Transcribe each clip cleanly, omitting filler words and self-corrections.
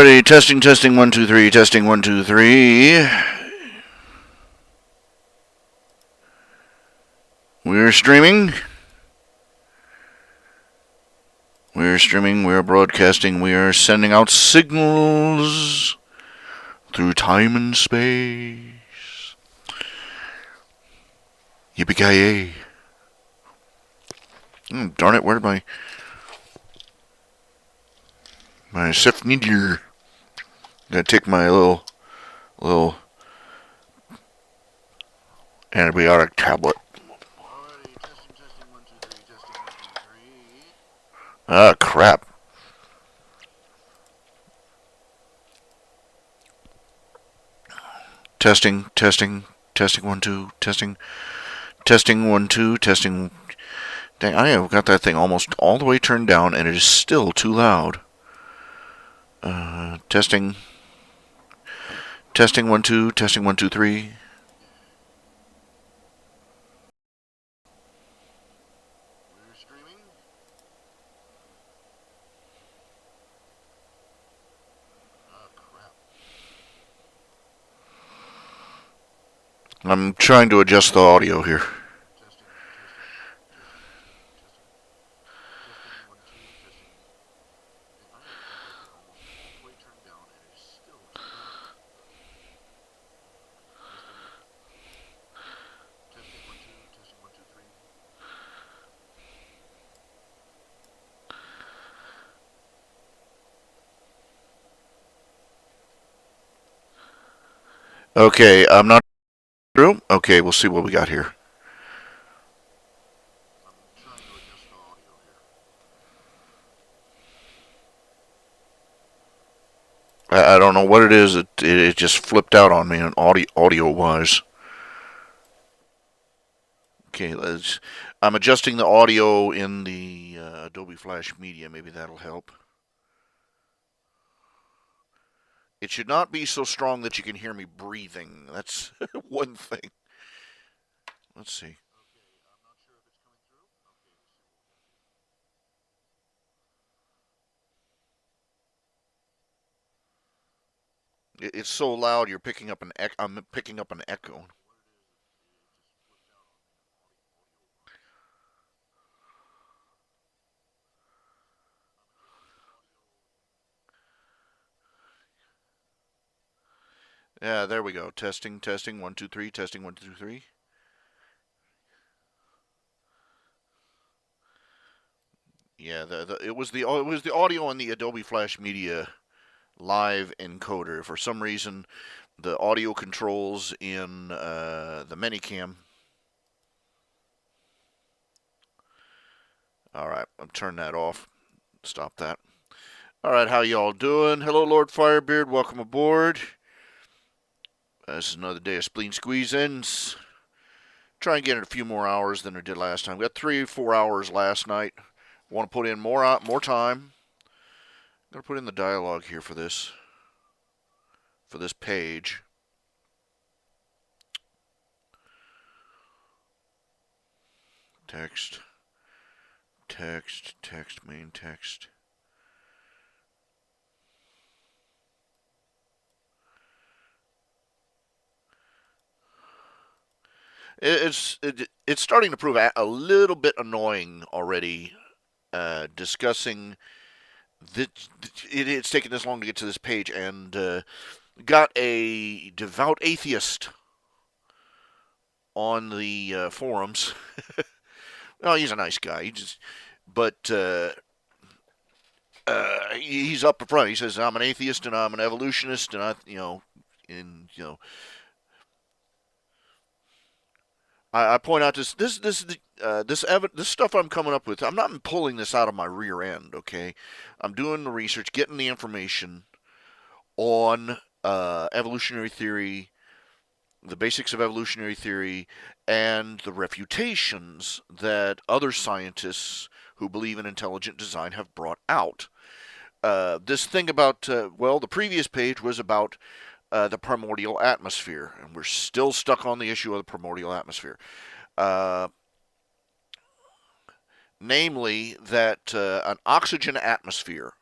Alrighty, testing, 1, 2, 3, testing, 1, 2, 3. We're streaming. We're broadcasting, we are sending out signals through time and space. Yippee-ki-yay. Darn it, where did my sif needler? Gotta take my little antibiotic tablet. Ah, crap. Testing, 1, 2, testing, 1, 2, testing. Dang, I have got that thing almost all the way turned down, and it is still too loud. Testing, 1, 2, testing, 1, 2, 3. I'm trying to adjust the audio here. Okay, I'm not through. Okay, we'll see what we got here. I don't know what it is. It just flipped out on me, audio wise. Okay, I'm adjusting the audio in the Adobe Flash Media. Maybe that'll help. It should not be so strong that you can hear me breathing. That's one thing. Let's see. It's so loud. You're picking up an echo. I'm picking up an echo. Yeah, there we go. Testing, 1, 2, 3, testing, 1, 2, 3. Yeah, it was the audio on the Adobe Flash Media live encoder. For some reason, the audio controls in the Minicam. All right, I'm turning that off. Stop that. All right, how y'all doing? Hello, Lord Firebeard. Welcome aboard. This is another day of Spleen Squeezin. Try and get in a few more hours than I did last time. We got 3 or 4 hours last night. Want to put in more time. I'm going to put in the dialogue here for this page. Text, main text. It's starting to prove a little bit annoying already. Discussing that it's taken this long to get to this page, and got a devout atheist on the forums. Well, he's a nice guy. He's up front. He says, "I'm an atheist and I'm an evolutionist, and I point out this stuff I'm coming up with. I'm not pulling this out of my rear end. Okay, I'm doing the research, getting the information on evolutionary theory, the basics of evolutionary theory, and the refutations that other scientists who believe in intelligent design have brought out. This thing about the previous page was about the primordial atmosphere, and we're still stuck on the issue of the primordial atmosphere. Namely, that an oxygen atmosphere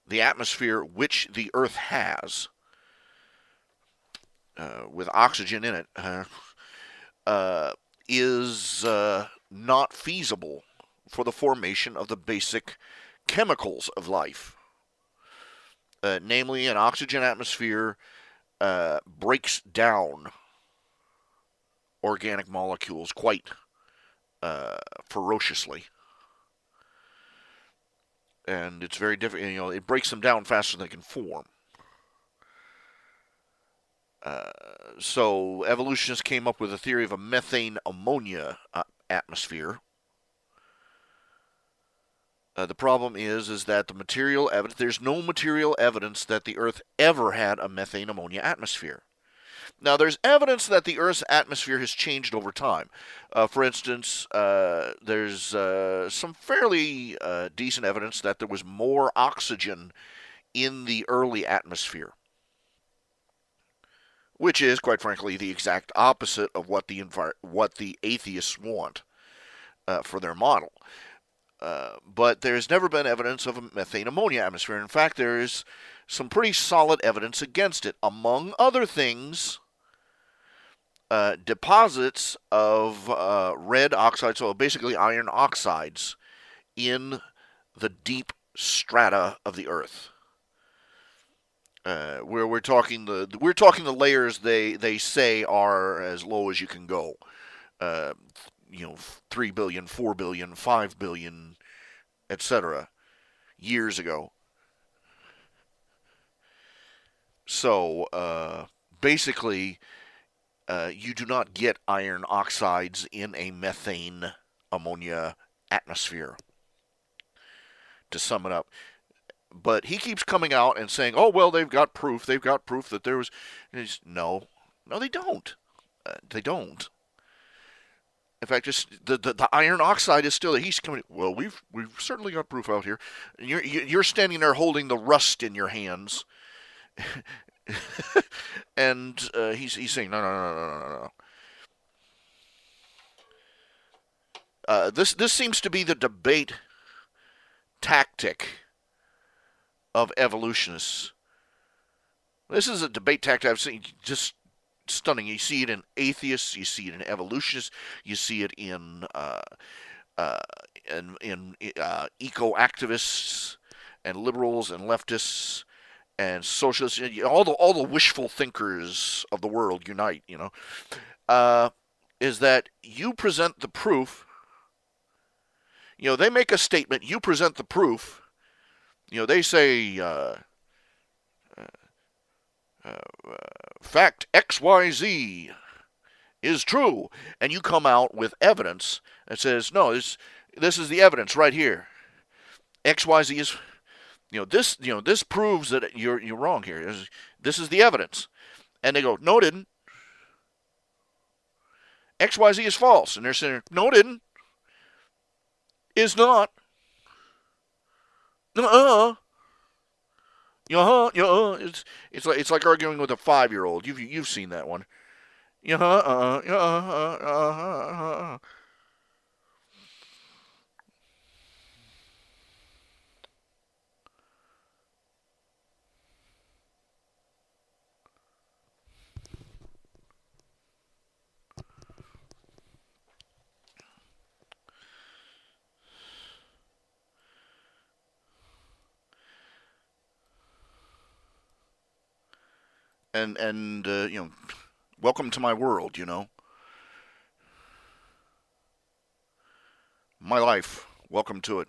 the atmosphere which the Earth has, with oxygen in it, uh, is not feasible for the formation of the basic chemicals of life. Namely, an oxygen atmosphere breaks down organic molecules quite ferociously. And it's very different. It breaks them down faster than they can form. So evolutionists came up with a theory of a methane ammonia atmosphere. The problem is that the material evidence, there's no material evidence that the Earth ever had a methane ammonia atmosphere. Now, there's evidence that the Earth's atmosphere has changed over time. For instance, there's some fairly decent evidence that there was more oxygen in the early atmosphere, which is, quite frankly, the exact opposite of what the atheists want for their model. But there's never been evidence of a methane ammonia atmosphere. In fact, there is some pretty solid evidence against it. Among other things, deposits of red oxide, so basically iron oxides, in the deep strata of the Earth. Where we're talking the layers they say are as low as you can go. 3 billion, 4 billion, 5 billion, etc. years ago. So basically, you do not get iron oxides in a methane ammonia atmosphere, to sum it up. But he keeps coming out and saying, oh, well, they've got proof that there was... No, they don't. They don't. In fact, just the iron oxide is still there. He's coming. Well, we've certainly got proof out here. And you're standing there holding the rust in your hands, and he's saying no. This seems to be the debate tactic of evolutionists. This is a debate tactic I've seen just stunning. You see it in atheists, you see it in evolutionists, you see it in eco-activists and liberals and leftists and socialists. All the wishful thinkers of the world unite. Is that you present the proof. They make a statement. You present the proof. They say. Fact XYZ is true, and you come out with evidence that says, no, this is the evidence right here. XYZ is, this proves that you're wrong here. This is the evidence. And they go, no, it didn't. XYZ is false. And they're saying, no, it didn't. Is not. It's like arguing with a 5-year-old. You've seen that one. And welcome to my world. My life. Welcome to it.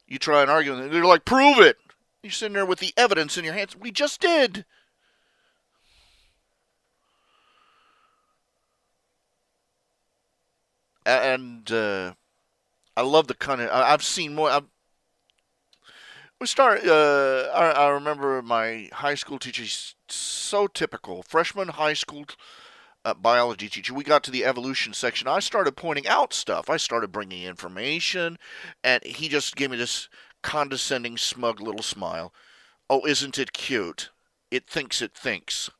You try and argue, and they're like, prove it. You're sitting there with the evidence in your hands. We just did. And I love the kind of. I've seen more. I remember my high school teacher. He's so typical. Freshman high school biology teacher. We got to the evolution section. I started pointing out stuff. I started bringing information, and he just gave me this condescending, smug little smile. Oh, isn't it cute? It thinks it thinks.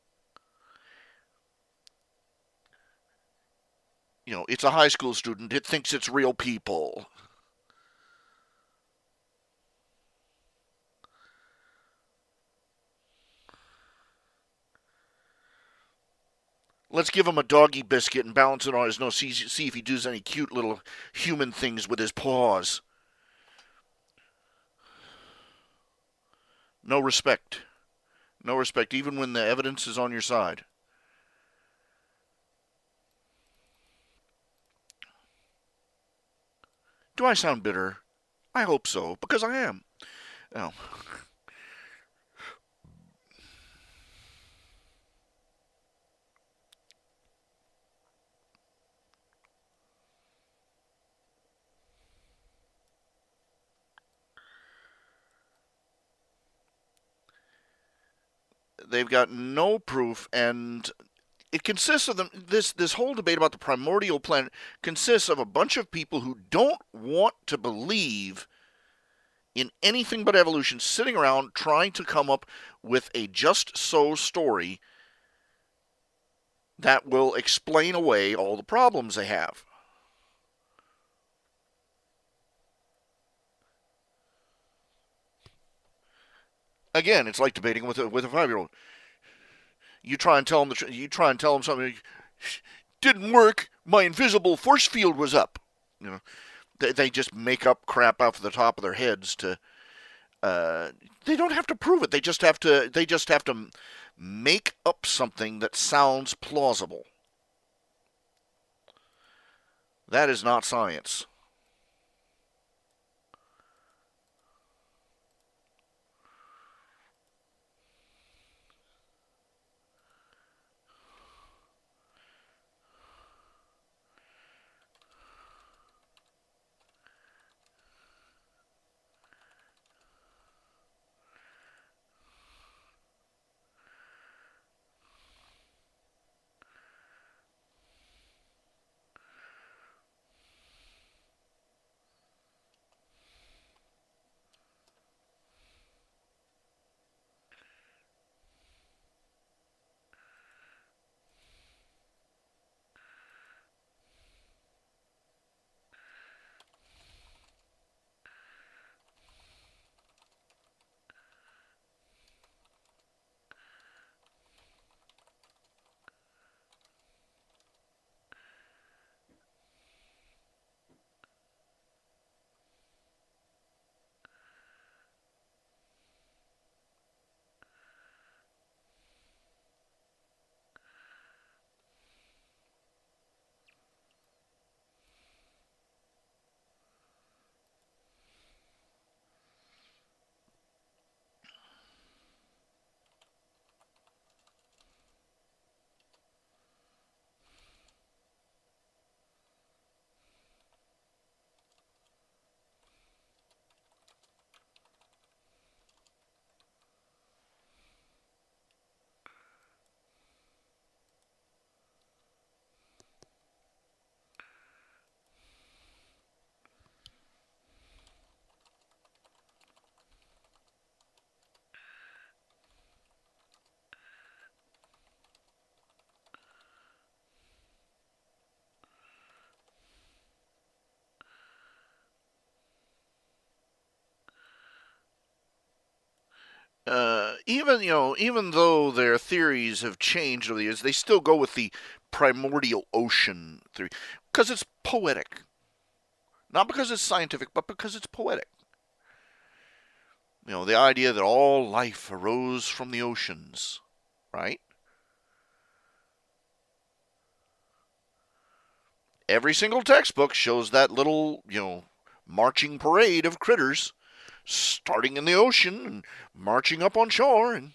it's a high school student. It thinks it's real people. Let's give him a doggy biscuit and balance it on his nose. See if he does any cute little human things with his paws. No respect. No respect, even when the evidence is on your side. Do I sound bitter? I hope so, because I am. Oh. They've got no proof, and it consists of this whole debate about the primordial planet consists of a bunch of people who don't want to believe in anything but evolution, sitting around trying to come up with a just so story that will explain away all the problems they have. Again, it's like debating with a 5-year-old. You try and tell them something. Didn't work. My invisible force field was up. You know, they just make up crap off the top of their heads to. They don't have to prove it. They just have to. They just have to make up something that sounds plausible. That is not science. Even though their theories have changed over the years, they still go with the primordial ocean theory because it's poetic. Not because it's scientific, but because it's poetic. The idea that all life arose from the oceans, right? Every single textbook shows that little, marching parade of critters starting in the ocean and marching up on shore and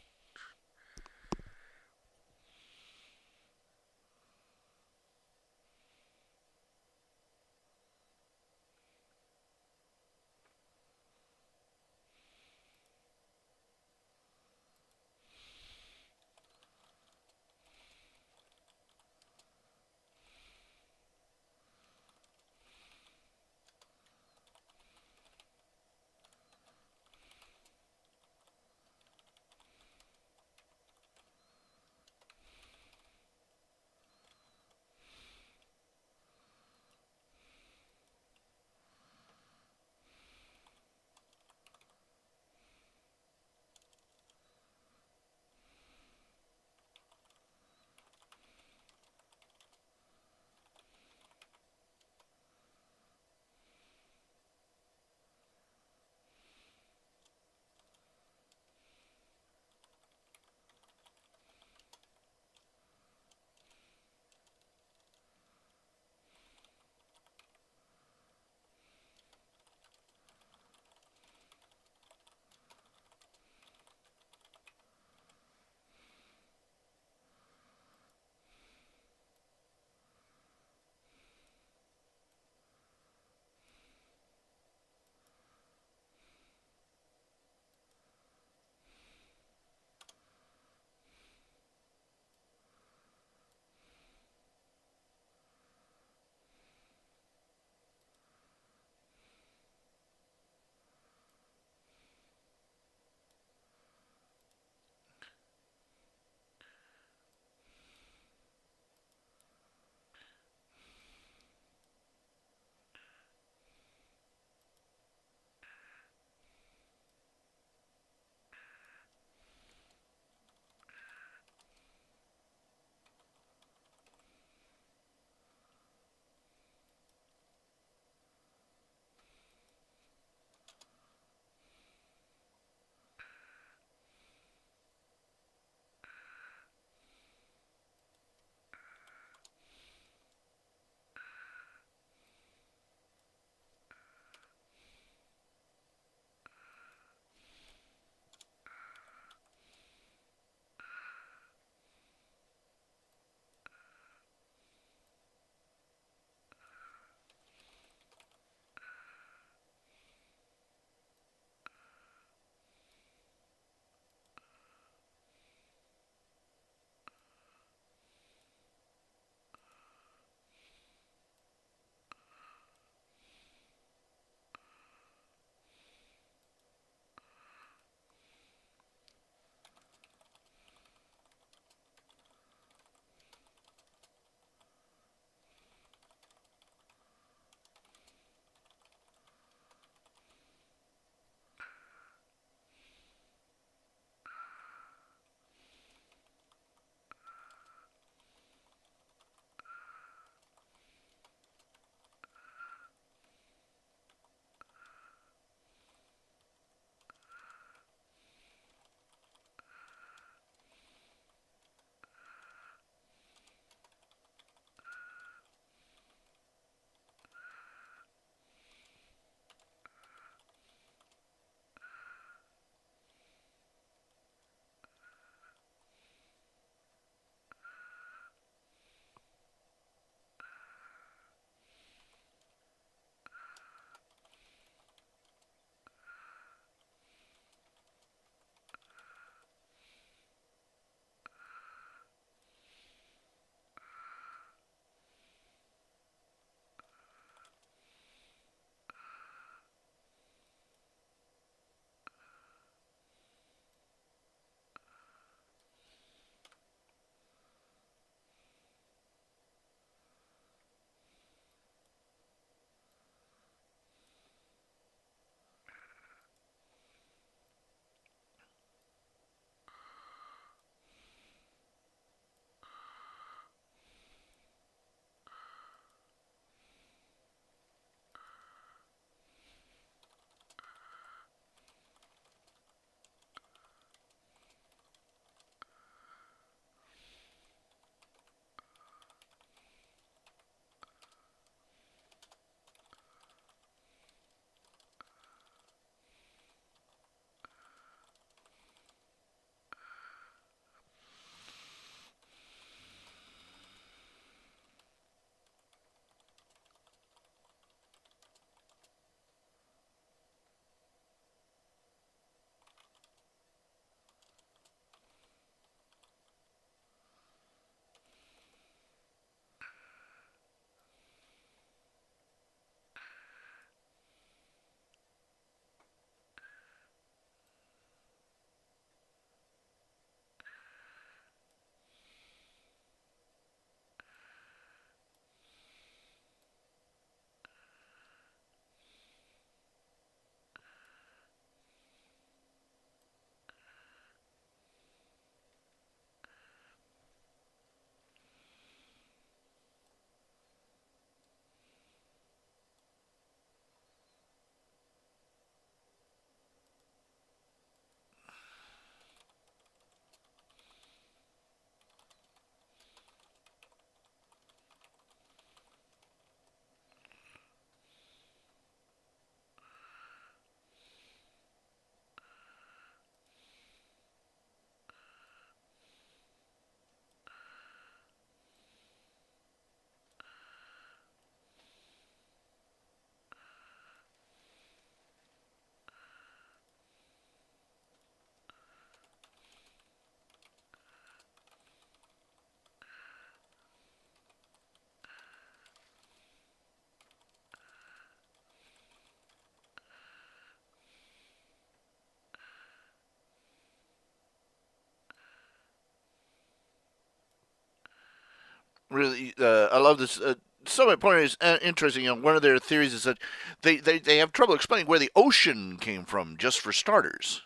Really, I love this. Some point is interesting. One of their theories is that they have trouble explaining where the ocean came from, just for starters.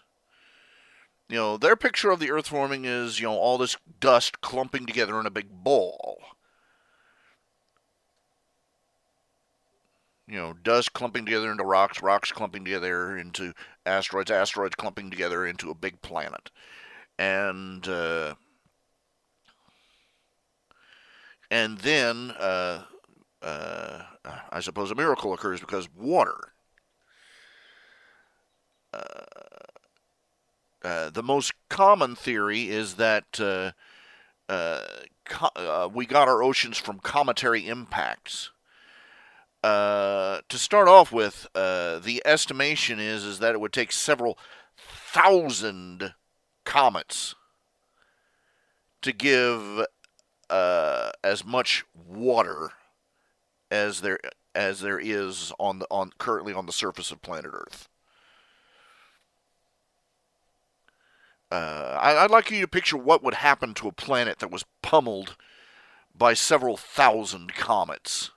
Their picture of the Earth forming is, all this dust clumping together in a big ball. Dust clumping together into rocks, rocks clumping together into asteroids, asteroids clumping together into a big planet. And then I suppose a miracle occurs because water. The most common theory is that we got our oceans from cometary impacts. To start off with, the estimation is that it would take several thousand comets to give as much water as there is currently on the surface of planet Earth. I'd like you to picture what would happen to a planet that was pummeled by several thousand comets.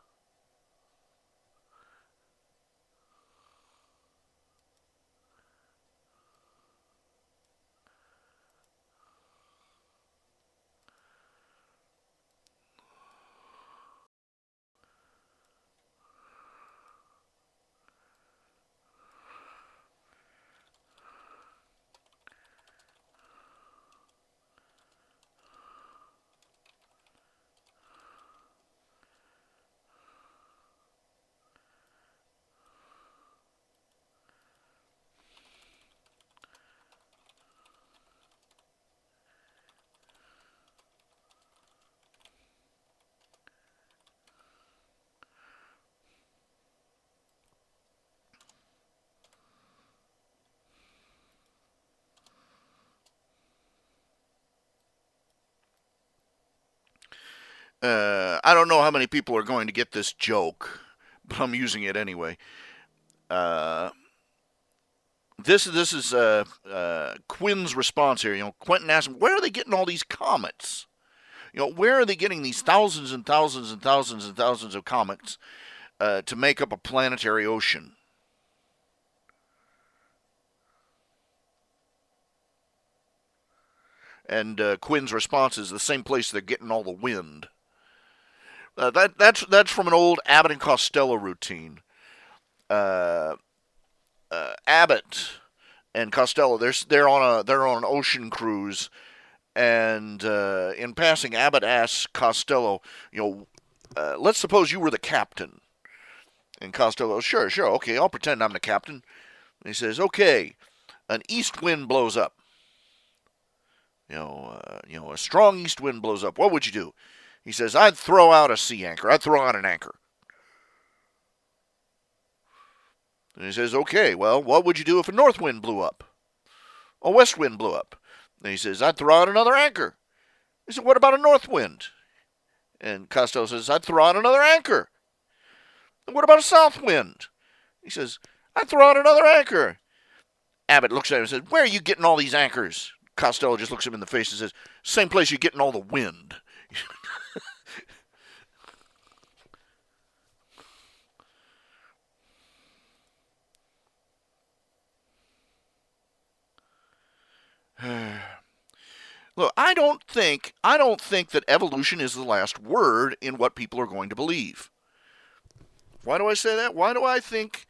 I don't know how many people are going to get this joke, but I'm using it anyway. Uh, this is Quinn's response here. Quentin asked him, where are they getting all these comets? Where are they getting these thousands and thousands and thousands and thousands of comets to make up a planetary ocean? And Quinn's response is the same place they're getting all the wind. That's from an old Abbott and Costello routine. Uh, Abbott and Costello, they're on an ocean cruise, and in passing, Abbott asks Costello, let's suppose you were the captain. And Costello, sure, okay, I'll pretend I'm the captain. And he says, okay, an east wind blows up. A strong east wind blows up. What would you do? He says, I'd throw out a sea anchor. I'd throw out an anchor. And he says, okay, well, what would you do if a north wind blew up? A west wind blew up. And he says, I'd throw out another anchor. He said, what about a north wind? And Costello says, I'd throw out another anchor. And what about a south wind? He says, I'd throw out another anchor. Abbott looks at him and says, where are you getting all these anchors? Costello just looks him in the face and says, same place you're getting all the wind. Look, I don't think that evolution is the last word in what people are going to believe. Why do I say that? Why do I think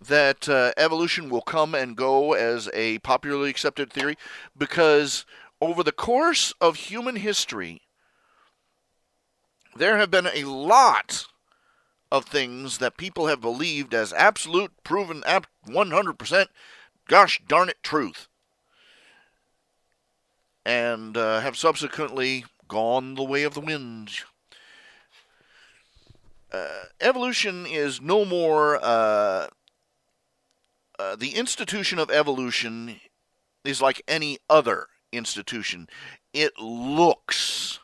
that evolution will come and go as a popularly accepted theory? Because over the course of human history, there have been a lot of things that people have believed as absolute, proven, 100%, gosh darn it, truth. And have subsequently gone the way of the wind. Evolution is no more. The institution of evolution is like any other institution. It looks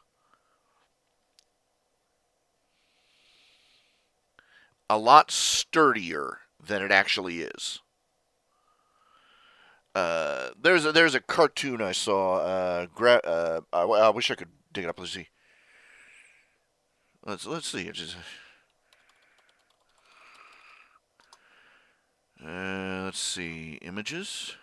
a lot sturdier than it actually is. There's a cartoon I saw. I wish I could dig it up. Let's see. Let's see. Let's see. Images.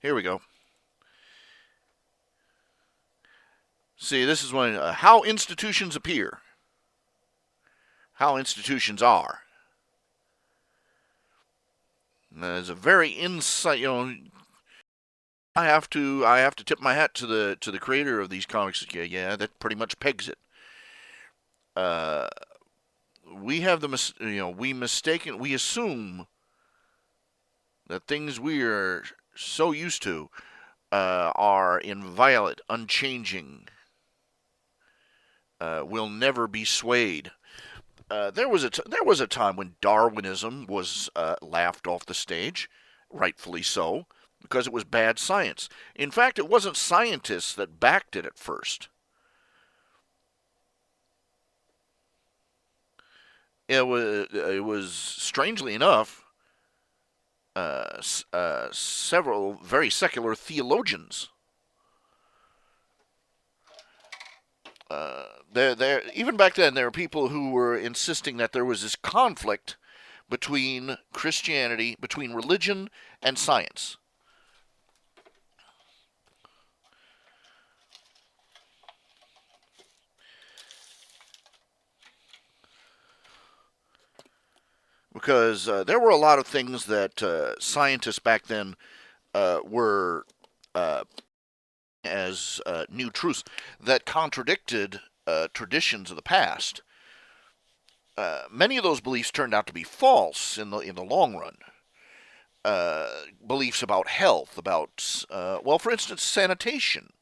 Here we go. See, this is when how institutions appear, how institutions are. There's a very insight. I have to tip my hat to the creator of these comics. Yeah, that pretty much pegs it. Uh, we have we assume that things we are so used to are inviolate, unchanging, will never be swayed. There was a time when Darwinism was laughed off the stage, rightfully so, because it was bad science. In fact, it wasn't scientists that backed it at first. It was strangely enough several very secular theologians. Even back then, there were people who were insisting that there was this conflict between Christianity, between religion and science. Because there were a lot of things that scientists back then were as new truths that contradicted traditions of the past. Many of those beliefs turned out to be false in the long run. Beliefs about health, about for instance, sanitation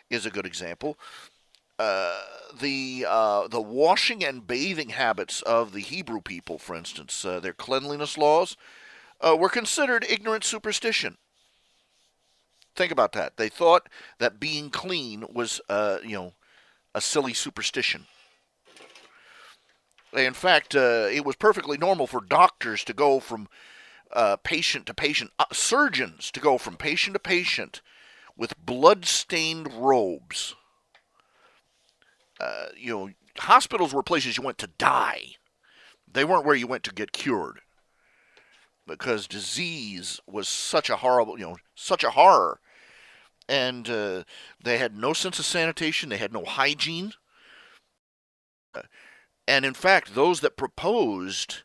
is a good example. The washing and bathing habits of the Hebrew people, for instance, their cleanliness laws, were considered ignorant superstition. Think about that. They thought that being clean was, a silly superstition. In fact, it was perfectly normal for doctors to go from patient to patient, surgeons to go from patient to patient with blood-stained robes. Hospitals were places you went to die. They weren't where you went to get cured. Because disease was such a horror. And they had no sense of sanitation. They had no hygiene. And in fact, those that proposed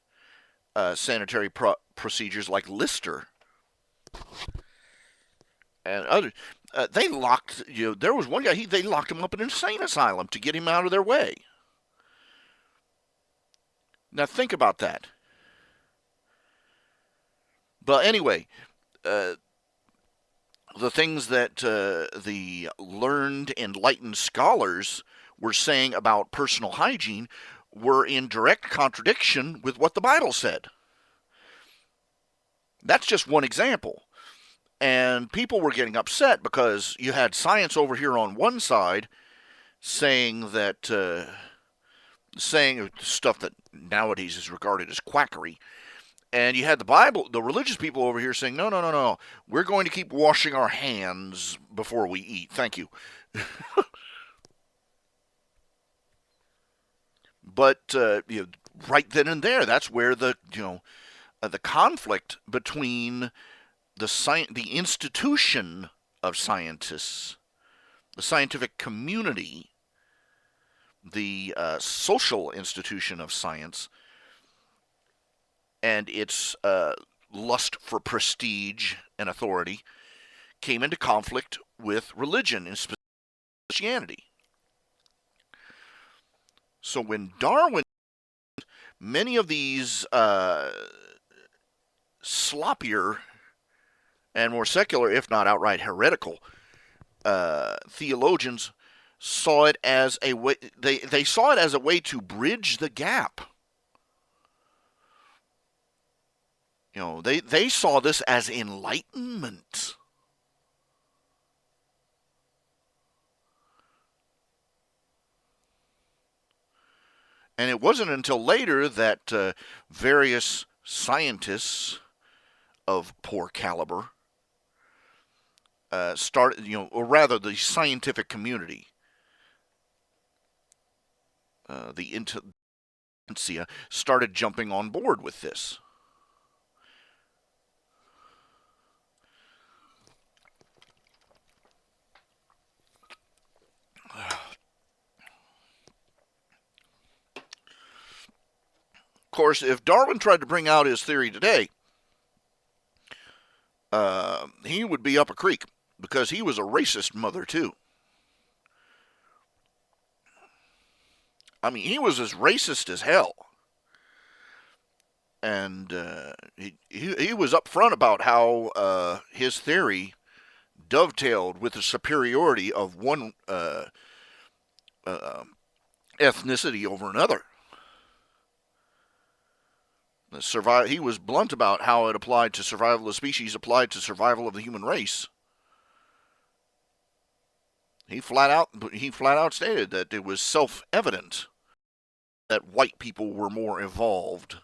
sanitary procedures like Lister and others, they locked. There was one guy. They locked him up in an insane asylum to get him out of their way. Now think about that. But anyway, the things that the learned, enlightened scholars were saying about personal hygiene were in direct contradiction with what the Bible said. That's just one example. And people were getting upset because you had science over here on one side saying stuff that nowadays is regarded as quackery. And you had the Bible, the religious people over here saying, no, no, no, no, we're going to keep washing our hands before we eat. Thank you. But right then and there, that's where the conflict between the institution of scientists, the scientific community, the social institution of science, and its lust for prestige and authority came into conflict with religion, and specifically Christianity. So when Darwin, many of these sloppier and more secular, if not outright heretical, theologians saw it as a way. They saw it as a way to bridge the gap. They saw this as enlightenment. And it wasn't until later that various scientists of poor caliber started, or rather, the scientific community, the intelligentsia, started jumping on board with this. Of course, if Darwin tried to bring out his theory today, he would be up a creek because he was a racist mother too. I mean, he was as racist as hell, and he was upfront about how his theory dovetailed with the superiority of one uh, ethnicity over another. He was blunt about how it applied to survival of the species, applied to survival of the human race. He flat out stated that it was self-evident that white people were more evolved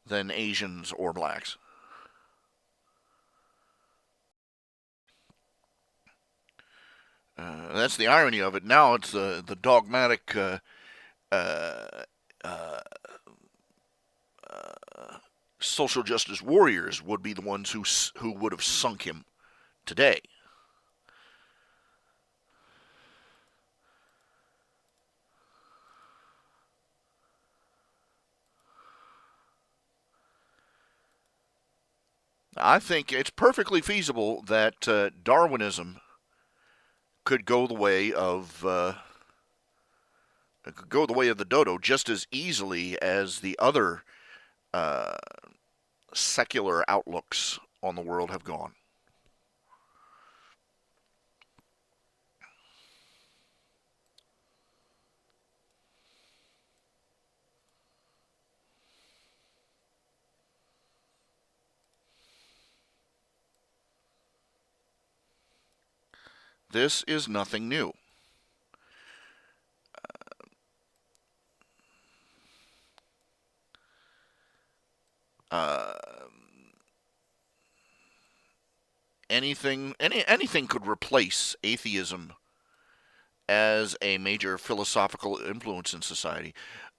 than Asians or blacks. That's the irony of it. Now it's the dogmatic uh, uh, social justice warriors would be the ones who would have sunk him today. I think it's perfectly feasible that Darwinism could go the way of the dodo just as easily as the other uh, secular outlooks on the world have gone. This is nothing new. Uh, anything could replace atheism as a major philosophical influence in society.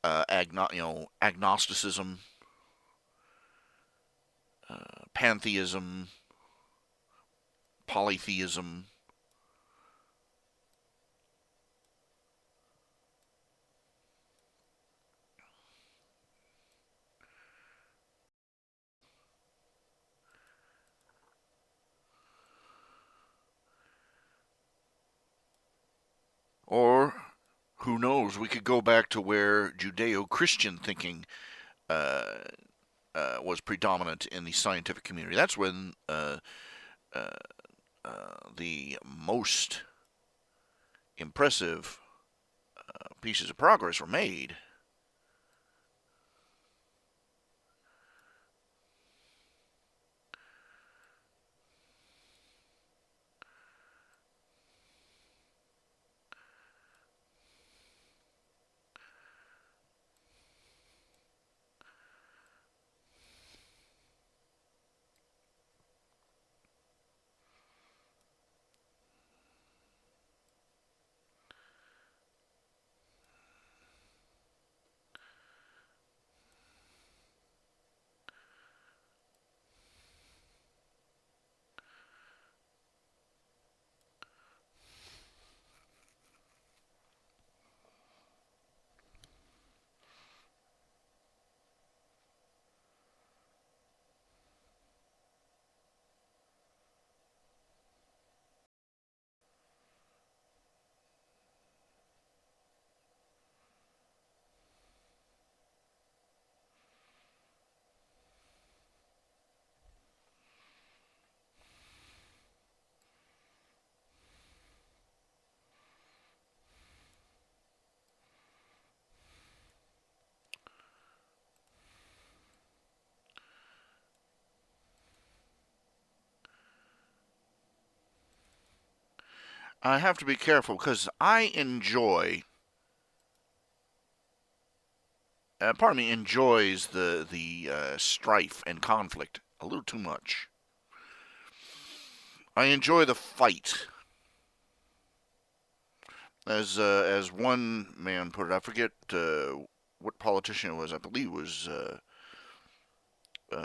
Agnosticism, pantheism, polytheism. Or, who knows, we could go back to where Judeo Christian thinking uh, was predominant in the scientific community. That's when uh, the most impressive pieces of progress were made. I have to be careful because I enjoy part of me enjoys the strife and conflict a little too much. I enjoy the fight, as one man put it. I forget what politician it was. I believe it was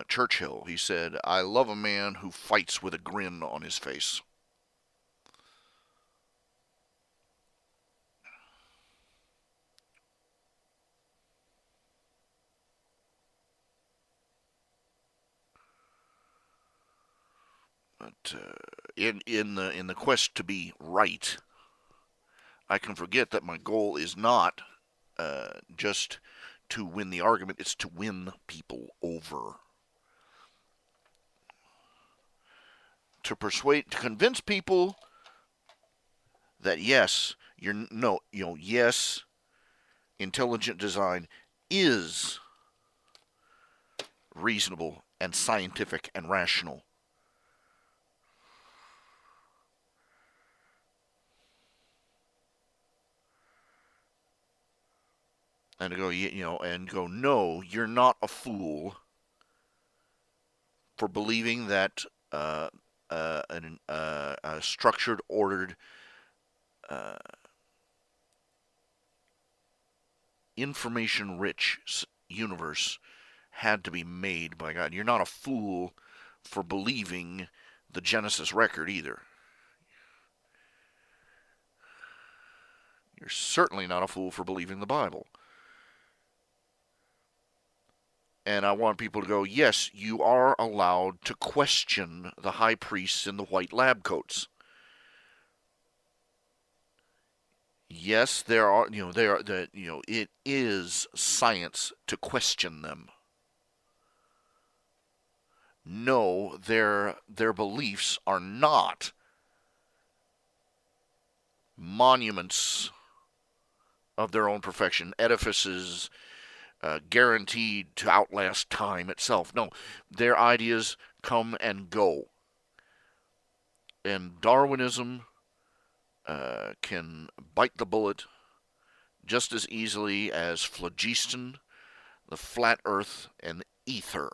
Churchill. He said, "I love a man who fights with a grin on his face." But in the quest to be right, I can forget that my goal is not just to win the argument; it's to win people over, to convince people that yes, you're no, yes, intelligent design is reasonable and scientific and rational. And to go, no, you're not a fool for believing that a structured, ordered, uh, information-rich universe had to be made by God. You're not a fool for believing the Genesis record either. You're certainly not a fool for believing the Bible. And I want people to go, yes, you are allowed to question the high priests in the white lab coats. Yes, there are, there are that, it is science to question them. No, their beliefs are not monuments of their own perfection, edifices guaranteed to outlast time itself. No, their ideas come and go. And Darwinism can bite the bullet just as easily as phlogiston, the flat earth, and ether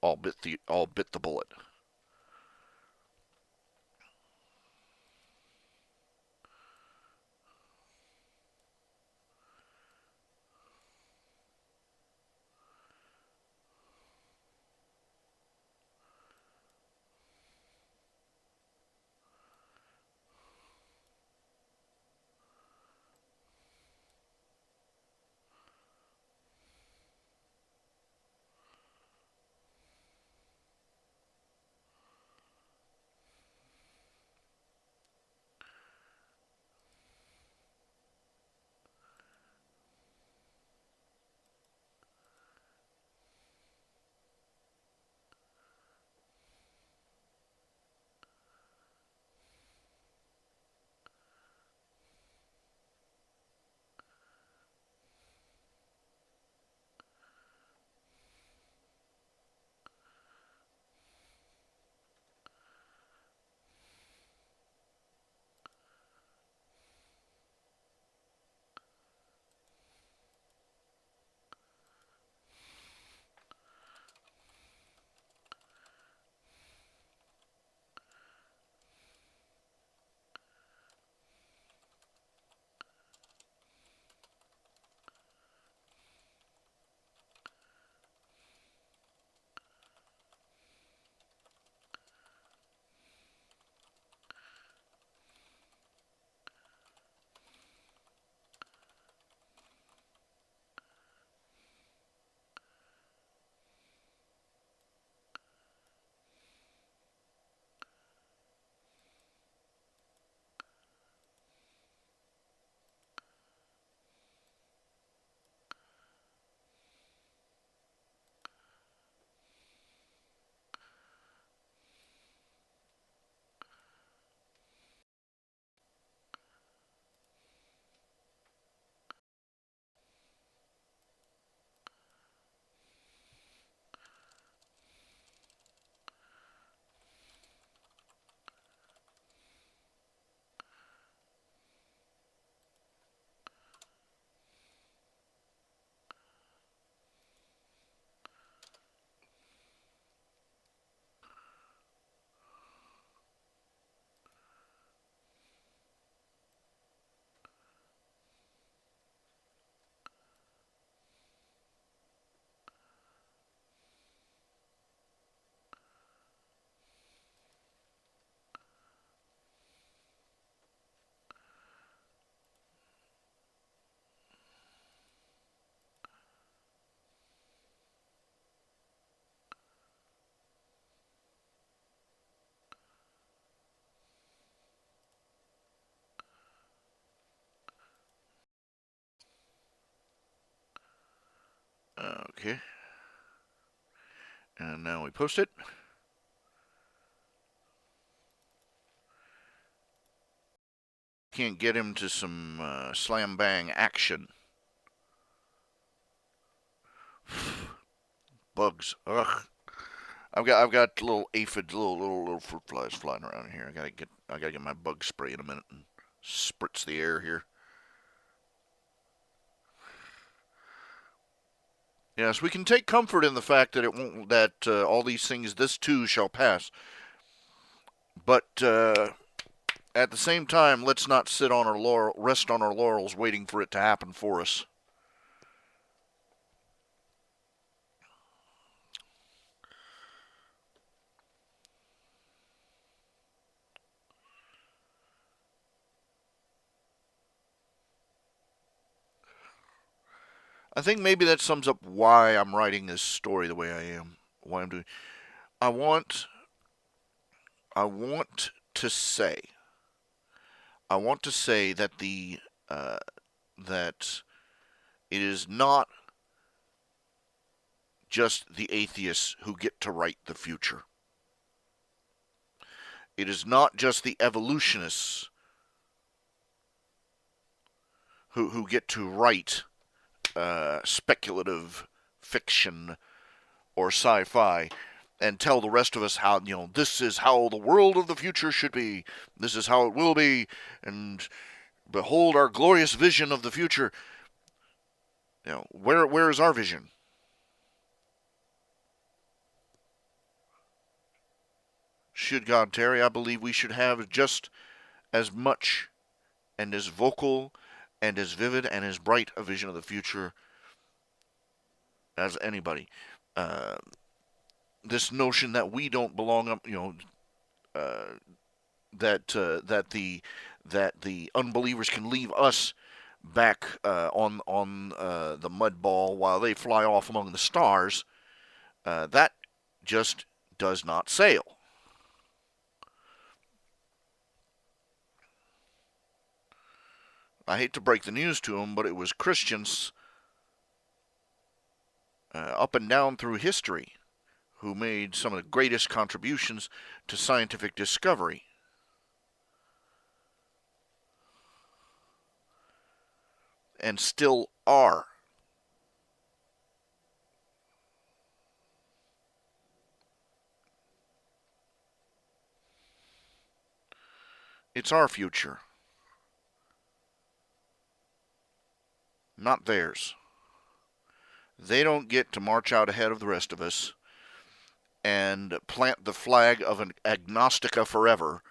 all bit the bullet. Okay. And now we post it. Can't get him to some slam bang action. Bugs. Ugh. I've got little aphids, little fruit flies flying around here. I gotta get my bug spray in a minute and spritz the air here. Yes, we can take comfort in the fact that it won't. That all these things, this too shall pass. But at the same time, let's not rest on our laurels, waiting for it to happen for us. I think maybe that sums up why I'm writing this story the way I am. Why I'm doing. I want. I want to say. I want to say that that it is not just the atheists who get to write the future. It is not just the evolutionists who get to write speculative fiction or sci-fi and tell the rest of us how, this is how the world of the future should be. This is how it will be, and behold our glorious vision of the future. Where is our vision? Should God tarry, I believe we should have just as much and as vocal and as vivid and as bright a vision of the future as anybody. Uh, this notion that we don't belong up, uh, that the unbelievers can leave us back on the mud ball while they fly off among the stars, that just does not sail. I hate to break the news to them, but it was Christians up and down through history who made some of the greatest contributions to scientific discovery. And still are. It's our future, not theirs. They don't get to march out ahead of the rest of us and plant the flag of an agnostica forever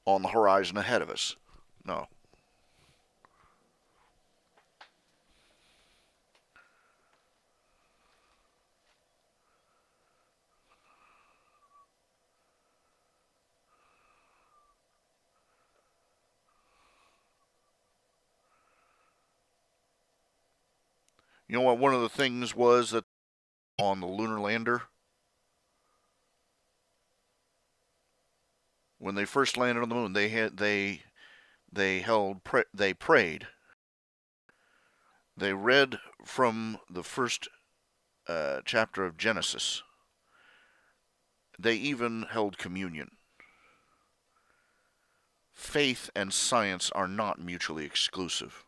on the horizon ahead of us. No. You know what? One of the things was that on the lunar lander, when they first landed on the moon, they prayed. They read from the first chapter of Genesis. They even held communion. Faith and science are not mutually exclusive.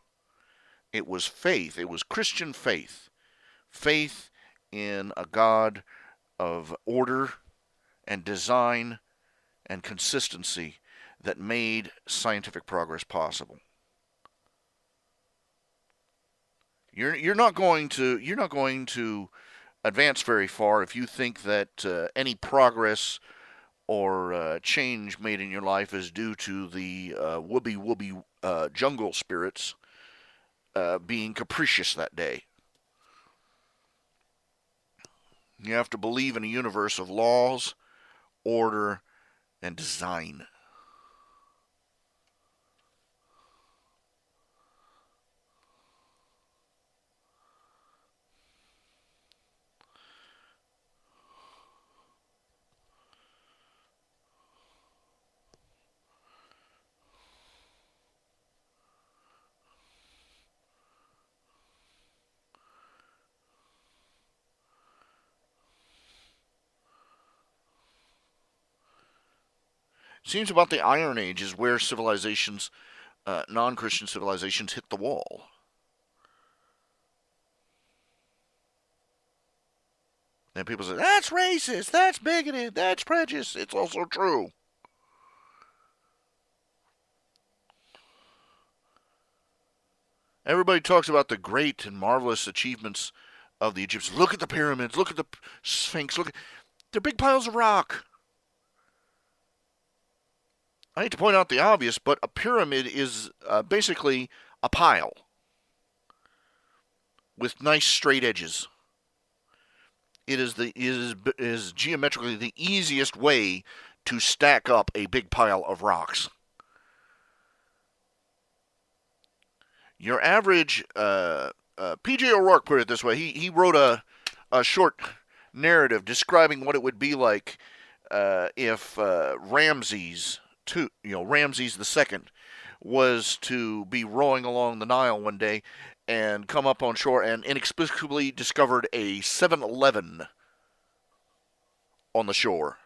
It was faith, it was Christian faith, faith in a God of order and design and consistency that made scientific progress possible. You're not going to advance very far if you think that any progress or change made in your life is due to the whoopee jungle spirits being capricious that day. You have to believe in a universe of laws, order, and design. Seems about the Iron Age is where civilizations, non-Christian civilizations, hit the wall. And people say, that's racist, that's bigoted, that's prejudice. It's also true. Everybody talks about the great and marvelous achievements of the Egyptians. Look at the pyramids, look at the Sphinx, look at... They're big piles of rock. I hate to point out the obvious, but a pyramid is basically a pile with nice straight edges. It is geometrically the easiest way to stack up a big pile of rocks. Your average P.J. O'Rourke put it this way. He wrote a short narrative describing what it would be like if Ramses II was to be rowing along the Nile one day and come up on shore and inexplicably discovered a 7-Eleven on the shore.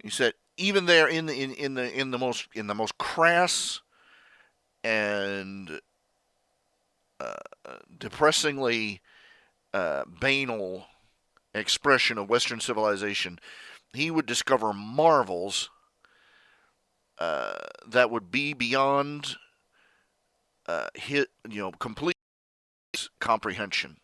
He said even there in the most crass and depressingly banal expression of Western civilization, he would discover marvels that would be beyond complete comprehension.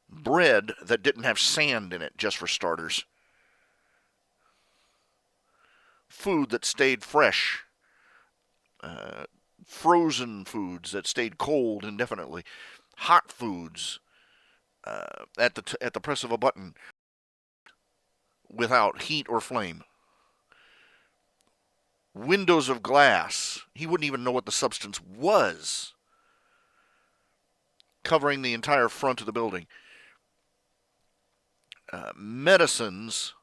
Bread that didn't have sand in it, just for starters. Food that stayed fresh. Frozen foods that stayed cold indefinitely. Hot foods at the press of a button without heat or flame. Windows of glass. He wouldn't even know what the substance was, covering the entire front of the building. Medicines,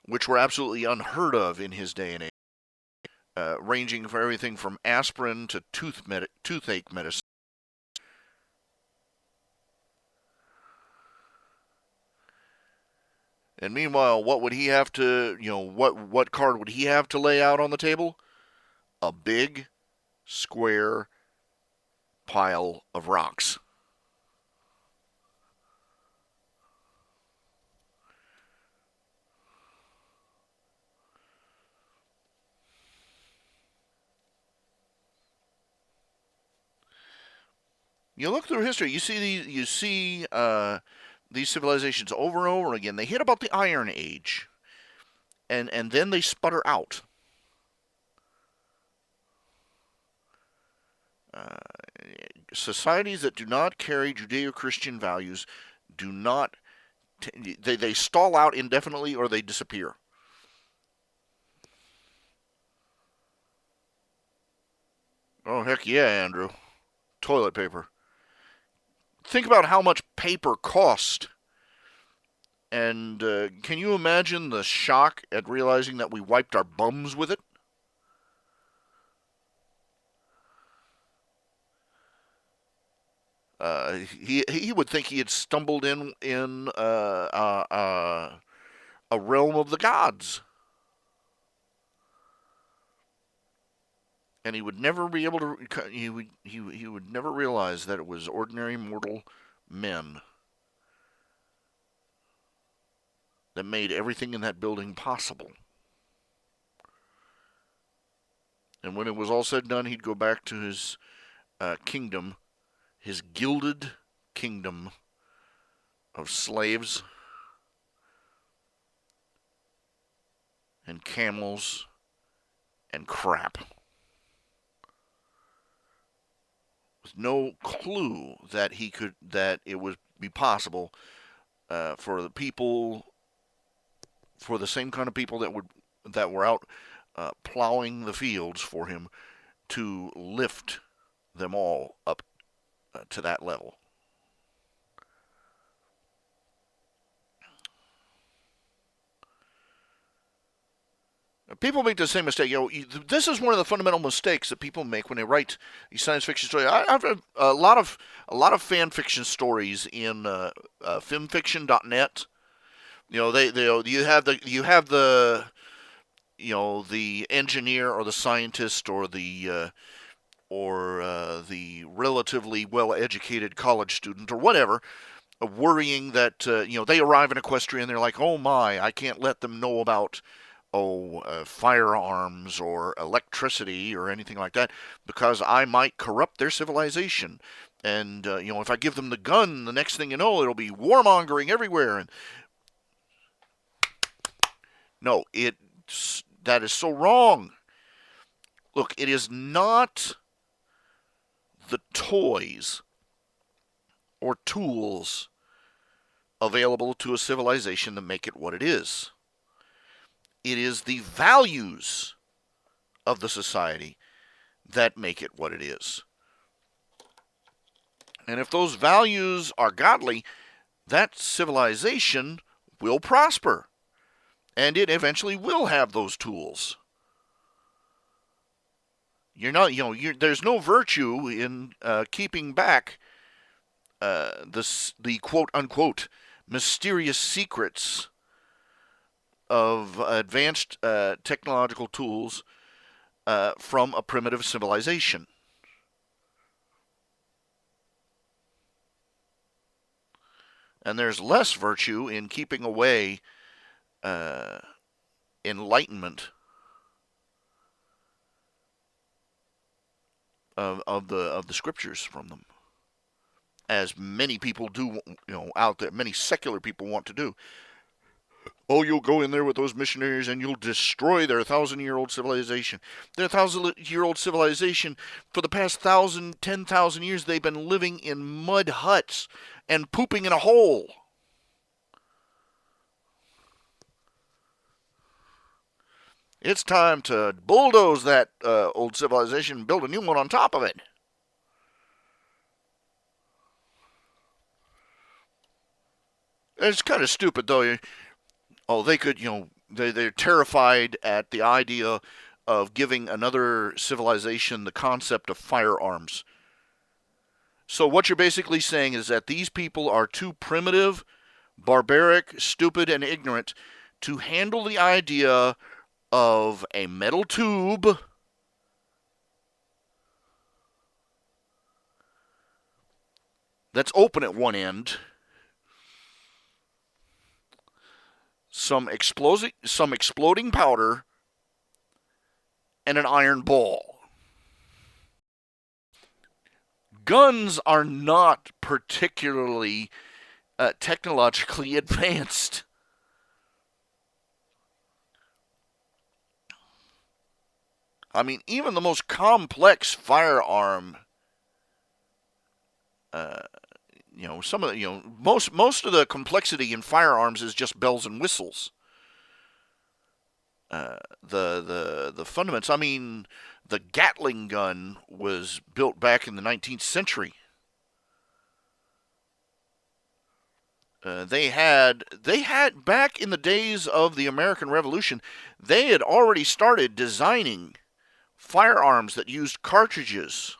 which were absolutely unheard of in his day and age, ranging for everything from aspirin to toothache medicine. And meanwhile, what would he have to, what card would he have to lay out on the table? A big, square pile of rocks. You look through history, you see these civilizations over and over again. They hit about the Iron Age, and then they sputter out. Societies that do not carry Judeo-Christian values do not they stall out indefinitely or they disappear. Oh heck yeah, Andrew. Toilet paper. Think about how much paper cost. And can you imagine the shock at realizing that we wiped our bums with it? He would think he had stumbled in a realm of the gods, and he would never be able to. He would never realize that it was ordinary mortal men that made everything in that building possible. And when it was all said and done, he'd go back to his kingdom, his gilded kingdom of slaves and camels and crap, with no clue that it would be possible for the people, for the same kind of people that were out plowing the fields for him, to lift them all up to that level. People make the same mistake. This is one of the fundamental mistakes that people make when they write these science fiction stories. I've read a lot of fan fiction stories in filmfiction.net. You have the engineer or the scientist or the relatively well-educated college student or whatever, worrying that they arrive in Equestria and they're like, oh my, I can't let them know about firearms or electricity or anything like that because I might corrupt their civilization. And if I give them the gun, the next thing you know, it'll be warmongering everywhere. And no, that is so wrong. Look, it is not the toys or tools available to a civilization that make it what it is. It is the values of the society that make it what it is. And if those values are godly, that civilization will prosper. And it eventually will have those tools. There's no virtue in keeping back the quote unquote mysterious secrets of advanced technological tools from a primitive civilization. And there's less virtue in keeping away enlightenment of the scriptures from them, as many people do, out there. Many secular people want to do. Oh, you'll go in there with those missionaries and you'll destroy their 1,000-year-old civilization. Their 1,000-year-old civilization, for the past 10,000 years, they've been living in mud huts and pooping in a hole. It's time to bulldoze that old civilization and build a new one on top of it. It's kind of stupid, though. They could, they're terrified at the idea of giving another civilization the concept of firearms. So what you're basically saying is that these people are too primitive, barbaric, stupid, and ignorant to handle the idea of a metal tube that's open at one end, some exploding powder, and an iron ball. Guns are not particularly technologically advanced. I mean, even the most complex firearm, most of the complexity in firearms is just bells and whistles. The fundamentals. I mean, the Gatling gun was built back in the 19th century. They had back in the days of the American Revolution, they had already started designing firearms that used cartridges,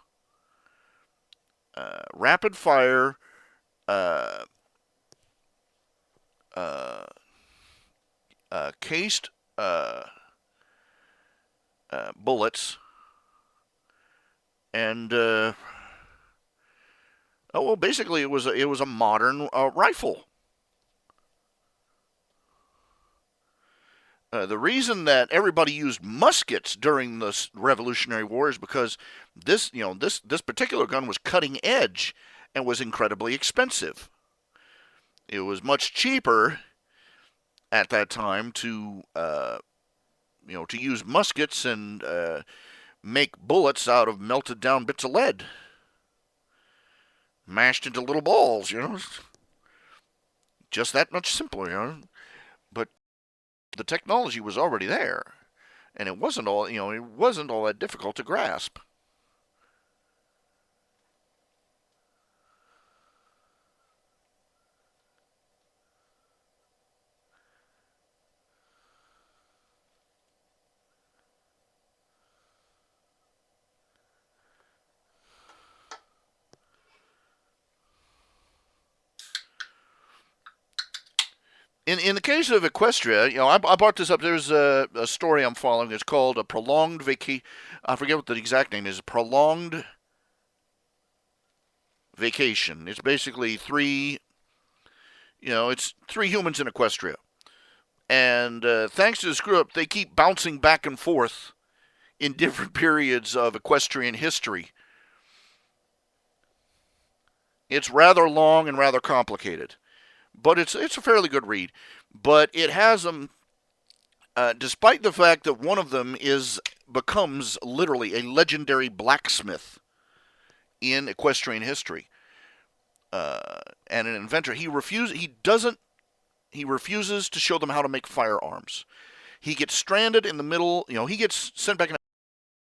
rapid fire, cased bullets, and basically it was a modern rifle. The reason that everybody used muskets during the Revolutionary War is because this particular gun was cutting edge and was incredibly expensive. It was much cheaper at that time to use muskets and make bullets out of melted down bits of lead, mashed into little balls. Just that much simpler. But the technology was already there, and it wasn't all that difficult to grasp. in the case of Equestria, I brought this up. There's a story I'm following. It's called a prolonged vacation. I forget what the exact name is. Prolonged vacation. It's basically it's three humans in Equestria. And thanks to the screw up, they keep bouncing back and forth in different periods of equestrian history. It's rather long and rather complicated, but it's a fairly good read. But it has them, despite the fact that one of them becomes literally a legendary blacksmith in equestrian history, and an inventor. He refuses to show them how to make firearms. He gets stranded in the middle. He gets sent back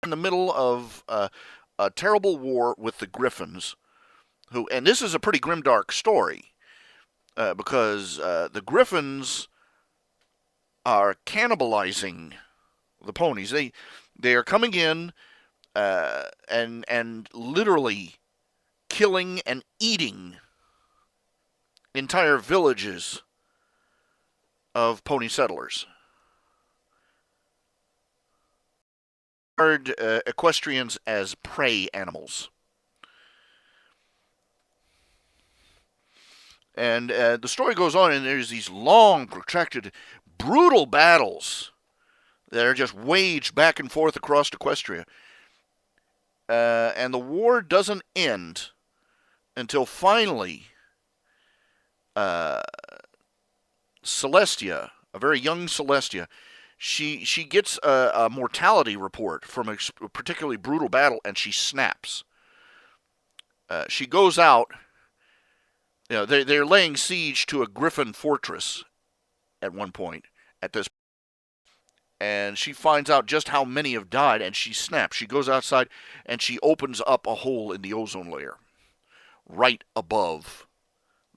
in the middle of a terrible war with the Griffins. And this is a pretty grimdark story, because the Griffins are cannibalizing the ponies. They are coming in and literally killing and eating entire villages of pony settlers. Equestrians as prey animals. And the story goes on, and there's these long, protracted, brutal battles that are just waged back and forth across Equestria. And the war doesn't end until finally Celestia, a very young Celestia, she gets a mortality report from a particularly brutal battle, and she snaps. She goes out. They're laying siege to a Griffin fortress at one point at this, and she finds out just how many have died, and she snaps. She goes outside, and she opens up a hole in the ozone layer right above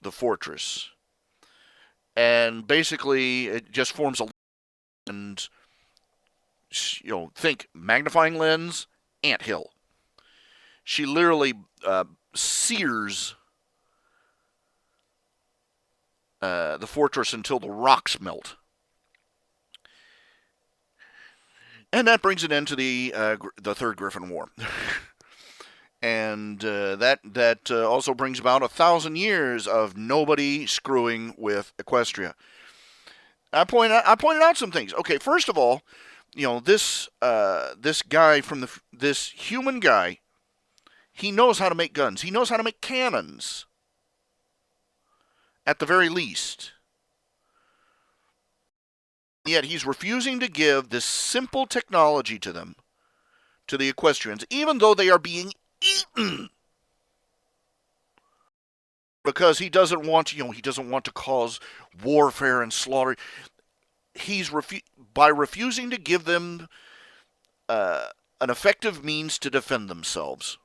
the fortress. And basically, it just forms a, and think magnifying lens, anthill. She literally sears the fortress until the rocks melt. And that brings an end to the Third Griffin War. And that also brings about 1,000 years of nobody screwing with Equestria. I pointed out some things. Okay, first of all, this guy this human guy, he knows how to make guns. He knows how to make cannons, at the very least. Yet he's refusing to give this simple technology to them, to the Equestrians, even though they are being eaten, because he doesn't want to cause warfare and slaughter. He's by refusing to give them an effective means to defend themselves.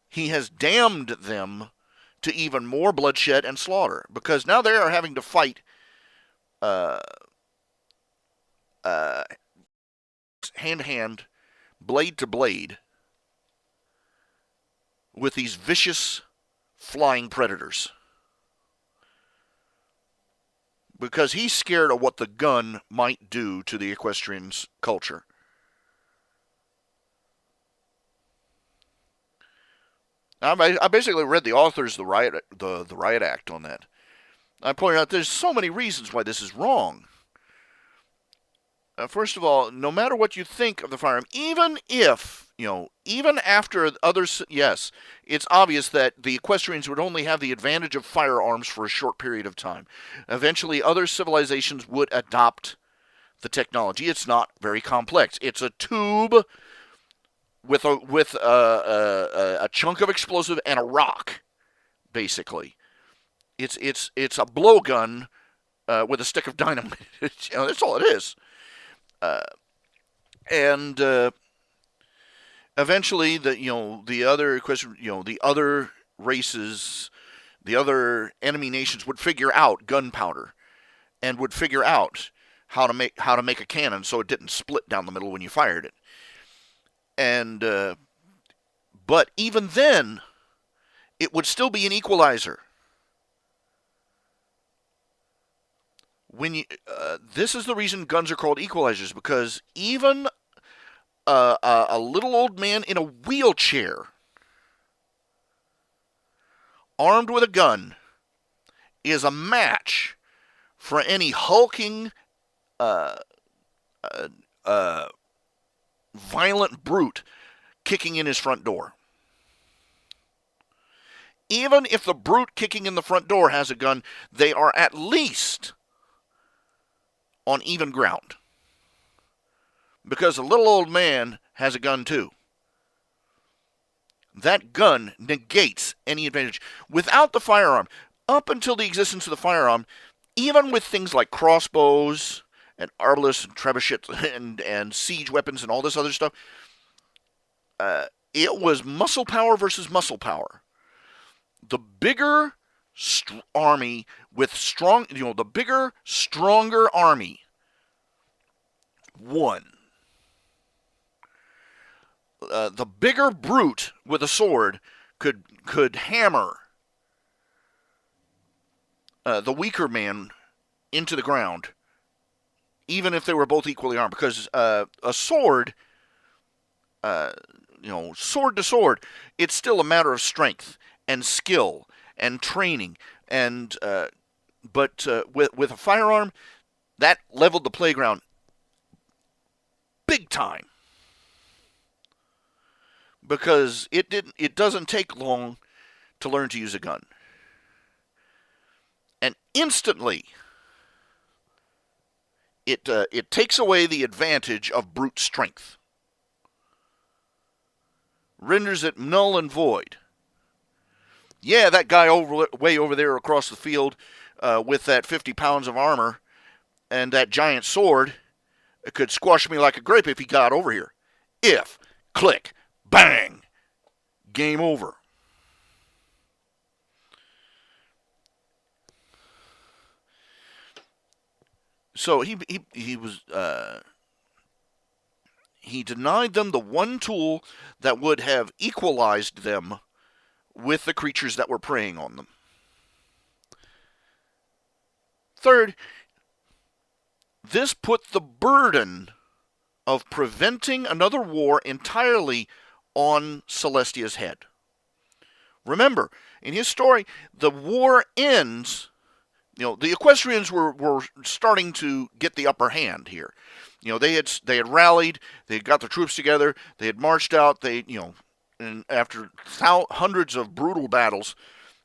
He has damned them to even more bloodshed and slaughter, because now they are having to fight hand to hand, blade to blade, with these vicious flying predators. Because he's scared of what the gun might do to the Equestrians' culture. I basically read the authors the riot act on that. I pointed out there's so many reasons why this is wrong. First of all, no matter what you think of the firearm, even after others, yes, it's obvious that the Equestrians would only have the advantage of firearms for a short period of time. Eventually, other civilizations would adopt the technology. It's not very complex. It's a tube with a chunk of explosive and a rock, basically. It's a blowgun with a stick of dynamite. That's all it is. And eventually, the other races, the other enemy nations would figure out gunpowder, and would figure out how to make a cannon so it didn't split down the middle when you fired it. And but even then, it would still be an equalizer. this is the reason guns are called equalizers, because even a little old man in a wheelchair, armed with a gun, is a match for any hulking, uh, violent brute kicking in his front door. Even if the brute kicking in the front door has a gun, they are at least on even ground. Because the little old man has a gun too. That gun negates any advantage. Without the firearm, up until the existence of the firearm, even with things like crossbows and arbalest and trebuchets and siege weapons and all this other stuff, it was muscle power versus muscle power. The bigger army with strong, the bigger, stronger army won. The bigger brute with a sword could hammer the weaker man into the ground, even if they were both equally armed, because a sword, sword to sword, it's still a matter of strength and skill and training, and but with a firearm, that leveled the playground big time, because it doesn't take long to learn to use a gun, and instantly it takes away the advantage of brute strength, renders it null and void. Yeah, that guy way over there across the field with that 50 pounds of armor and that giant sword could squash me like a grape if he got over here. If, click, bang, game over. So he denied them the one tool that would have equalized them with the creatures that were preying on them. Third, this put the burden of preventing another war entirely on Celestia's head. Remember, in his story, the war ends. The Equestrians were starting to get the upper hand here. They had rallied, they had got the troops together, they had marched out, and after hundreds of brutal battles,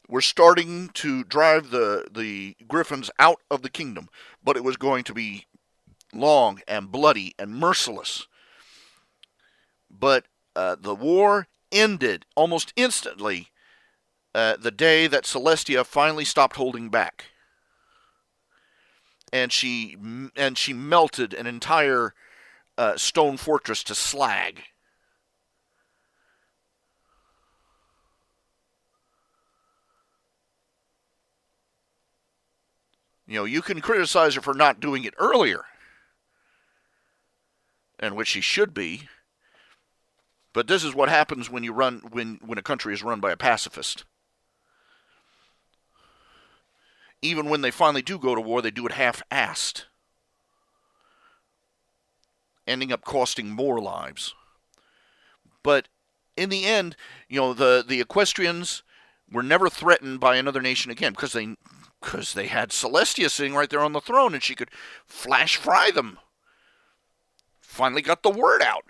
were starting to drive the Griffins out of the kingdom. But it was going to be long and bloody and merciless. But the war ended almost instantly the day that Celestia finally stopped holding back. And she melted an entire stone fortress to slag. You can criticize her for not doing it earlier, and which she should be. But this is what happens when a country is run by a pacifist. Even when they finally do go to war, they do it half-assed, ending up costing more lives. But in the end, the Equestrians were never threatened by another nation again, because they had Celestia sitting right there on the throne, and she could flash fry them. Finally got the word out.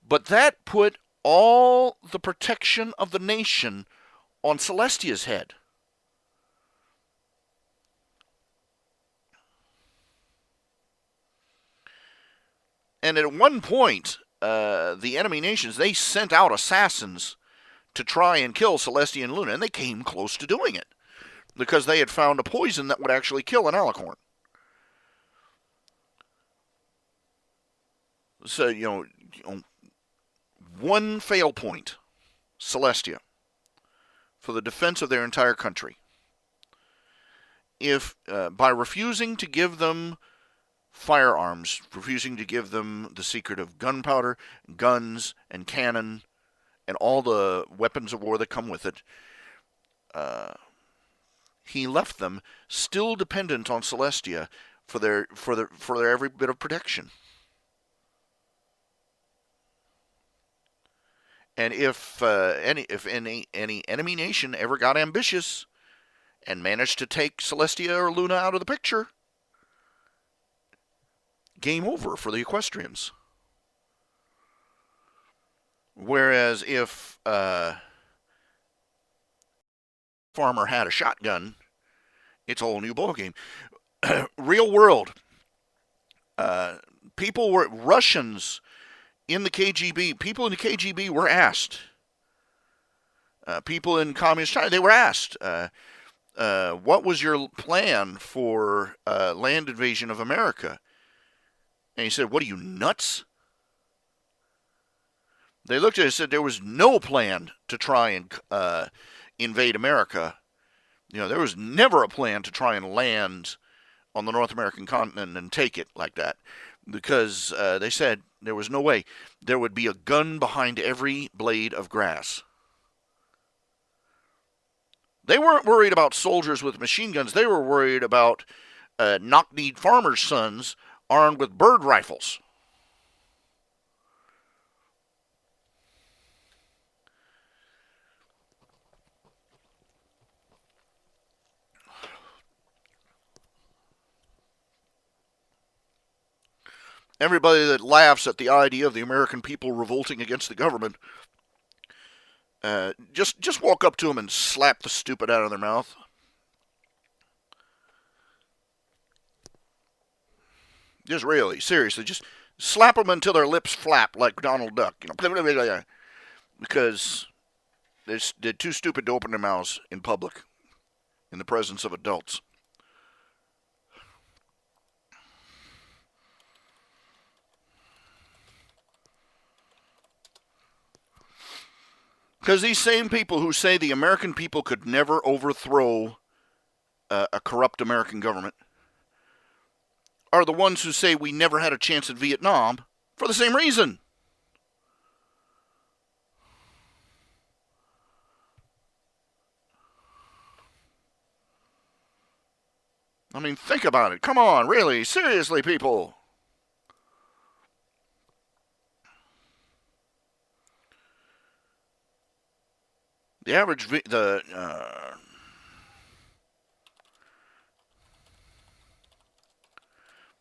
But that put all the protection of the nation on Celestia's head. And at one point, the enemy nations, they sent out assassins to try and kill Celestia and Luna, and they came close to doing it, because they had found a poison that would actually kill an alicorn. So, one fail point, Celestia, for the defense of their entire country. If, by refusing to give them firearms, refusing to give them the secret of gunpowder, guns, and cannon, and all the weapons of war that come with it, he left them still dependent on Celestia for their every bit of protection. And if any enemy nation ever got ambitious and managed to take Celestia or Luna out of the picture, game over for the Equestrians. Whereas if farmer had a shotgun, it's a whole new ballgame. Real world. People were Russians in the KGB. People in the KGB were asked. People in communist China, they were asked, what was your plan for land invasion of America? And he said, what are you, nuts? They looked at it and said there was no plan to try and invade America. There was never a plan to try and land on the North American continent and take it like that. Because they said there was no way. There would be a gun behind every blade of grass. They weren't worried about soldiers with machine guns. They were worried about knock-kneed farmers' sons armed with bird rifles. Everybody that laughs at the idea of the American people revolting against the government, just walk up to them and slap the stupid out of their mouth. Just really, seriously, just slap them until their lips flap like Donald Duck, because they're too stupid to open their mouths in public, in the presence of adults. Because these same people who say the American people could never overthrow a corrupt American government are the ones who say we never had a chance at Vietnam for the same reason. I mean, think about it. Come on, really, seriously, people. The average the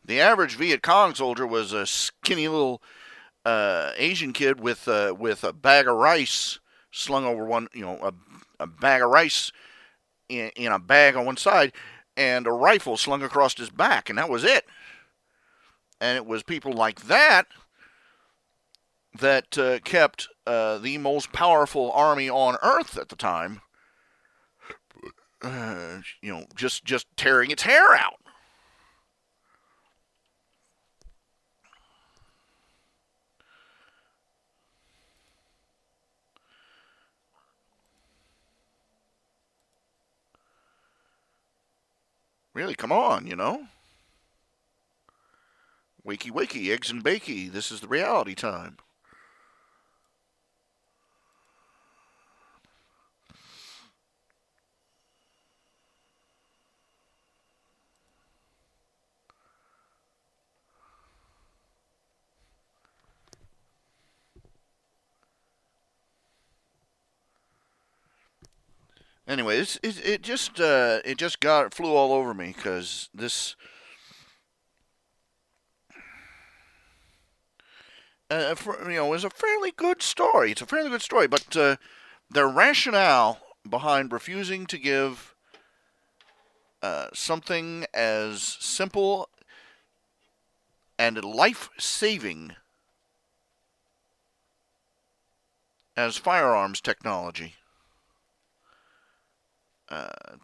average Viet Cong soldier was a skinny little Asian kid with a bag of rice slung over one, a bag of rice in a bag on one side, and a rifle slung across his back, and that was it. And it was people like that kept the most powerful army on Earth at the time, just tearing its hair out. Really, come on, Wakey, wakey, eggs and bakey. This is the reality time. Anyway, it just flew all over me because this is a fairly good story. It's a fairly good story, but their rationale behind refusing to give something as simple and life-saving as firearms technology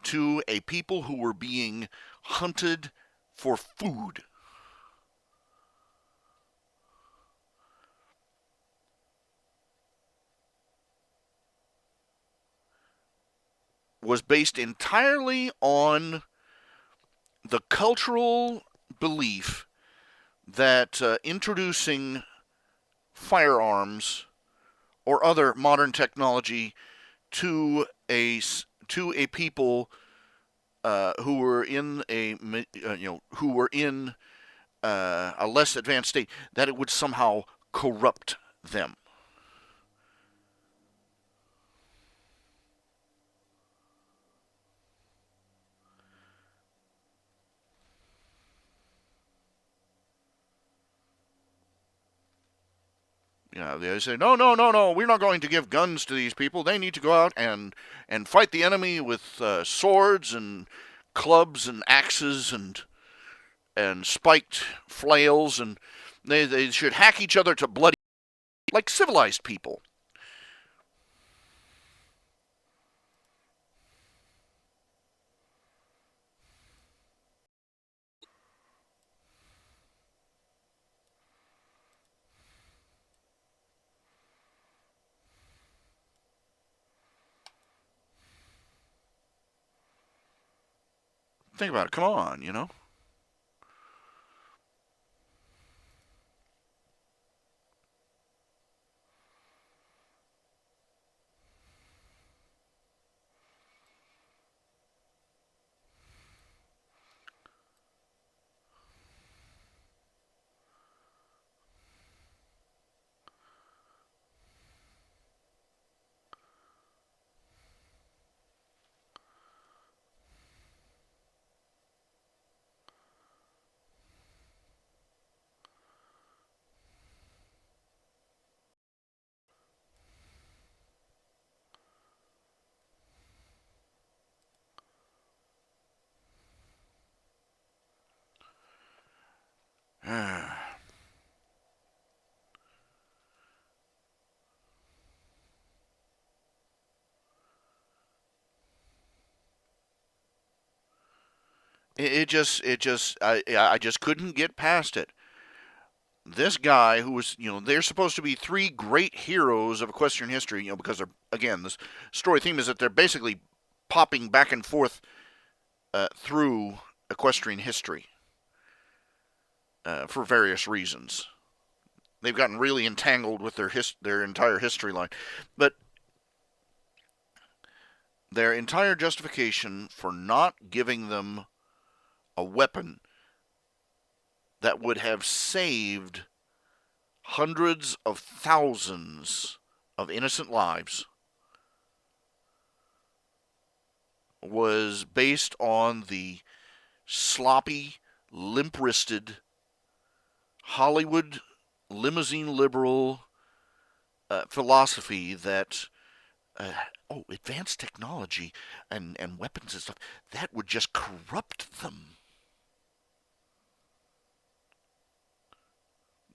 to a people who were being hunted for food was based entirely on the cultural belief that introducing firearms or other modern technology to a people who were in who were in a less advanced state, that it would somehow corrupt them. They say, no, no, no, no, we're not going to give guns to these people. They need to go out and fight the enemy with swords and clubs and axes and spiked flails, and they should hack each other to bloody like civilized people. Think about it. Come on. I just couldn't get past it. This guy who was, they're supposed to be three great heroes of equestrian history, because they're, again, this story theme is that they're basically popping back and forth through equestrian history for various reasons. They've gotten really entangled with their entire history line, but their entire justification for not giving them a weapon that would have saved hundreds of thousands of innocent lives was based on the sloppy, limp-wristed, Hollywood limousine liberal philosophy that advanced technology and weapons and stuff, that would just corrupt them.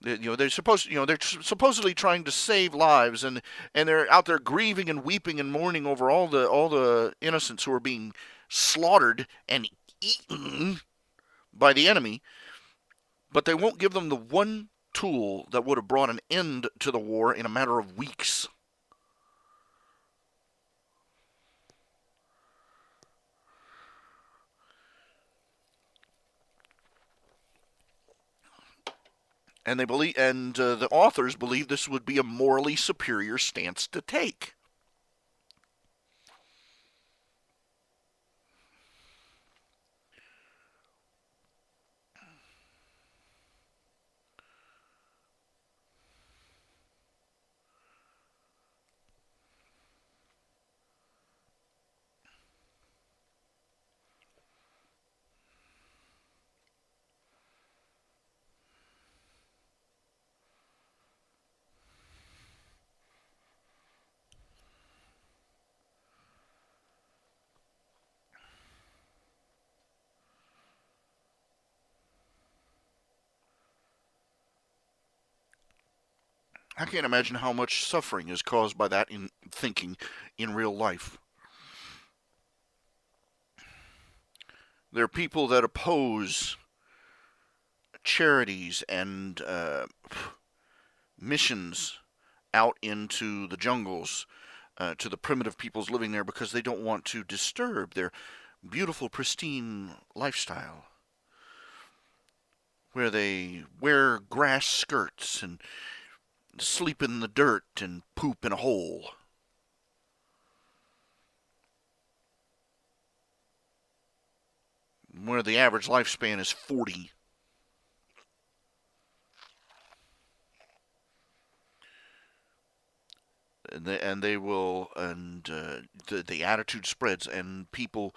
They're supposedly trying to save lives, and they're out there grieving and weeping and mourning over all the innocents who are being slaughtered and eaten by the enemy, but they won't give them the one tool that would have brought an end to the war in a matter of weeks. And the authors believe this would be a morally superior stance to take. I can't imagine how much suffering is caused by that in thinking in real life. There are people that oppose charities and missions out into the jungles to the primitive peoples living there because they don't want to disturb their beautiful, pristine lifestyle, where they wear grass skirts and sleep in the dirt and poop in a hole. where the average lifespan is 40. The attitude spreads, and people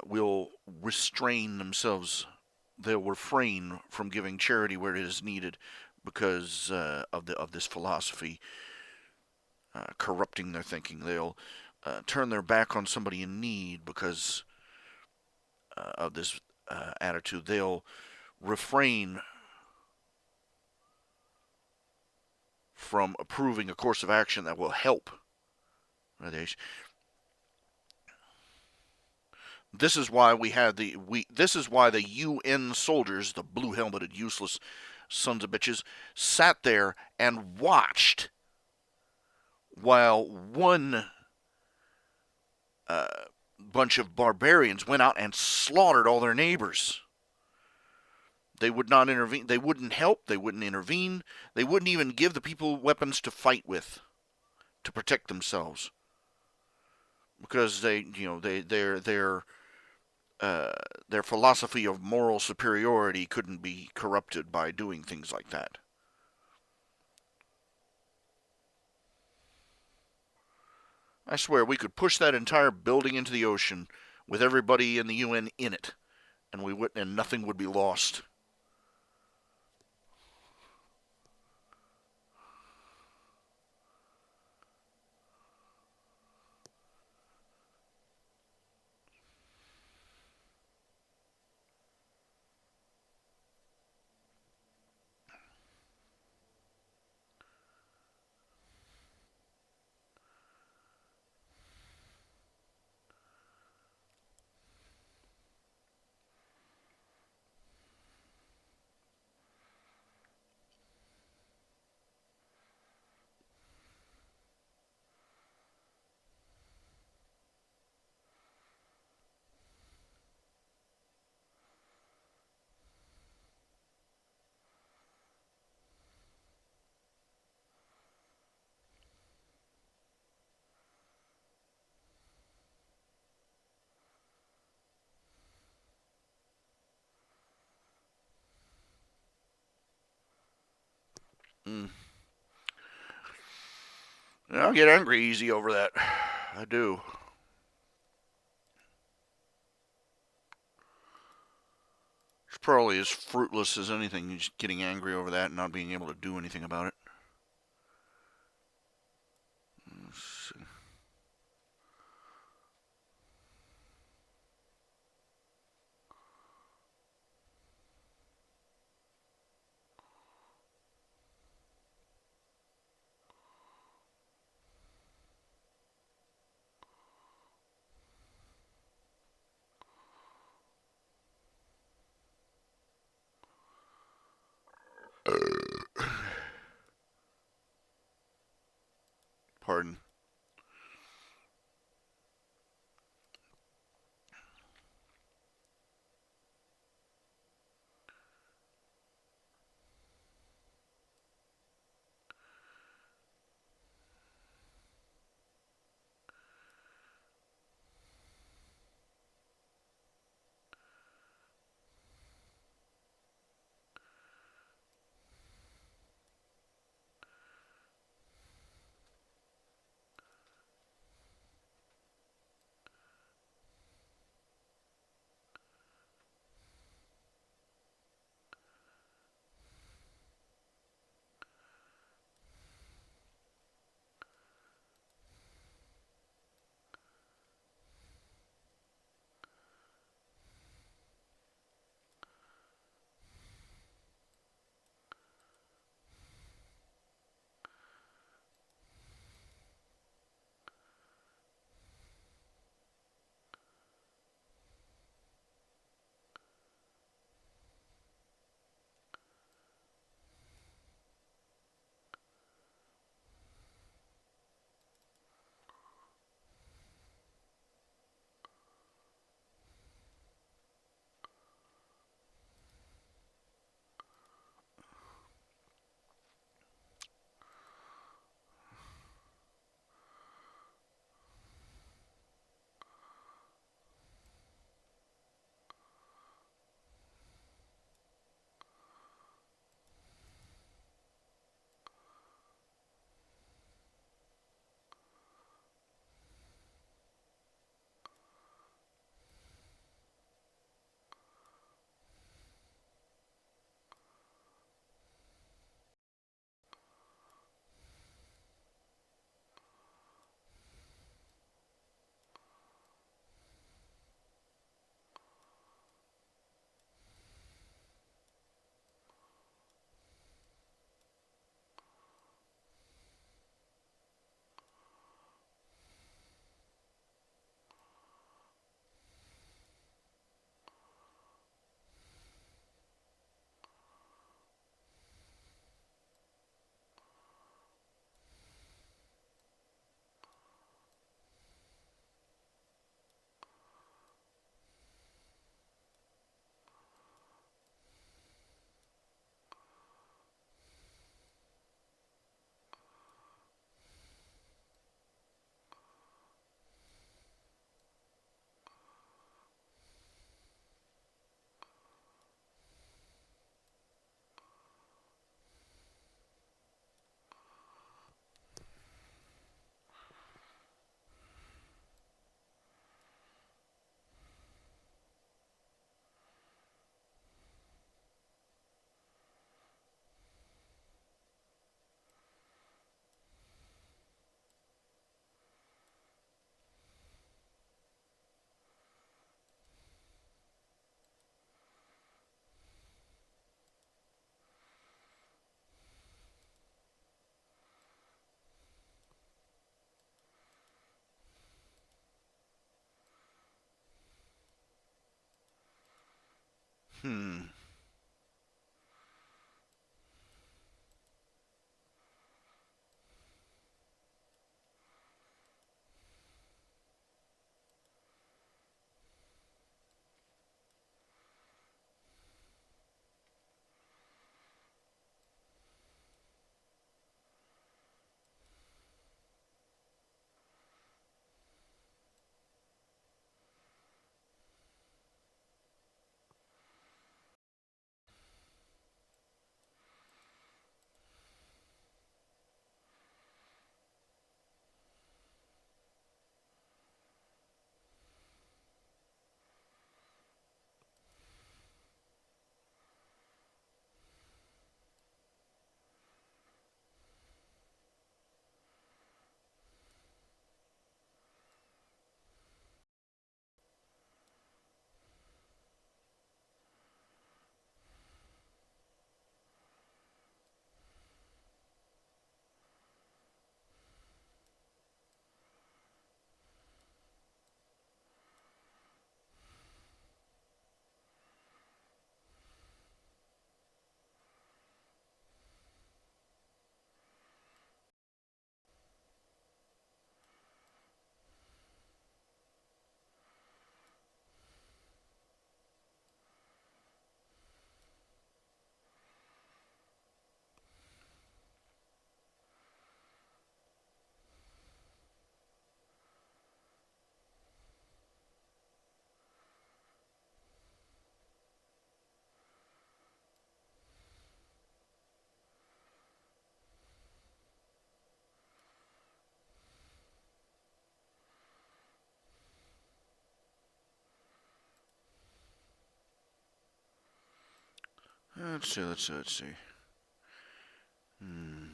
will restrain themselves. They'll refrain from giving charity where it is needed because of this philosophy corrupting their thinking. They'll turn their back on somebody in need because of this attitude. They'll refrain from approving a course of action that will help. This is why we had This is why the UN soldiers, the blue helmeted, useless sons of bitches, sat there and watched while one uh, bunch of barbarians went out and slaughtered all their neighbors. They would not intervene. They wouldn't help. They wouldn't intervene. They wouldn't even give the people weapons to fight with, to protect themselves, because their philosophy of moral superiority couldn't be corrupted by doing things like that. I swear we could push that entire building into the ocean with everybody in the UN in it, and nothing would be lost. Mm. I'll get angry easy over that. I do. It's probably as fruitless as anything, just getting angry over that and not being able to do anything about it. Pardon. Hmm. Let's see. Hmm.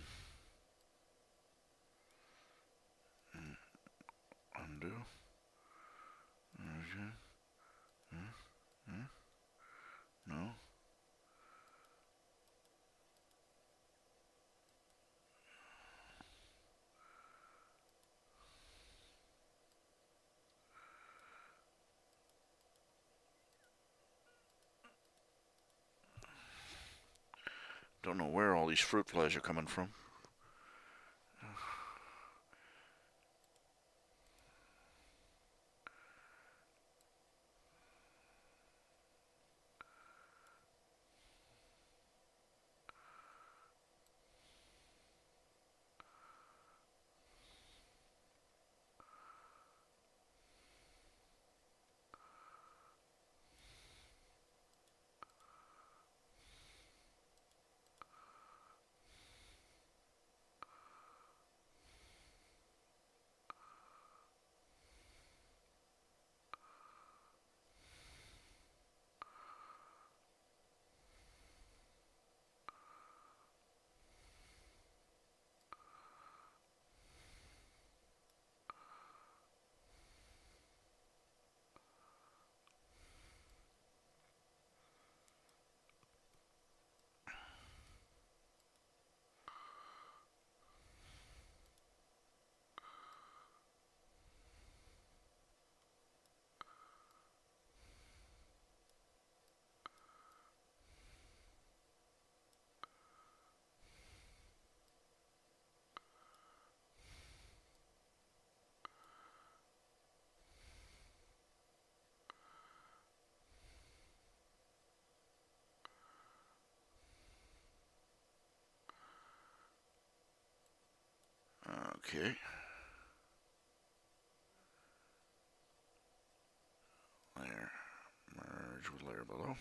Undo. Okay. No. Don't know where all these fruit flies are coming from. Okay. Layer. Merge with layer below.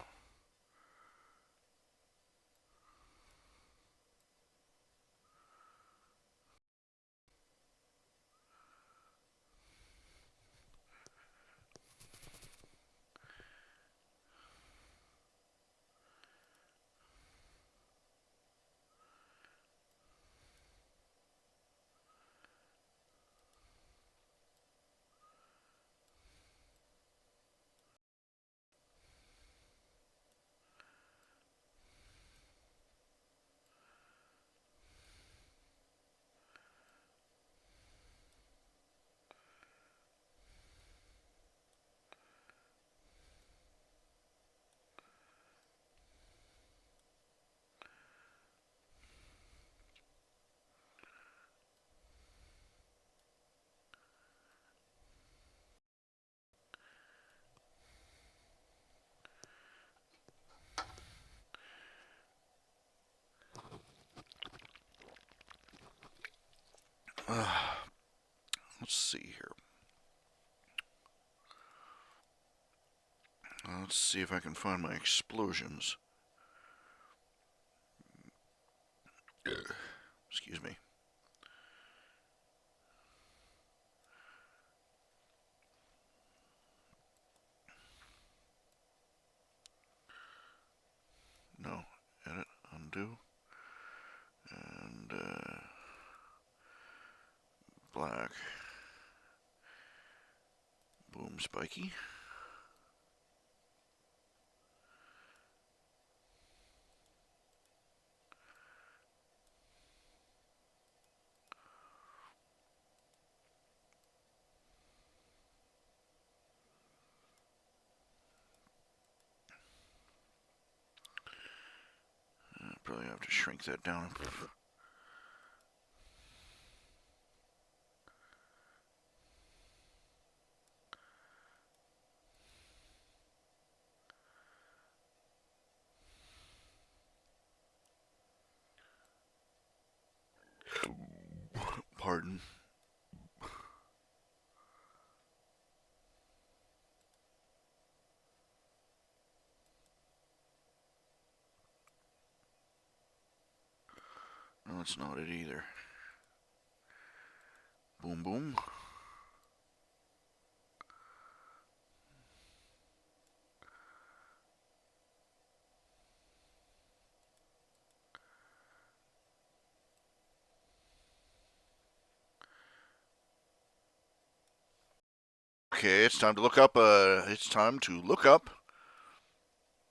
Let's see here. Let's see if I can find my explosions. Excuse me. No. Edit. Undo. And, black. Boom, spiky. Probably have to shrink that down. Pardon. No, that's not it either. Boom, boom. Okay, it's time to look up. It's time to look up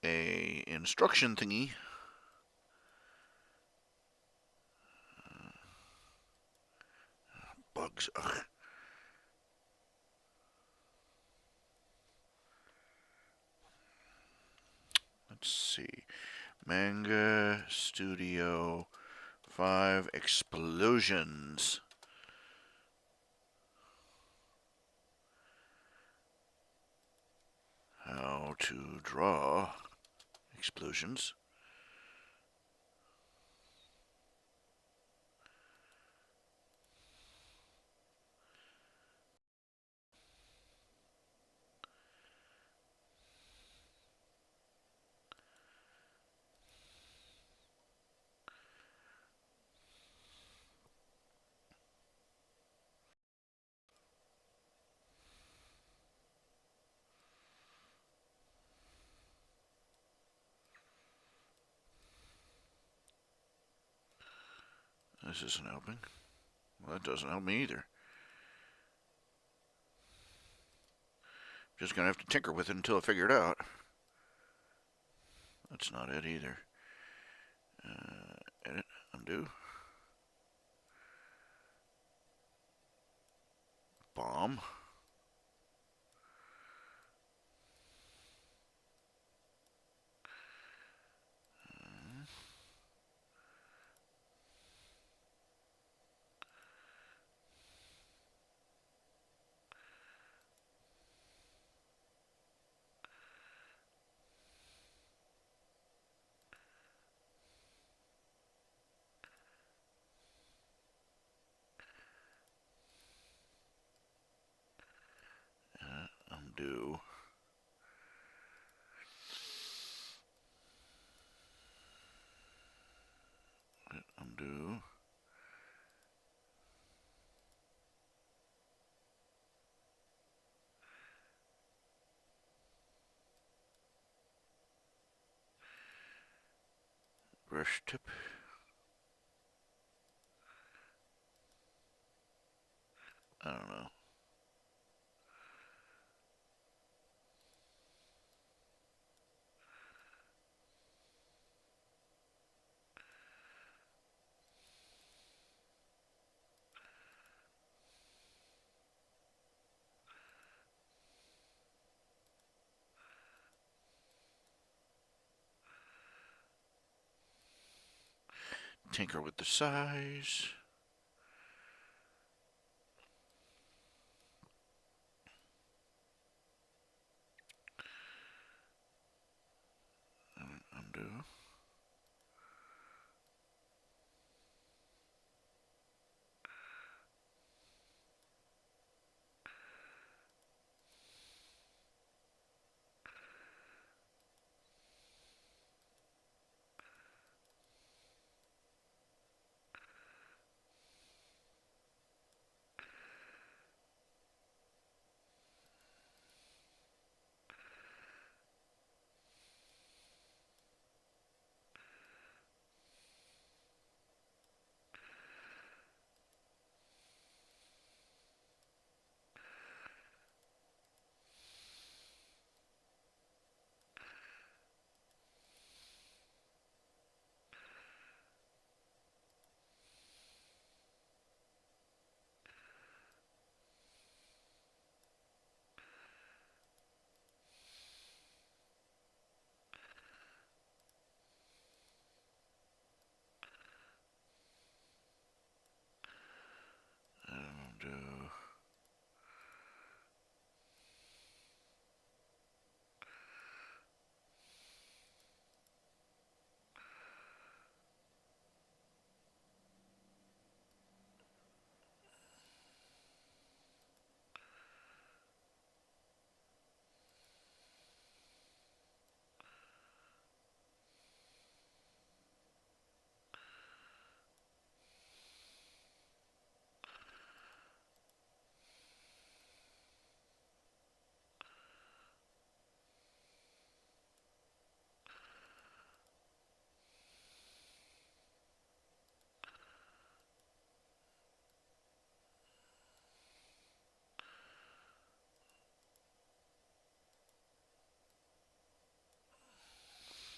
a instruction thingy. Bugs. Ugh. Let's see. Manga Studio 5 Explosions. How to draw explosions. This isn't helping. Well, that doesn't help me either. Just gonna have to tinker with it until I figure it out. That's not it either. Edit, undo. Bomb. Undo. Undo. Brush tip. I don't know. Tinker with the size. Undo.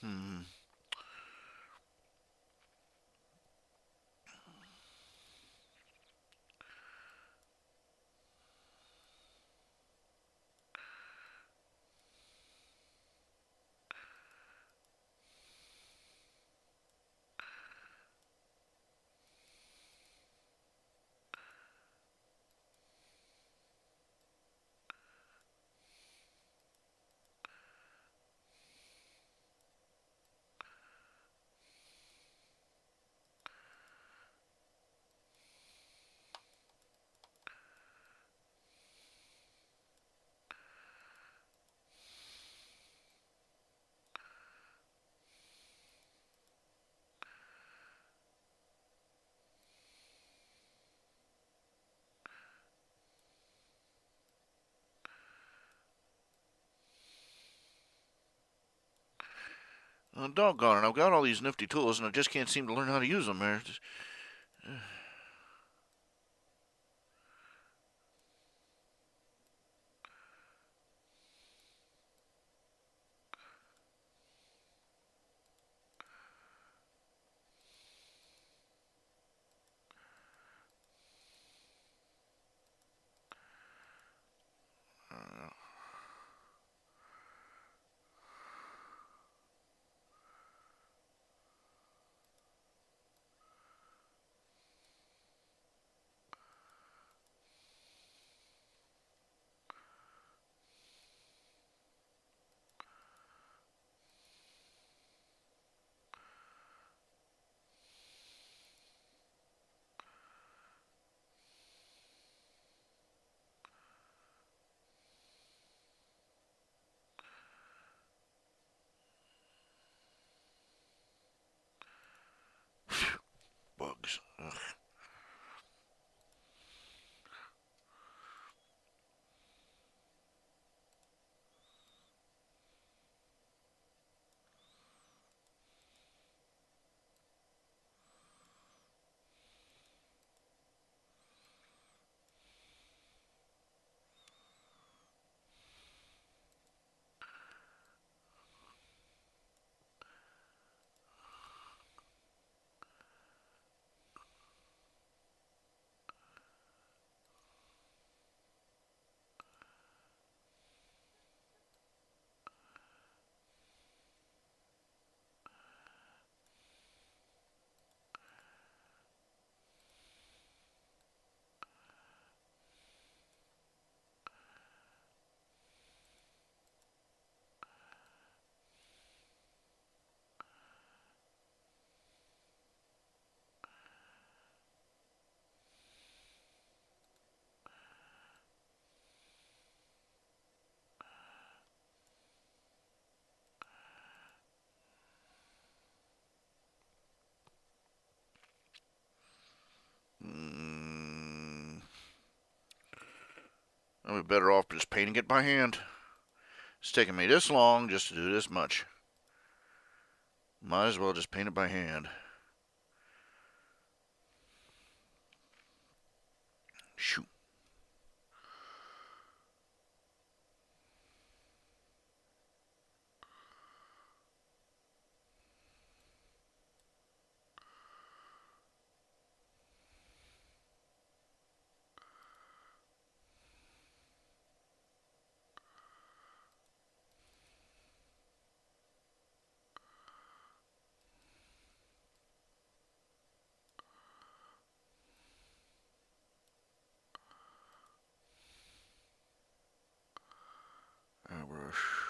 Hmm. Doggone it, I've got all these nifty tools and I just can't seem to learn how to use them. Bugs. Ugh. Mm, I'd be better off just painting it by hand. It's taking me this long just to do this much. Might as well just paint it by hand. Shoot. Airbrush.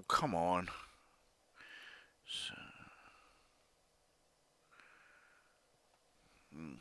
Oh, come on. So, hmm.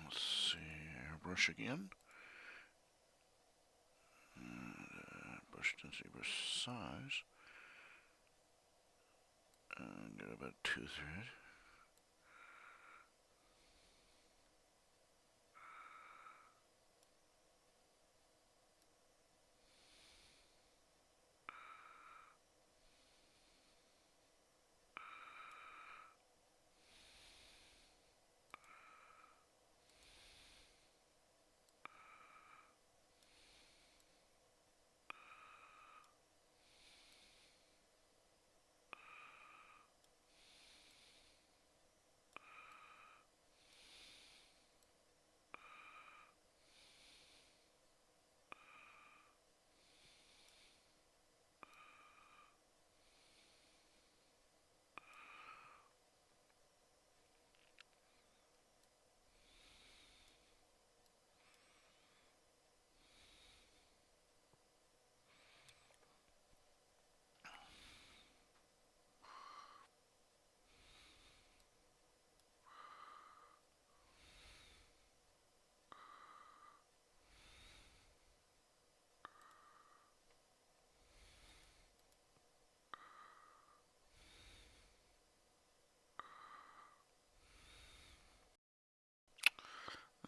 Let's see. Airbrush again. Brush density, brush size. Get about 2 thread.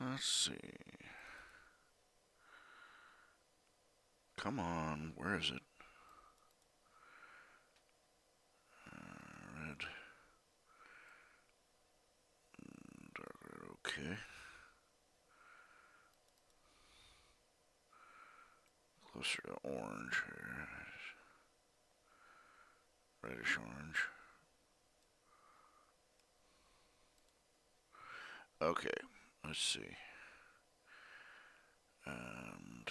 Let's see. Come on, where is it? Red. Dark red, okay. Closer to orange here. Reddish orange. Okay, let's see. And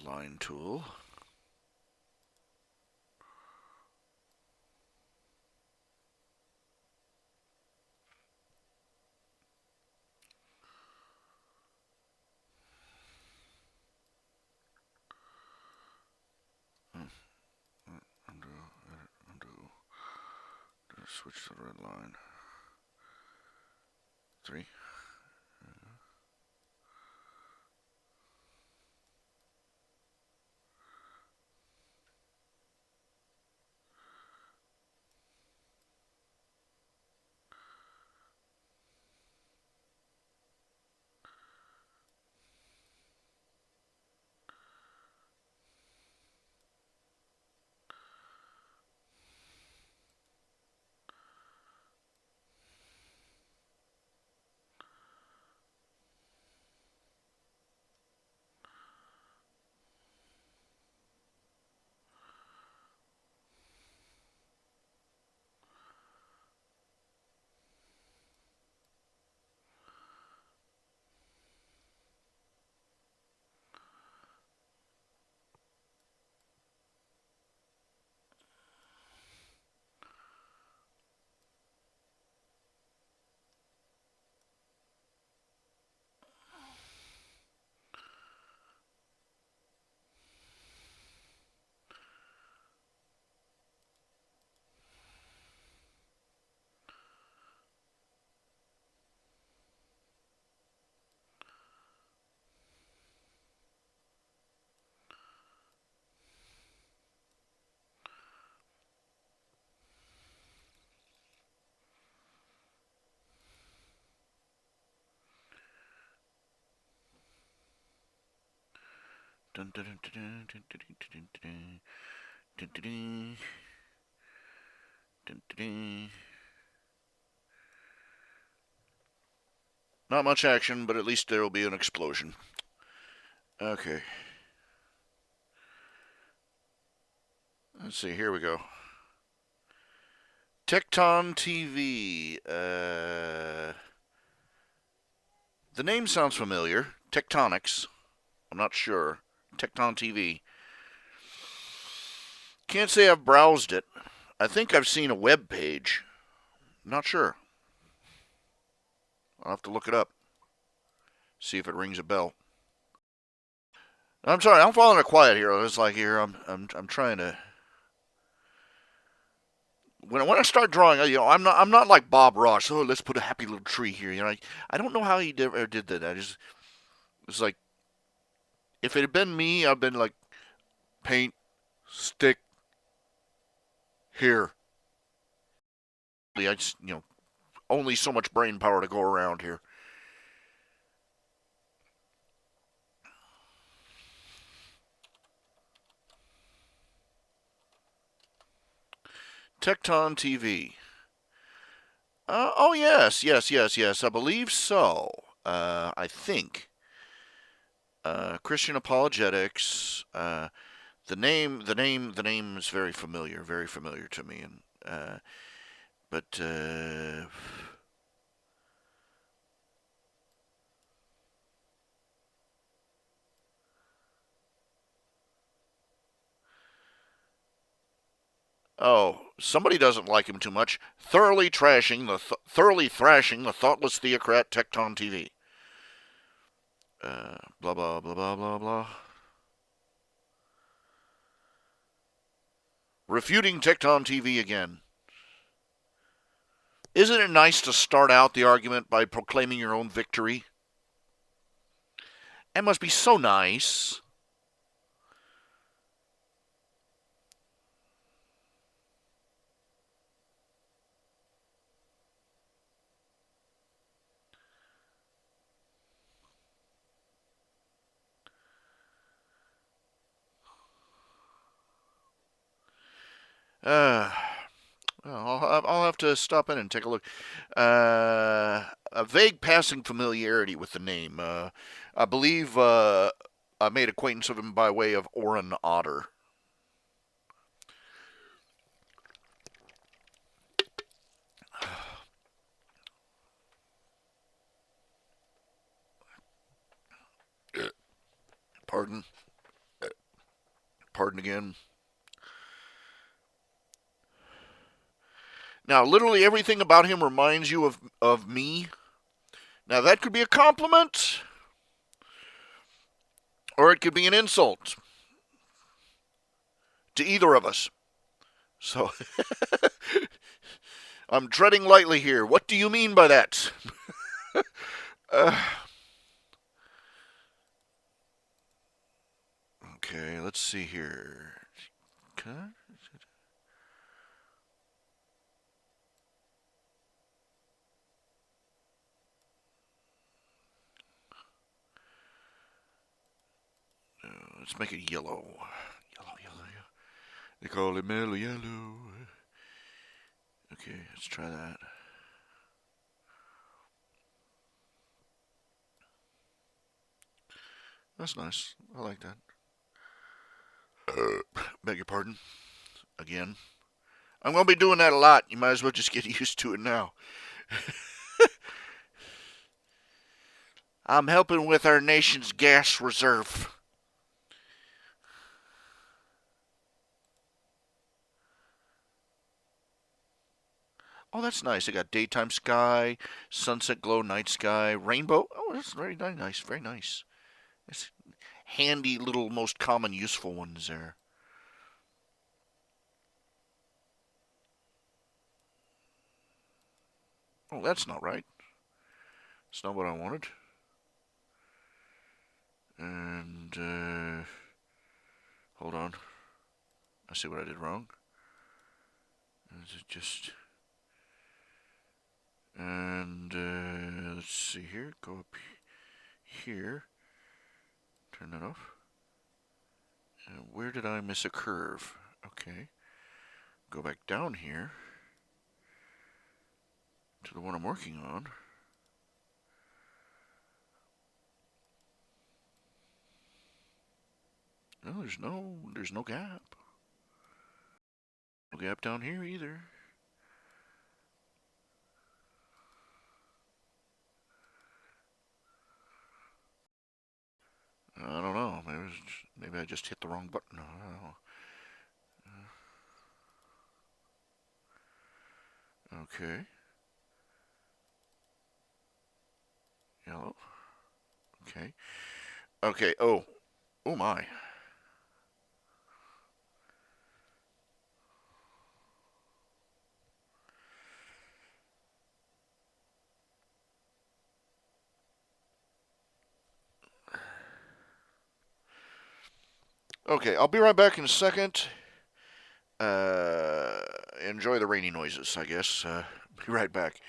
line tool. Undo, edit, undo. Switch to the red line. 3. Dun, dun, dun, dun, dun, dun, dun, dun, dun, dun, dun, dun. Not much action, but at least there will be an explosion. Okay. Let's see. Here we go. Tecton TV. The name sounds familiar. Tectonics. I'm not sure. Tecton TV. Can't say I've browsed it. I think I've seen a web page. Not sure. I'll have to look it up. See if it rings a bell. I'm sorry. I'm falling quiet here. It's like here. I'm trying to. When I start drawing, I'm not like Bob Ross. Oh, let's put a happy little tree here. I don't know how he ever did that. It's like if it had been me, I've been like paint, stick, here. I just only so much brain power to go around here. Tecton TV. Oh yes, yes, yes, yes. I believe so. I think. Christian apologetics. The name is very familiar to me, and but oh, somebody doesn't like him too much. Thoroughly thrashing the thoughtless theocrat Tecton TV. Blah blah blah blah blah blah. Refuting Tecton TV again. Isn't it nice to start out the argument by proclaiming your own victory? It must be so nice. Uh, I'll have to stop in and take a look. A vague passing familiarity with the name. I believe I made acquaintance of him by way of Oren Otter. Pardon. Pardon again. Now, literally everything about him reminds you of me. Now, that could be a compliment, or it could be an insult to either of us. So, I'm treading lightly here. What do you mean by that? Okay, let's see here. Okay. Let's make it yellow. Yellow. They call it mellow yellow. Okay, let's try that. That's nice. I like that. Beg your pardon. Again. I'm going to be doing that a lot. You might as well just get used to it now. I'm helping with our nation's gas reserve. Oh, that's nice. They got daytime sky, sunset glow, night sky, rainbow. Oh, that's very nice. Very nice. It's handy little, most common, useful ones there. Oh, that's not right. That's not what I wanted. And, hold on. I see what I did wrong. Is it just... And, let's see here. Go up here. Turn that off. Where did I miss a curve? Okay. Go back down here to the one I'm working on. No, there's no gap. No gap down here either. I don't know. Maybe I just hit the wrong button. I don't know. Okay. Yellow. Okay. Okay. Oh. Oh my. Okay. I'll be right back in a second. Uh, Enjoy the rainy noises, I guess. Be right back.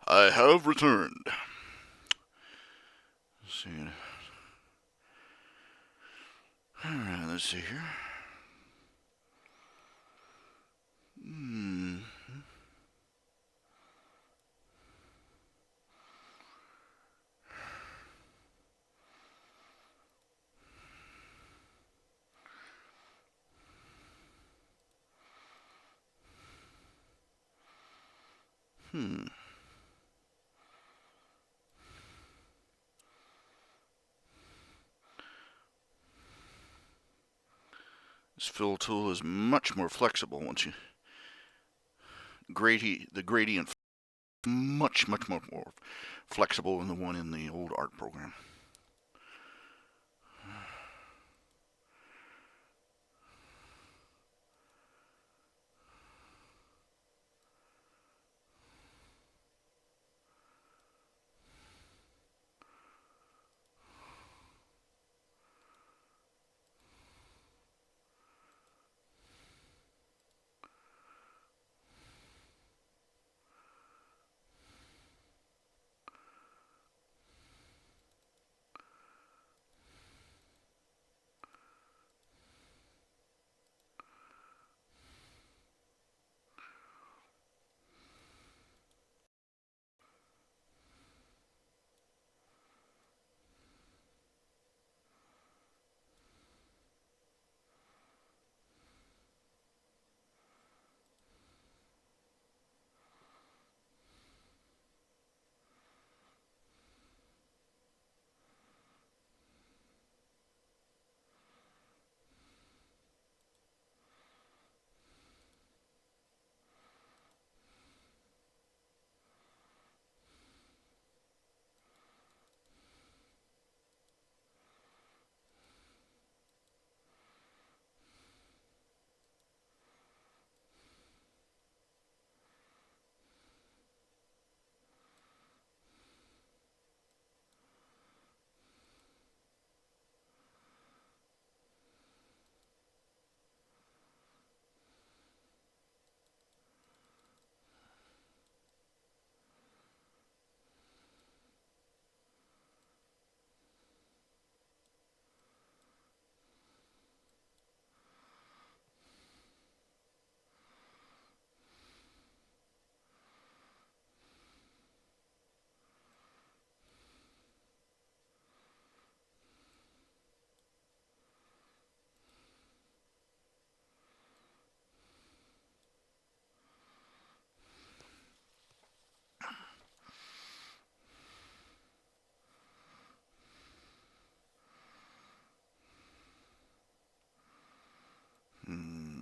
I have returned. Let's see. Alright, let's see here. Hmm. Hmm. This fill tool is much more flexible once you the gradient much more flexible than the one in the old art program. Hmm.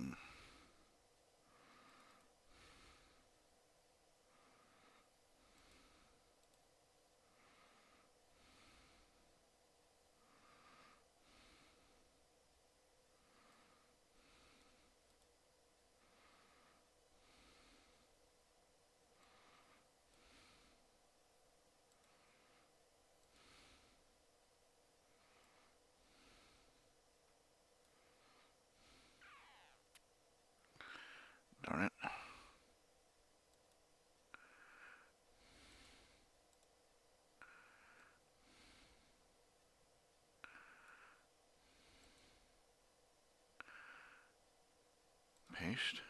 Darn it. Paste.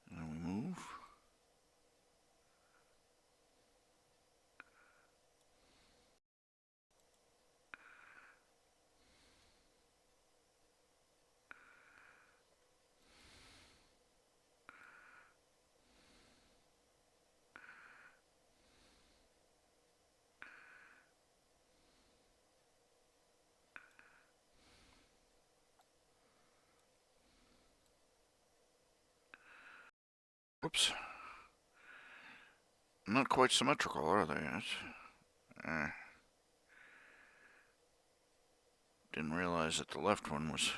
And then we move. Whoops. Not quite symmetrical, are they? Uh, didn't realize that the left one was...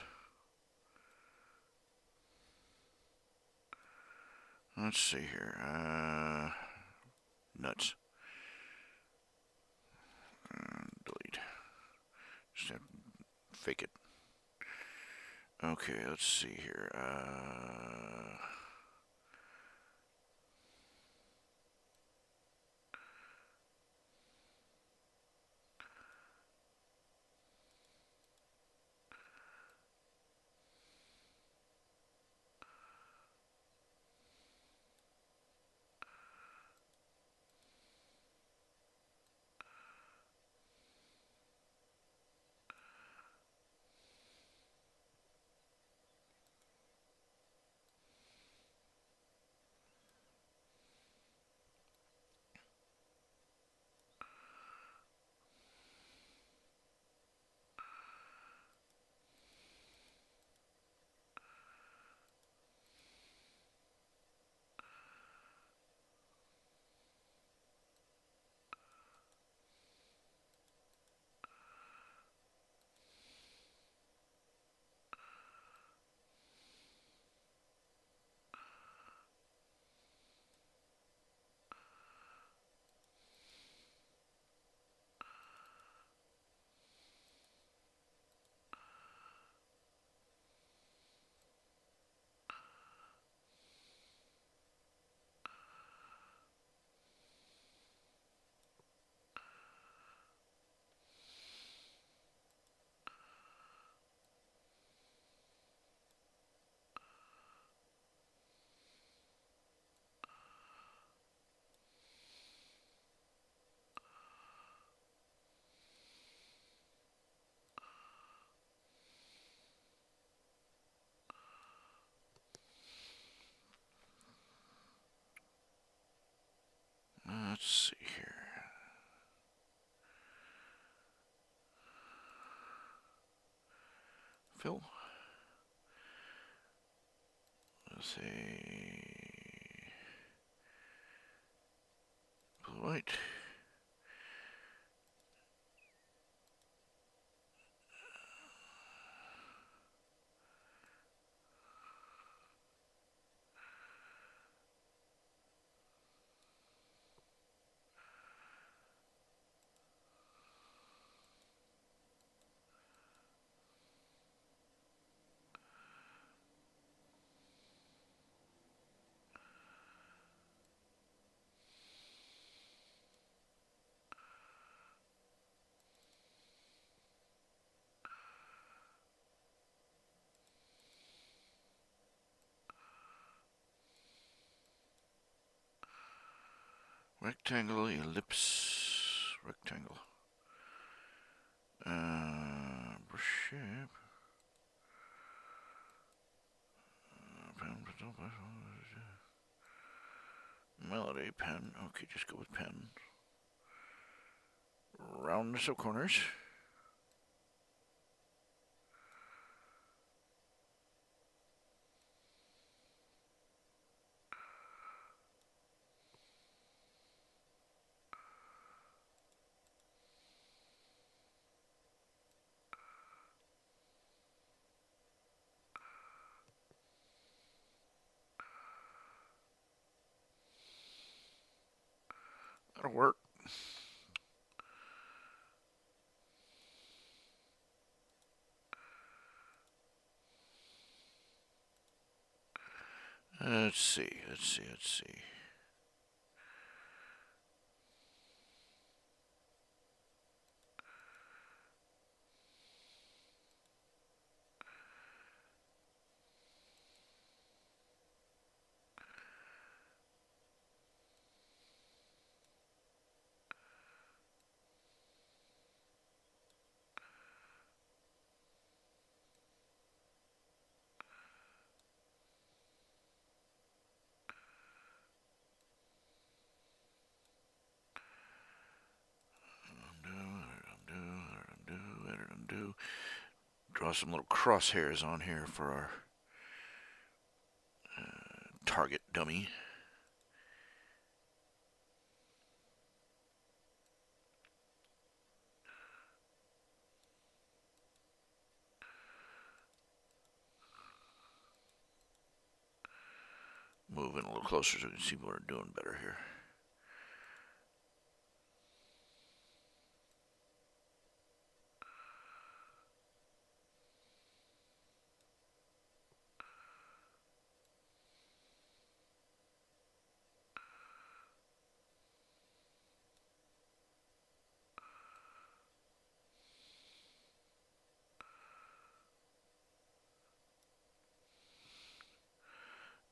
Let's see here. Nuts. Delete. Just have to fake it. Okay, let's see here. Fill. Let's see. Blue, white. Rectangle, ellipse, rectangle. Brush shape. Melody, pen. Okay, just go with pen. Roundness of corners. That'll work. Let's see. Undo. Draw some little crosshairs on here for our target dummy. Moving a little closer so we can see what we're doing better here.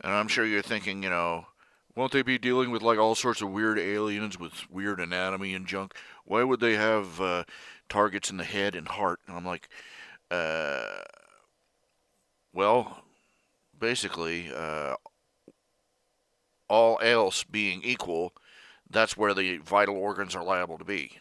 And I'm sure you're thinking, won't they be dealing with like all sorts of weird aliens with weird anatomy and junk? Why would they have targets in the head and heart? And I'm like, uh, well, basically, all else being equal, that's where the vital organs are liable to be.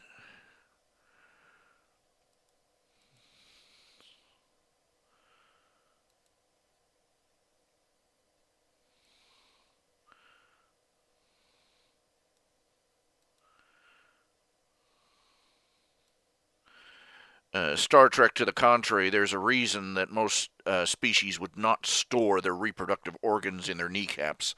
Star Trek to the contrary, there's a reason that most species would not store their reproductive organs in their kneecaps.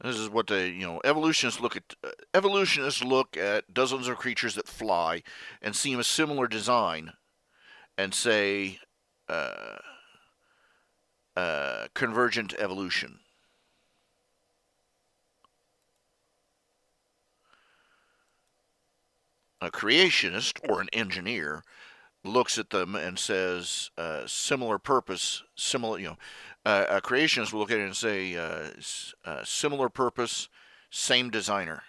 This is what they, evolutionists look at dozens of creatures that fly and see a similar design and say uh, convergent evolution. A creationist or an engineer looks at them and says similar purpose, similar. A creationist will look at it and say similar purpose, same designer.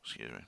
Excuse me.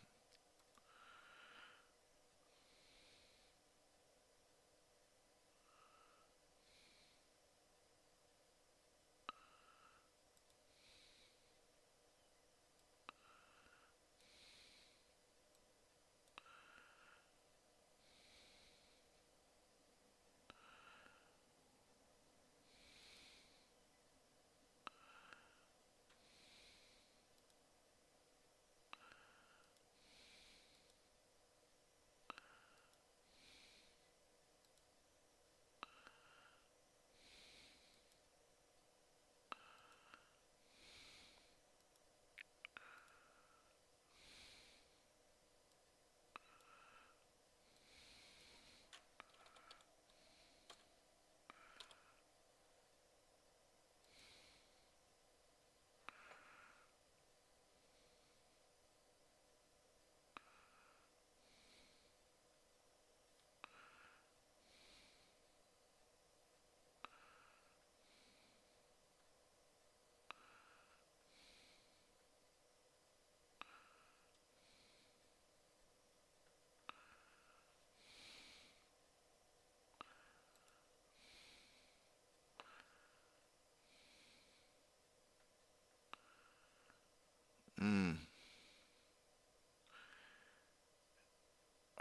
Mm.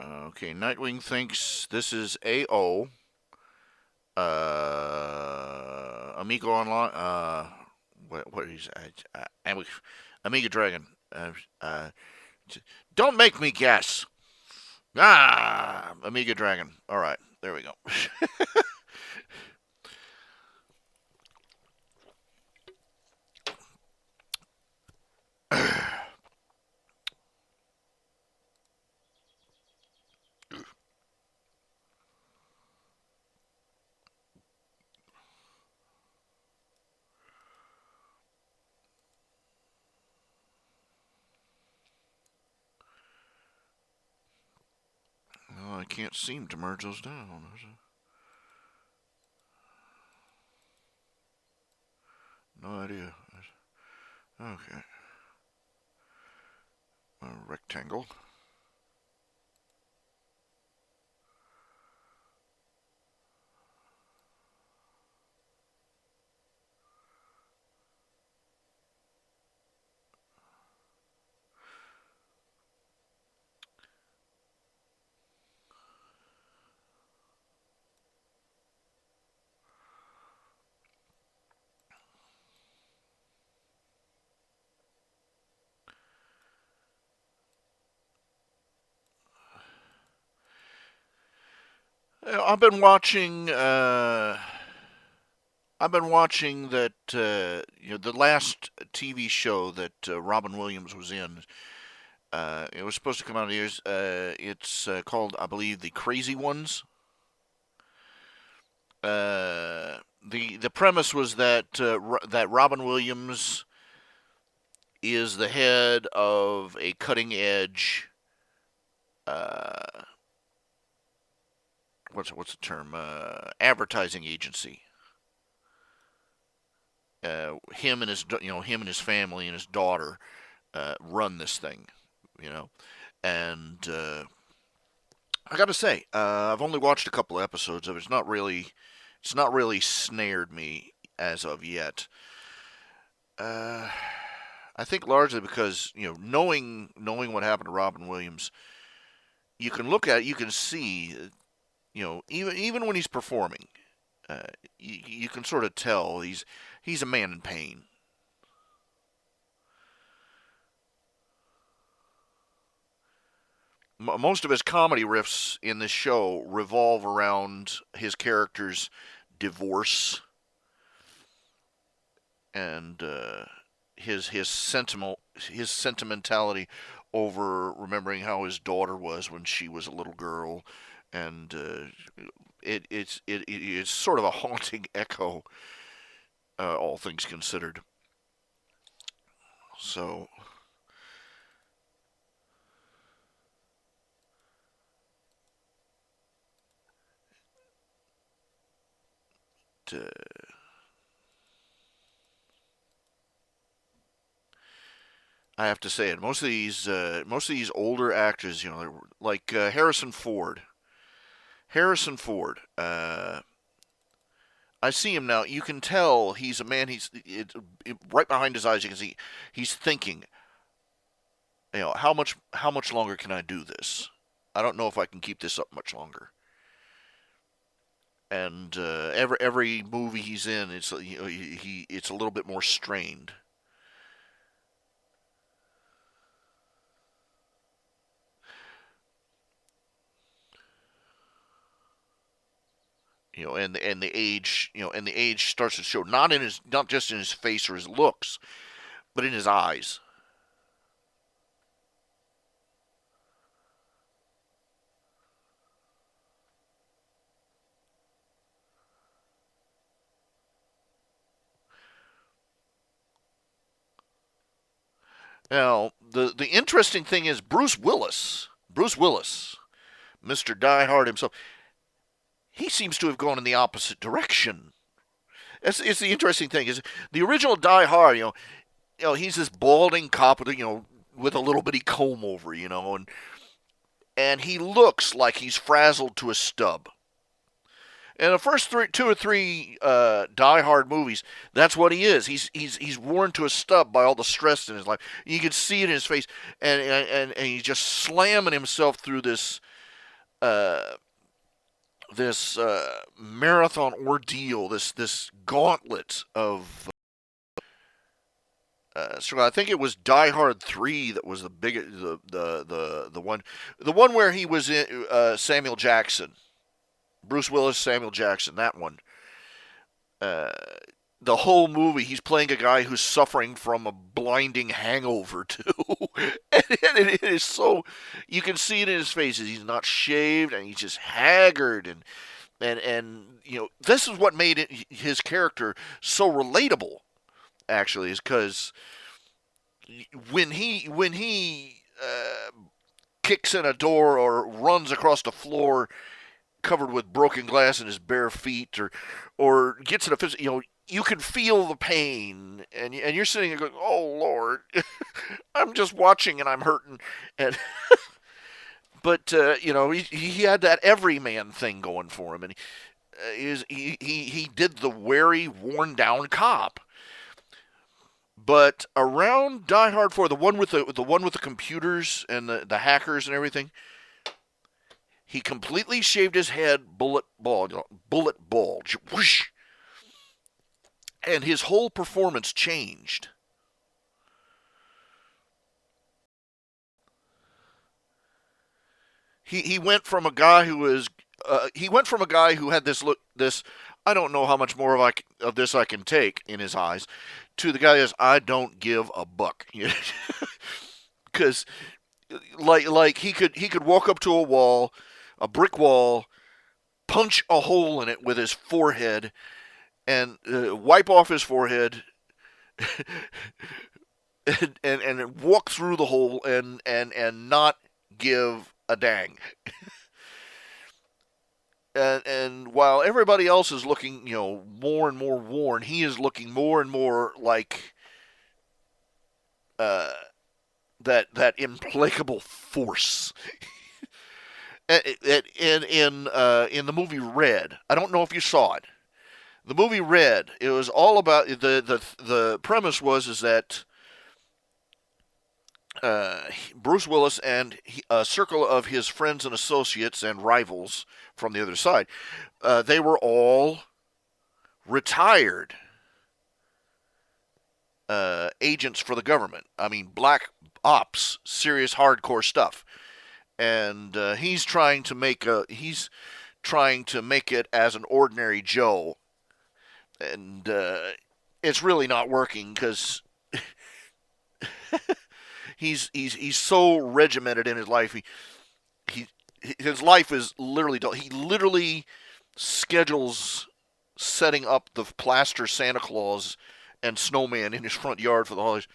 Okay, Nightwing thinks this is AO. Amigo Online. What is Amiga Dragon? Don't make me guess. Amiga Dragon. All right, there we go. Well, I can't seem to merge those down. No idea. Okay. A rectangle. I've been watching. I've been watching that. The last TV show that Robin Williams was in. It was supposed to come out in years. It's called, I believe, The Crazy Ones. The premise was that that Robin Williams is the head of a cutting edge. Uh, what's the term? Advertising agency. Him and his family and his daughter run this thing. You know, and I got to say, I've only watched a couple of episodes of it. It's not really snared me as of yet. Uh, I think largely because knowing what happened to Robin Williams, you can look at it, you can see, even when he's performing, uh, you can sort of tell he's a man in pain. Most of his comedy riffs in this show revolve around his character's divorce and his sentimentality over remembering how his daughter was when she was a little girl, and it's sort of a haunting echo, all things considered. So, uh, I have to say it. Most of these older actors, like Harrison Ford. Harrison Ford. I see him now. You can tell he's a man. Right behind his eyes. You can see he's thinking. How much longer can I do this? I don't know if I can keep this up much longer. And every movie he's in, it's a little bit more strained. And the age, and the age starts to show not just in his face or his looks, but in his eyes. Now, the interesting thing is Bruce Willis, Mr. Die Hard himself, he seems to have gone in the opposite direction. It's the interesting thing is the original Die Hard, he's this balding cop with with a little bitty comb over, and he looks like he's frazzled to a stub. In the first two or three Die Hard movies, that's what he is. He's worn to a stub by all the stress in his life. You can see it in his face, and he's just slamming himself through uh, this marathon ordeal, this gauntlet of. So I think it was Die Hard 3 that was the big the one where he was in Samuel Jackson, Bruce Willis, Samuel Jackson, that one. Uh, the whole movie, he's playing a guy who's suffering from a blinding hangover too, and it is so you can see it in his face. He's not shaved and he's just haggard, and this is what made his character so relatable. Actually, is because when he kicks in a door or runs across the floor covered with broken glass in his bare feet, or gets in a physical, you can feel the pain, and you're sitting there going, "Oh Lord, I'm just watching and I'm hurting." And but he had that everyman thing going for him, and he did the wary, worn down cop. But around Die Hard 4, the one with the computers and the hackers and everything, he completely shaved his head, bullet bald, whoosh, and his whole performance changed. He went from a guy who had this I don't know how much more of this I can take in his eyes, to the guy that is I don't give a buck, because like he could walk up to a brick wall, punch a hole in it with his forehead, and wipe off his forehead, and walk through the hole and not give a dang. And while everybody else is looking, more and more worn, he is looking more and more like uh, that implacable force. In the movie Red. I don't know if you saw it. The movie Red. It was all about the premise was is that Bruce Willis and a circle of his friends and associates and rivals from the other side, they were all retired agents for the government. I mean, black ops, serious hardcore stuff. And he's trying to make it as an ordinary Joe, and it's really not working because he's so regimented in his life. He his life is literally he literally schedules setting up the plaster Santa Claus and snowman in his front yard for the holidays.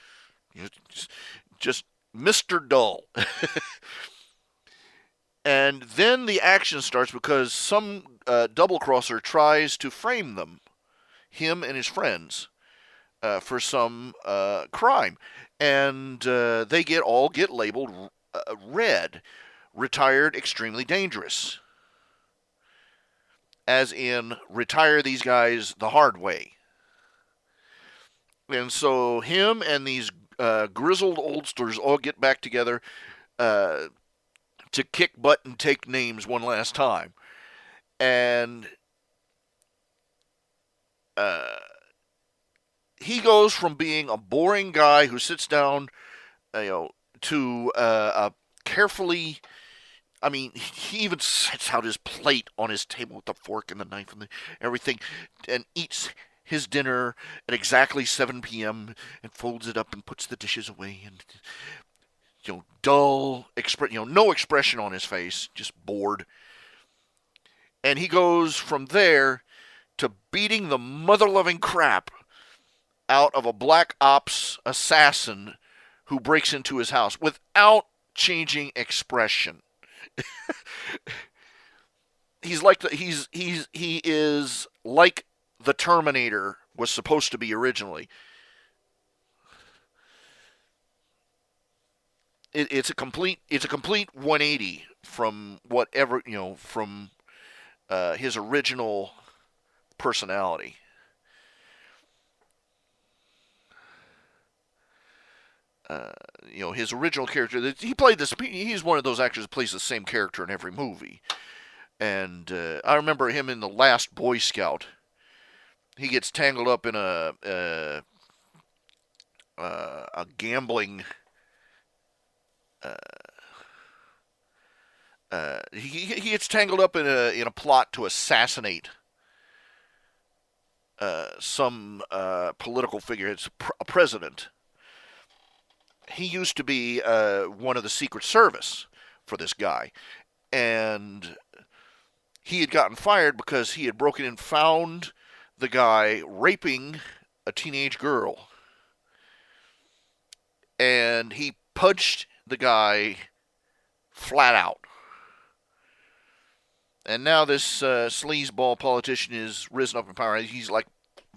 Just Mr. Dull. And then the action starts because some double crosser tries to frame him and his friends, for some crime, and they all get labeled red, retired, extremely dangerous, as in retire these guys the hard way. And so him and these grizzled oldsters all get back together to kick butt and take names one last time. And he goes from being a boring guy who sits down, to a carefully. I mean, he even sets out his plate on his table with the fork and the knife and everything, and eats his dinner at exactly 7 p.m. and folds it up and puts the dishes away, and dull no expression on his face, just bored. And he goes from there to beating the mother-loving crap out of a black ops assassin who breaks into his house without changing expression. He is like the Terminator was supposed to be originally. It's a complete 180 from whatever from his original personality. His original character. He played this. He's one of those actors that plays the same character in every movie. And I remember him in The Last Boy Scout. He gets tangled up in a gambling. He gets tangled up in a plot to assassinate some political figure. It's a president. He used to be one of the Secret Service for this guy, and he had gotten fired because he had broken in, found the guy raping a teenage girl, and he punched the guy flat out. And now this sleazeball politician is risen up in power. He's like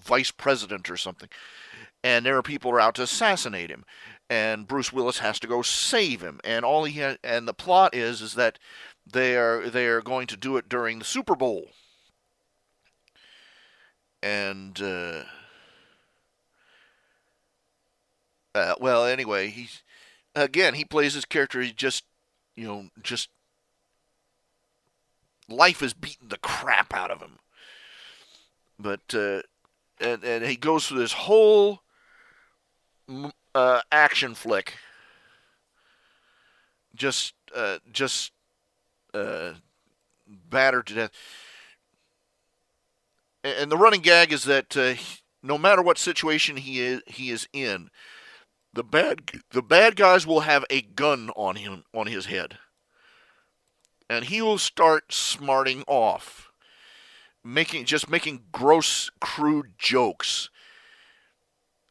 vice president or something. And there are people who are out to assassinate him. And Bruce Willis has to go save him. And and the plot is that they are going to do it during the Super Bowl. And well, anyway, he plays his character. He just life is beating the crap out of him. But and he goes through this whole action flick, just battered to death. And the running gag is that no matter what situation he is in, the bad guys will have a gun on his head, and he will start smarting off, making gross, crude jokes.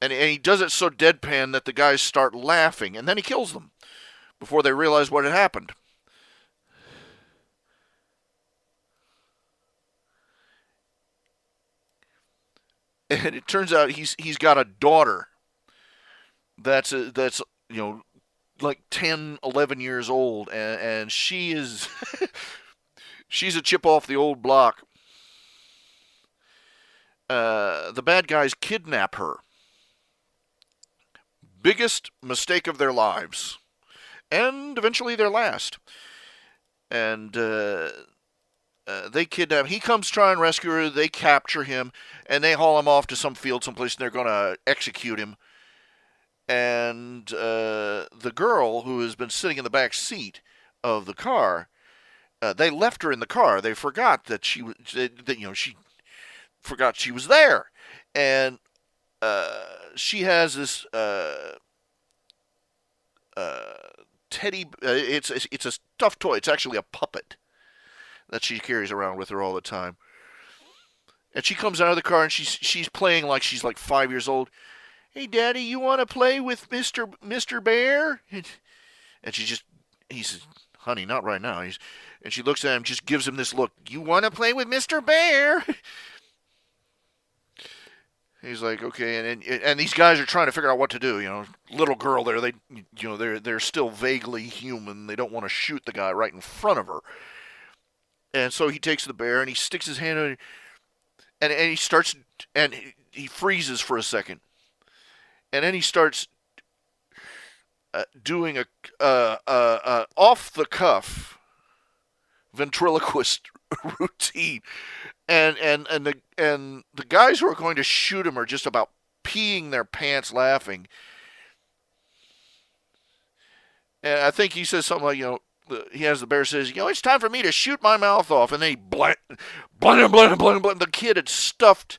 And he does it so deadpan that the guys start laughing, and then he kills them before they realize what had happened. And it turns out he's got a daughter that's like 10, 11 years old, and she is she's a chip off the old block. The bad guys kidnap her. Biggest mistake of their lives, and eventually their last. And they kidnap. He comes try and rescue her. They capture him, and they haul him off to some field, someplace, and they're going to execute him. And the girl who has been sitting in the back seat of the car, they left her in the car. They forgot that she forgot she was there, and she has this uh, teddy. It's a stuffed toy. It's actually a puppet that she carries around with her all the time. And she comes out of the car and she's playing like she's like 5 years old. Hey, Daddy, you want to play with Mister Bear? And he says, Honey, not right now. And she looks at him, just gives him this look. You want to play with Mister Bear? He's like, okay, and these guys are trying to figure out what to do. Little girl there, they're still vaguely human. They don't want to shoot the guy right in front of her. And so he takes the bear and he sticks his hand in it, and he starts, and he freezes for a second, and then he starts doing a off the cuff ventriloquist routine, and the guys who are going to shoot him are just about peeing their pants laughing. And I think he says something like, he has the bear says, it's time for me to shoot my mouth off, and then he blam, blam, blam, blam, blam. The kid had stuffed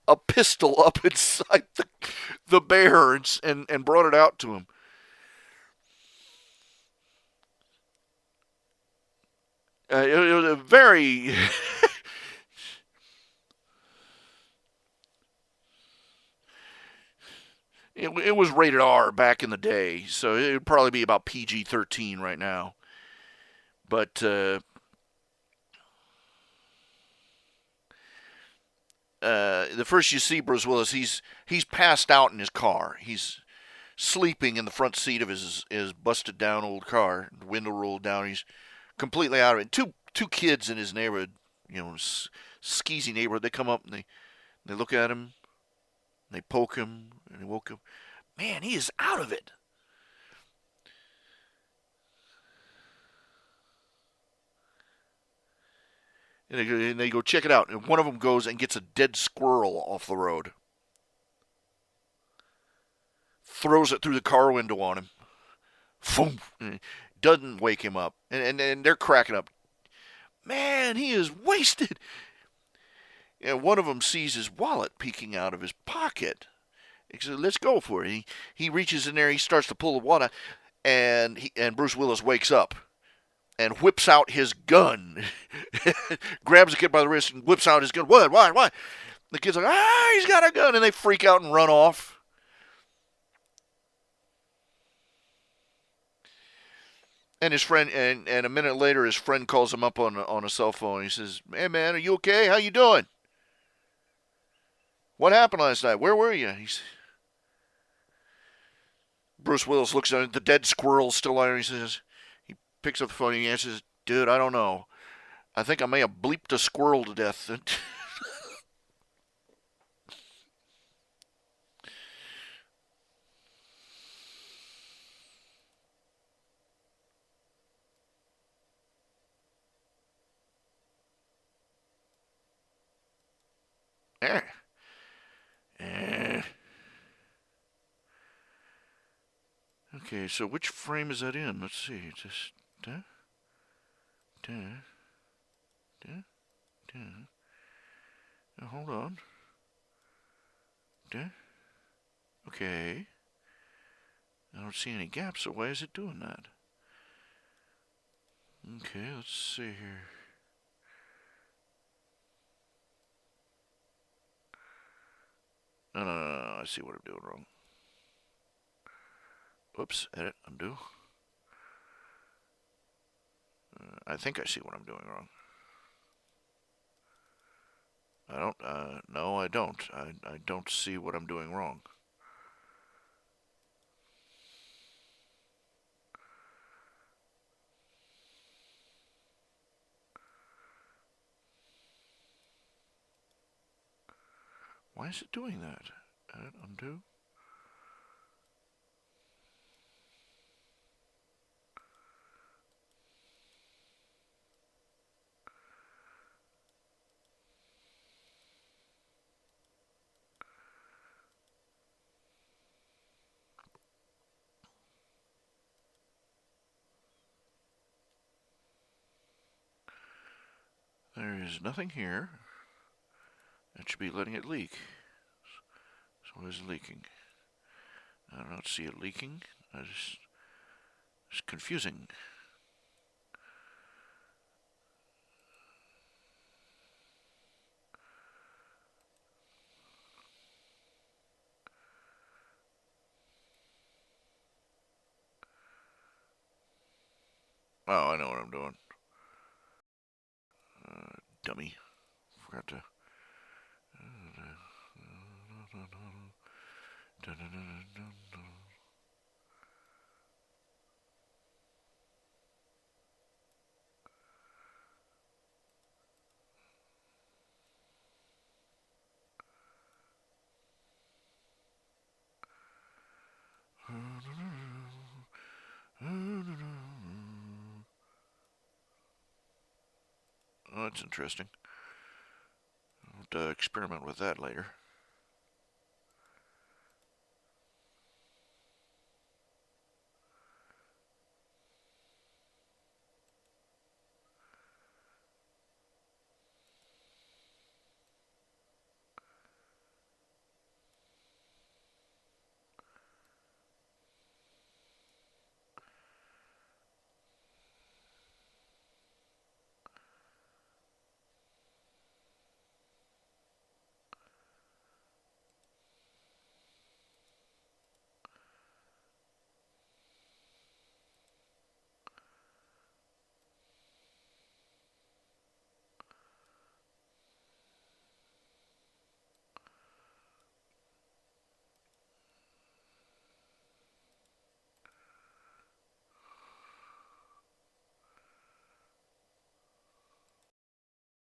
a pistol up inside the bear and brought it out to him. It was a very it was rated R back in the day, so it would probably be about PG-13 right now. But the first you see Bruce Willis, he's passed out in his car. He's sleeping in the front seat of his busted down old car. The window rolled down. He's completely out of it. Two kids in his neighborhood, skeezy neighborhood. They come up and they look at him. And they poke him and they woke him. Man, he is out of it. And they go check it out. And one of them goes and gets a dead squirrel off the road. Throws it through the car window on him. Boom. Doesn't wake him up. And they're cracking up. Man, he is wasted. And one of them sees his wallet peeking out of his pocket. He says, let's go for it. He reaches in there. He starts to pull the wallet. And Bruce Willis wakes up and whips out his gun. Grabs the kid by the wrist and whips out his gun. What? Why? The kid's like, he's got a gun. And they freak out and run off. And his friend, and a minute later, his friend calls him up on a cell phone. He says, hey, man, are you okay? How you doing? What happened last night? Where were you? Bruce Willis looks at the dead squirrel still on. He says, he picks up the phone and he answers, dude, I don't know. I think I may have bleeped a squirrel to death. eh. Eh. Okay, so which frame is that in? Let's see. Just da, da, da, da. Now, hold on. Da. Okay. I don't see any gaps, so why is it doing that? Okay, let's see here. No, I see what I'm doing wrong. Oops, edit, undo. I think I see what I'm doing wrong. I don't, no, I don't. I don't see what I'm doing wrong. Why is it doing that? Edit, undo. There is nothing here. That should be letting it leak. So what is leaking? I don't see it leaking. It's confusing. Oh, I know what I'm doing. Dummy. Forgot to. Oh, that's interesting. I'll have to experiment with that later.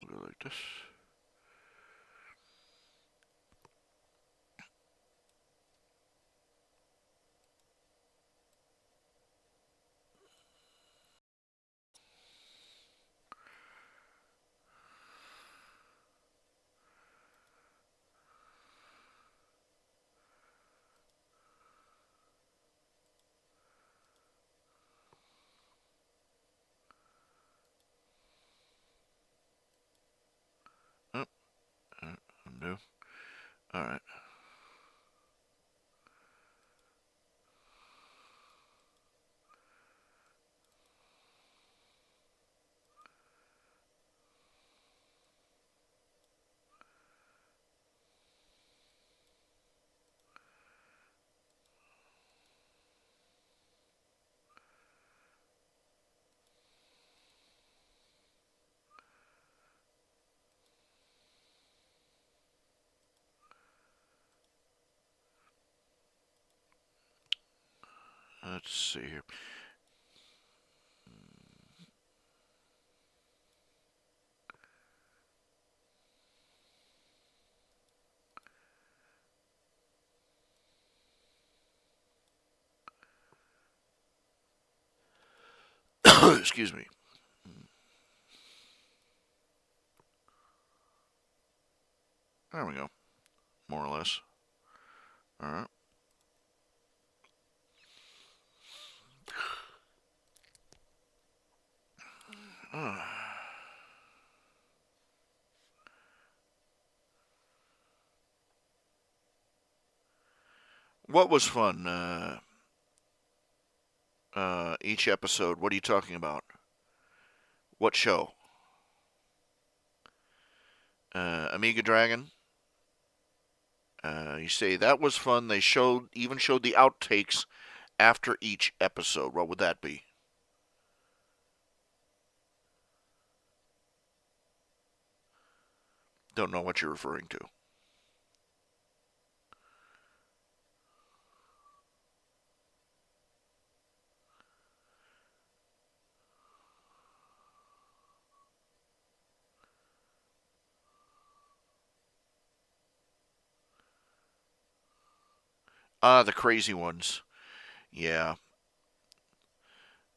Go like this. Oh, undo. All right. Let's see here. Excuse me. There we go. More or less. All right. What was fun? Each episode. What are you talking about? What show? Amiga Dragon. You say that was fun. They even showed the outtakes after each episode. What would that be? Don't know what you're referring to. Ah, the crazy ones. Yeah.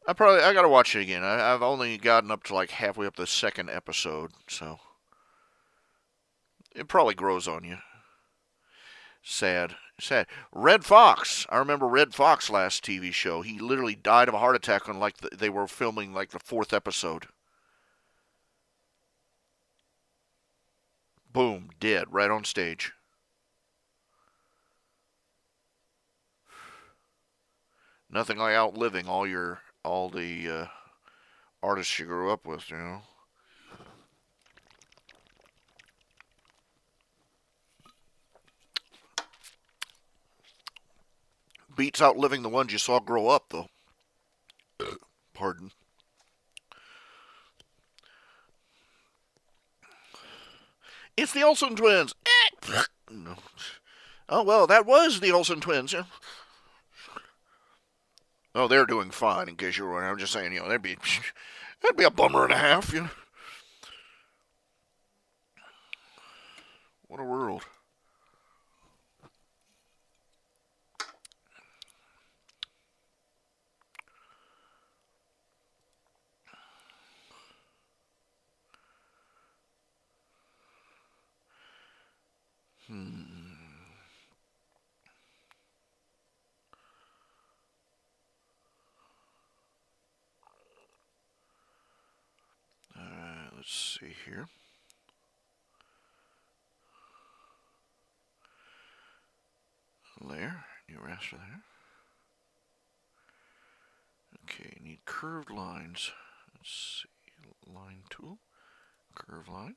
I gotta watch it again. I've only gotten up to like halfway up the second episode, so it probably grows on you. Sad, sad. Red Fox. I remember Red Fox last TV show. He literally died of a heart attack on like they were filming like the fourth episode. Boom, dead right on stage. Nothing like outliving all the artists you grew up with, you know. Beats outliving the ones you saw grow up, though. Pardon. It's the Olsen twins. No. Oh well, that was the Olsen twins. Yeah. Oh, they're doing fine. In case you're wondering, I'm just saying, you know, that'd be a bummer and a half. You know, what a world. Hmm. Let's see here. Layer, new raster there. Okay, need curved lines. Let's see, line tool, curve line.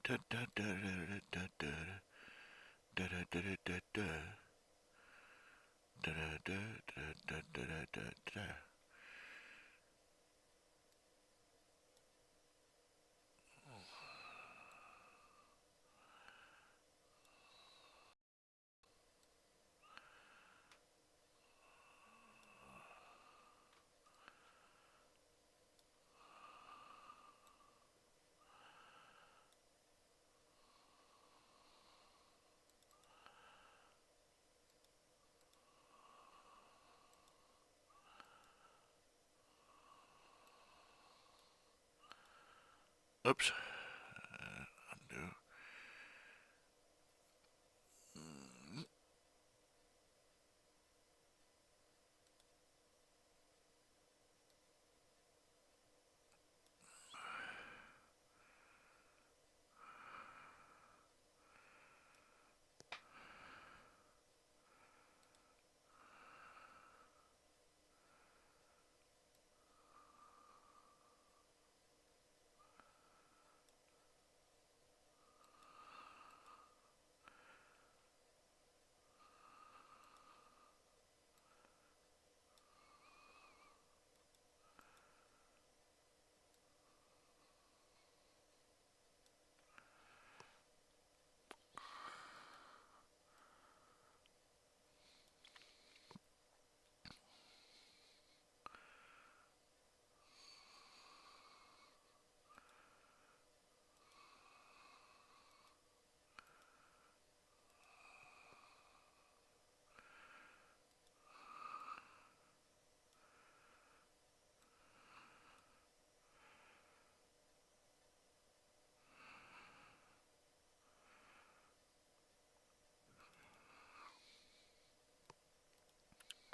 Da, da, da, da, da, da, da, da, da, da, da, da. Da, da, da, da, da, da, da, da. Oops. Undo.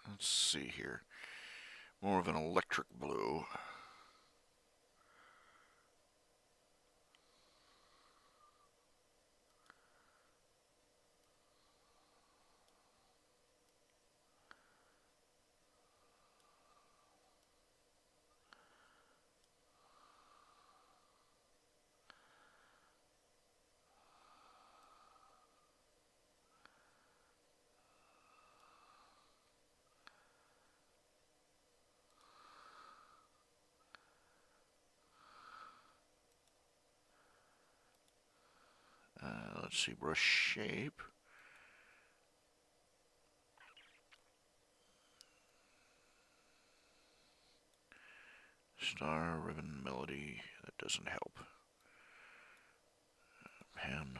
Let's see here. More of an electric blue. Let's see, brush shape. Star, ribbon, melody. That doesn't help. Pen.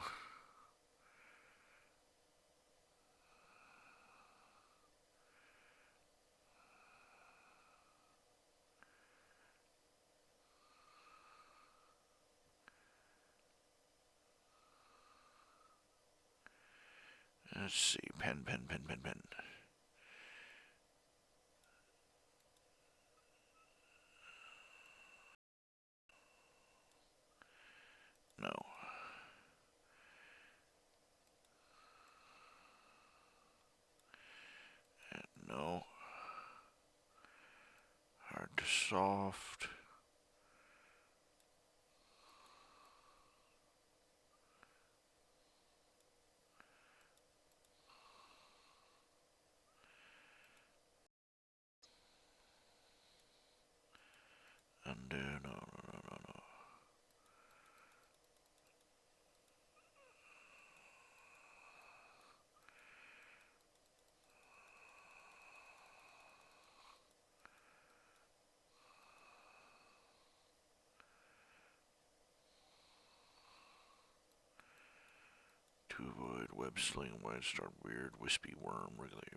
Let's see, pen, pen, pen, pen, pen. No. No. Hard to soft. Undo. No, no, no, no, no. To avoid web sling, wide star, weird, wispy worm, regulate,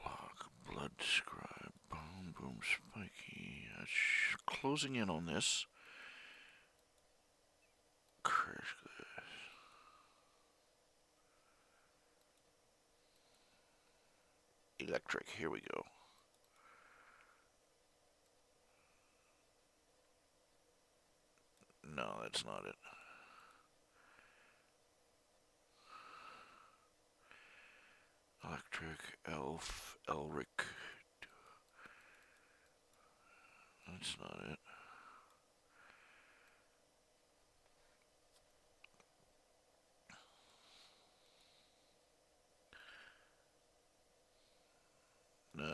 block, blood scribe, boom, boom, spiky. That's closing in on this. Crash glass. Electric, here we go. No, that's not it. Electric, elf, Elric. That's not it.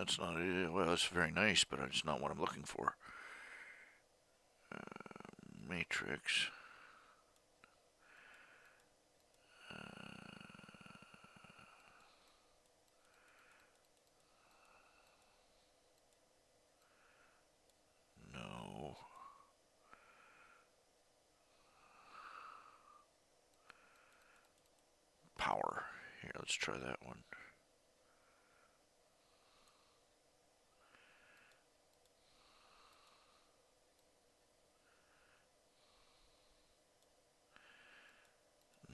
that's not it. Well, that's very nice, but it's not what I'm looking for. Matrix. No. Power. Here, let's try that one.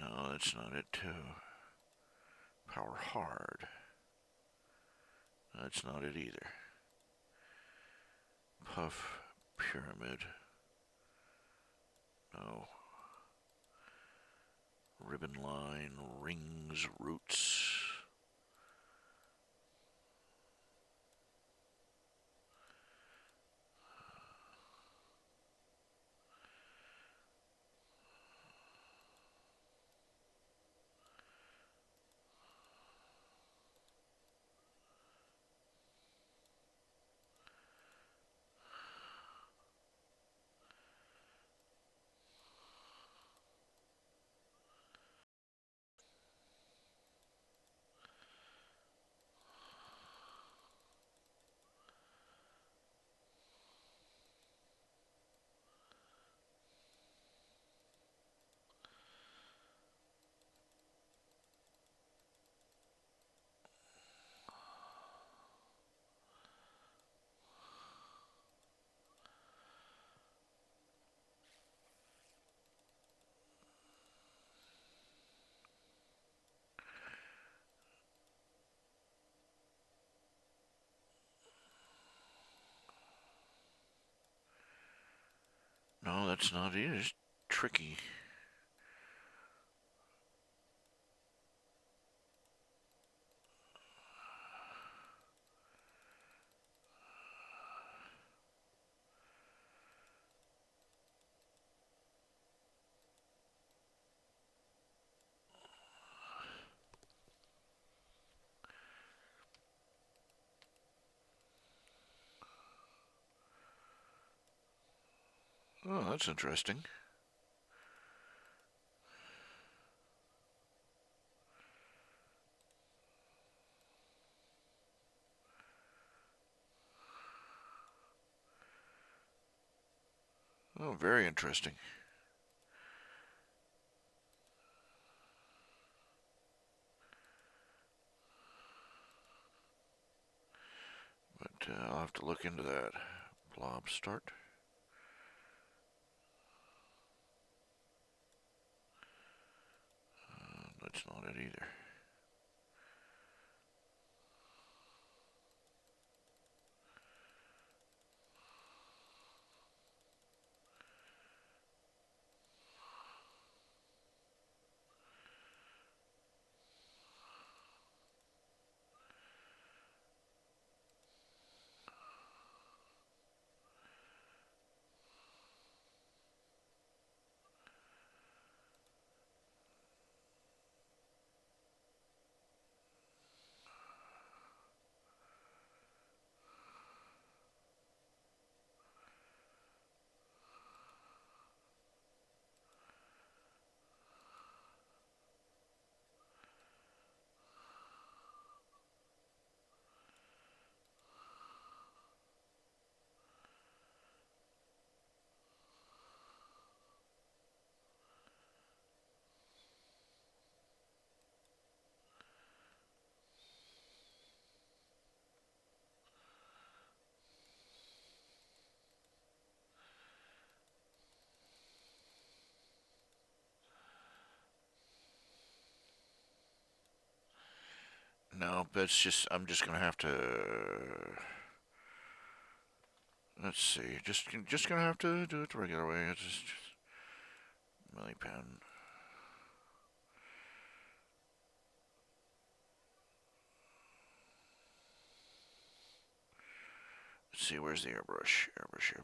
No, that's not it too. Power hard. That's not it either. Puff pyramid. No. Ribbon line, rings, roots. No, that's not it. It's tricky. Oh, that's interesting. Oh, very interesting. But I'll have to look into that. Blob start. That's not it either. No, that's just, I'm just gonna have to, let's see, just gonna have to do it the regular way. It's just Millipen. Let's see, where's the airbrush? Airbrush.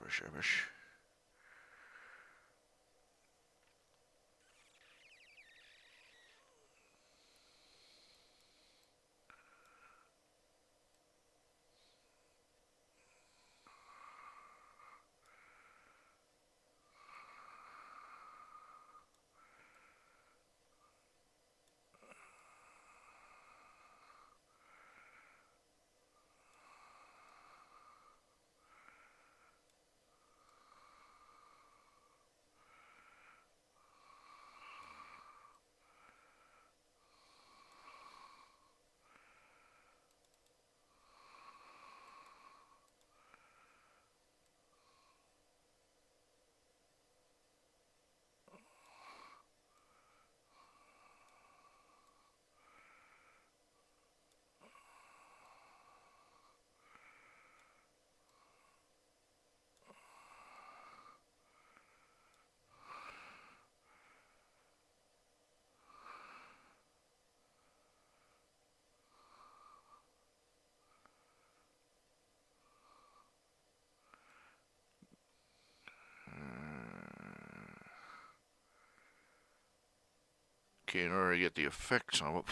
Okay, in order to get the effects on...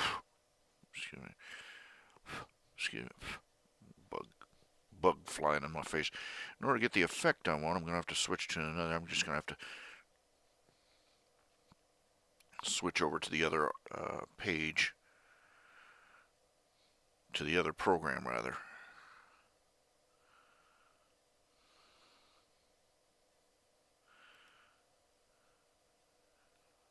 Excuse me. Excuse me. Bug flying in my face. In order to get the effect I want, I'm going to have to switch to another. I'm just going to have to switch over to the other page. To the other program, rather.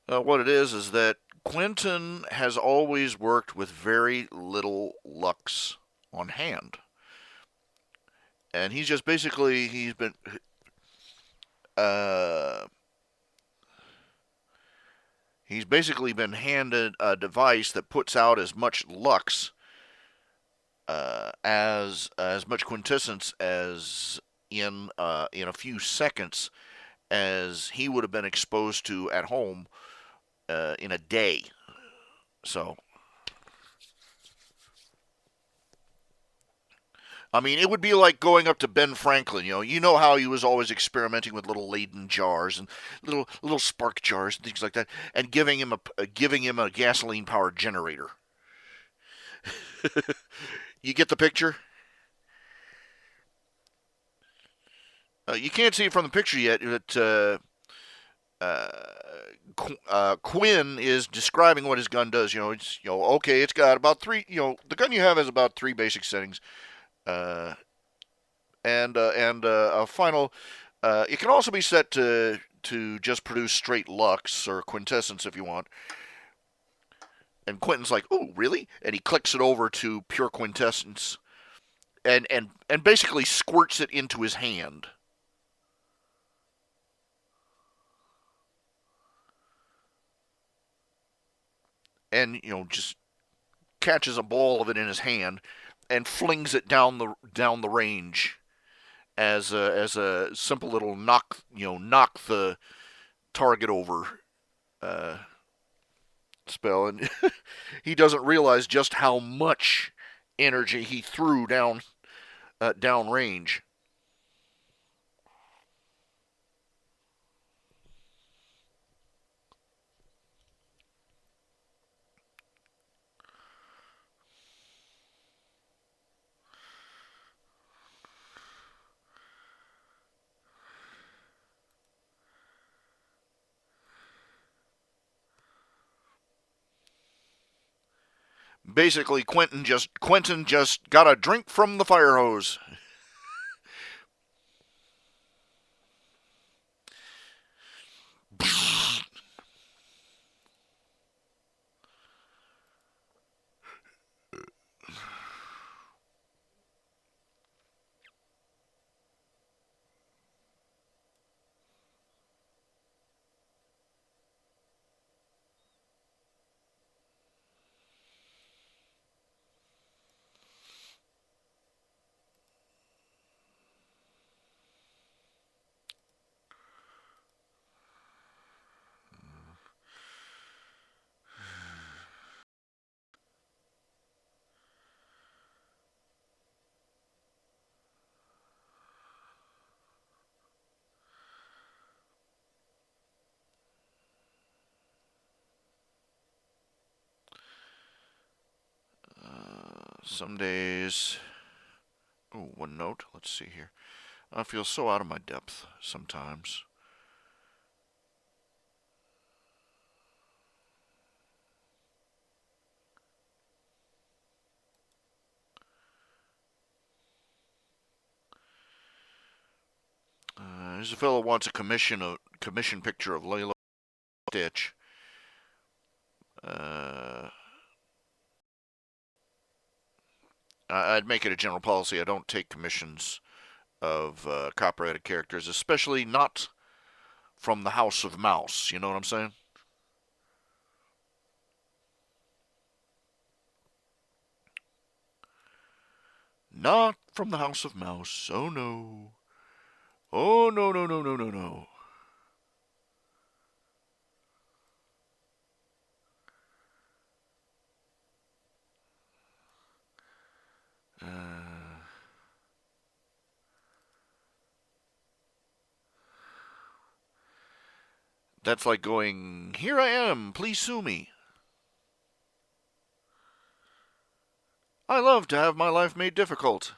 What it is that Quentin has always worked with very little lux on hand. And he's just basically, uh, he's basically been handed a device that puts out as much lux, as much quintessence as in a few seconds as he would have been exposed to at home in a day. So, I mean, it would be like going up to Ben Franklin. You know how he was always experimenting with little Leyden jars and little spark jars and things like that, and giving him a gasoline powered generator. You get the picture? You can't see it from the picture yet, but Quinn is describing what his gun does. It's okay. It's got about three. The gun you have has about three basic settings, uh, and a final. It can also be set to just produce straight lux or quintessence if you want. And Quentin's like, "Oh, really?" And he clicks it over to pure quintessence, and basically squirts it into his hand. And just catches a ball of it in his hand and flings it down the range as a simple little knock the target over spell. And he doesn't realize just how much energy he threw down range. Basically, Quentin just got a drink from the fire hose. Some days. Oh, one note. Let's see here. I feel so out of my depth sometimes. Here's a fellow wants a commission picture of Layla Stitch. I'd make it a general policy. I don't take commissions of copyrighted characters, especially not from the House of Mouse. You know what I'm saying? Not from the House of Mouse. Oh no. Oh no no no no no no. That's like going, here I am, please sue me. I love to have my life made difficult.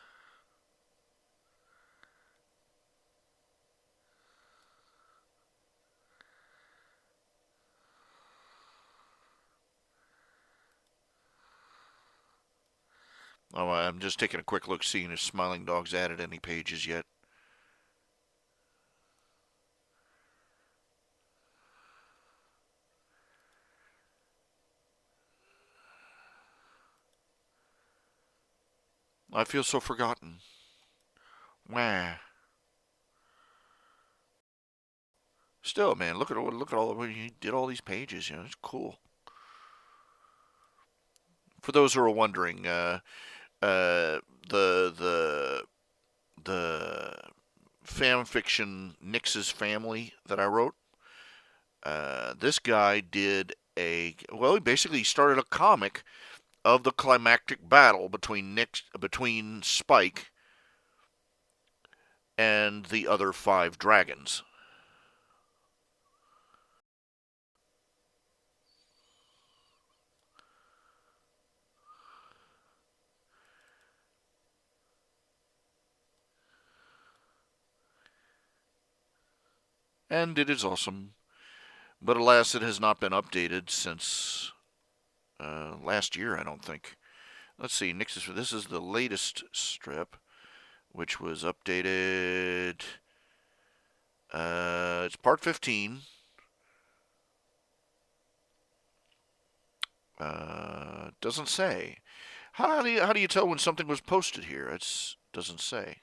Oh, I'm just taking a quick look, seeing if Smiling Dog's added any pages yet. I feel so forgotten. Wah. Still, man, look at all the way he did all these pages. You know, it's cool. For those who are wondering, uh, the the fan fiction Nyx's Family that I wrote. This guy did he basically started a comic of the climactic battle between Spike and the other five dragons. And it is awesome. But alas, it has not been updated since last year, I don't think. Let's see, this is the latest strip, which was updated. It's part 15. Doesn't say. How do you tell when something was posted here? It doesn't say.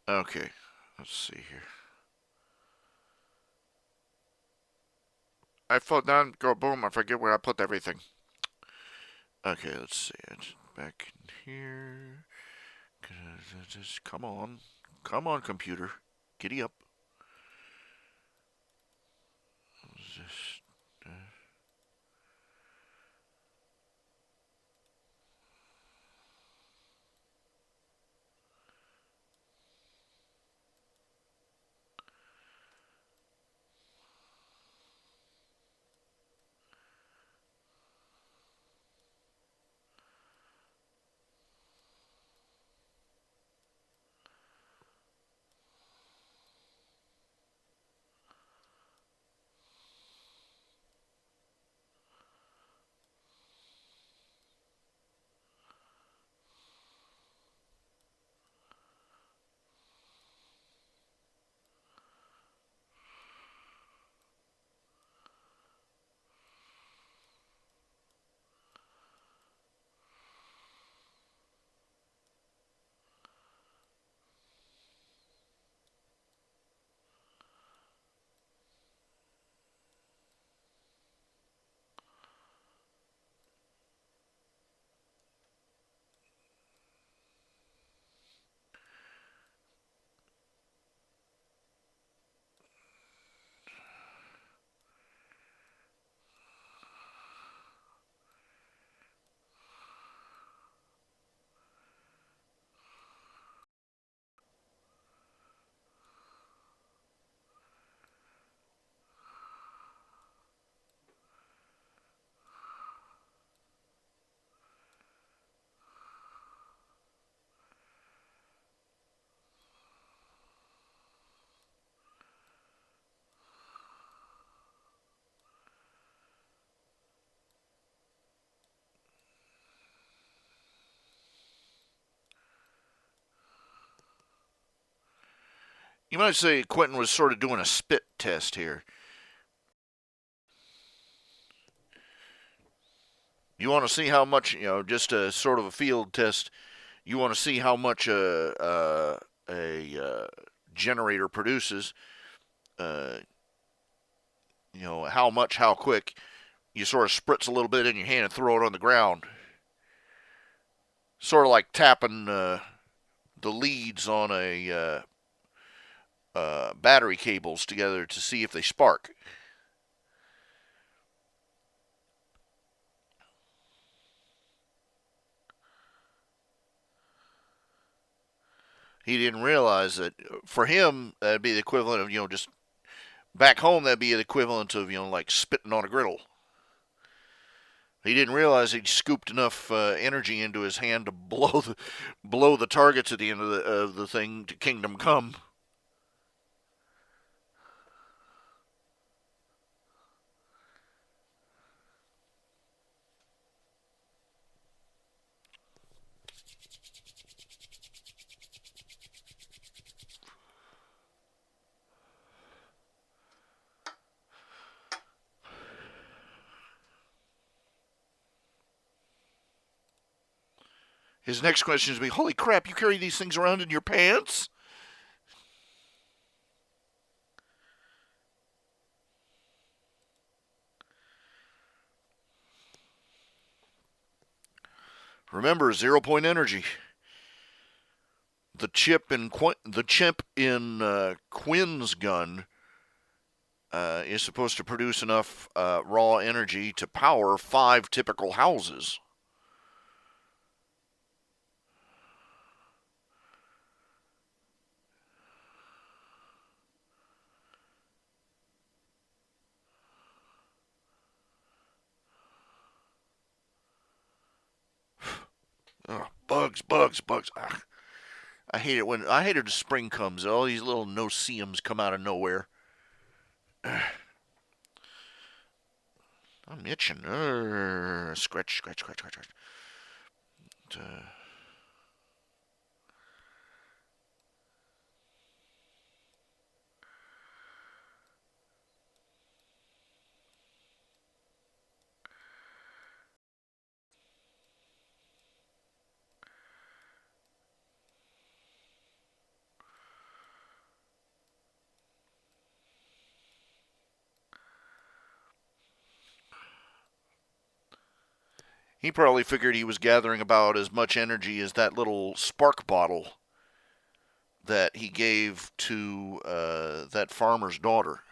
Okay, let's see here. I fall down, go boom, I forget where I put everything. Okay, let's see. It's back in here. Just come on. Come on, computer. Giddy up. Just, You might say Quentin was sort of doing a spit test here. You want to see how much, just a sort of a field test. You want to see how much a generator produces. Uh, how much, how quick. You sort of spritz a little bit in your hand and throw it on the ground. Sort of like tapping the leads on a battery cables together to see if they spark. He didn't realize that for him that'd be the equivalent of just back home that'd be the equivalent of like spitting on a griddle. He didn't realize he'd scooped enough energy into his hand to blow the targets at the end of the thing to Kingdom Come. His next question is to be, holy crap, you carry these things around in your pants? Remember, 0 point energy. The chip in Quinn's gun is supposed to produce enough raw energy to power 5 typical houses. Oh, bugs, bugs, bugs. Ah, I hate it when spring comes. All these little no-see-ums come out of nowhere. I'm itching. Scratch, scratch, scratch, scratch, scratch. He probably figured he was gathering about as much energy as that little spark bottle that he gave to that farmer's daughter.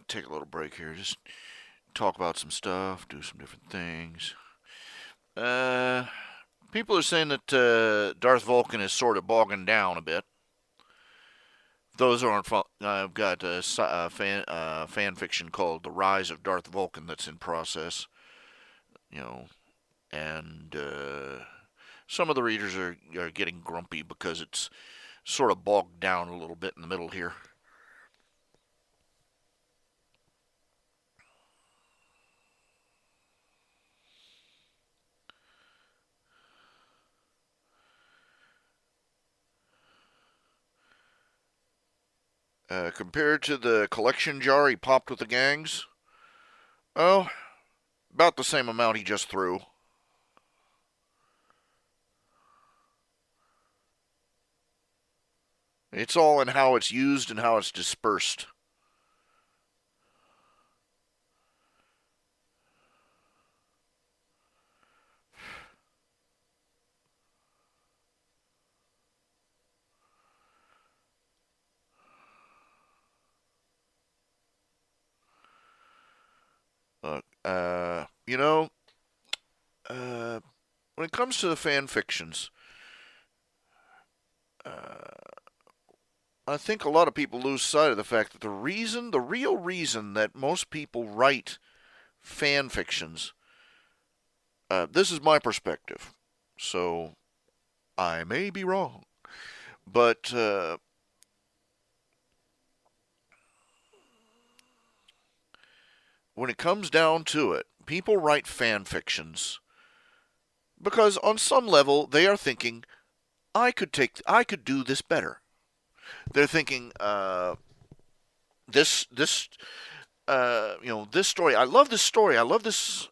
take a little break here. Just talk about some stuff, do some different things. Uh, People are saying that Darth Vulcan is sort of bogging down a bit. Those aren't. I've got fan fiction called "The Rise of Darth Vulcan" that's in process. You know, and some of the readers are getting grumpy because it's sort of bogged down a little bit in the middle here. Compared to the collection jar he popped with the gangs, oh, about the same amount he just threw. It's all in how it's used and how it's dispersed. You know, when it comes to the fan fictions, I think a lot of people lose sight of the fact that the real reason that most people write fan fictions, this is my perspective, so I may be wrong, but when it comes down to it, people write fan fictions because on some level they are thinking, I could do this better. They're thinking, this this story. I love this story. I love this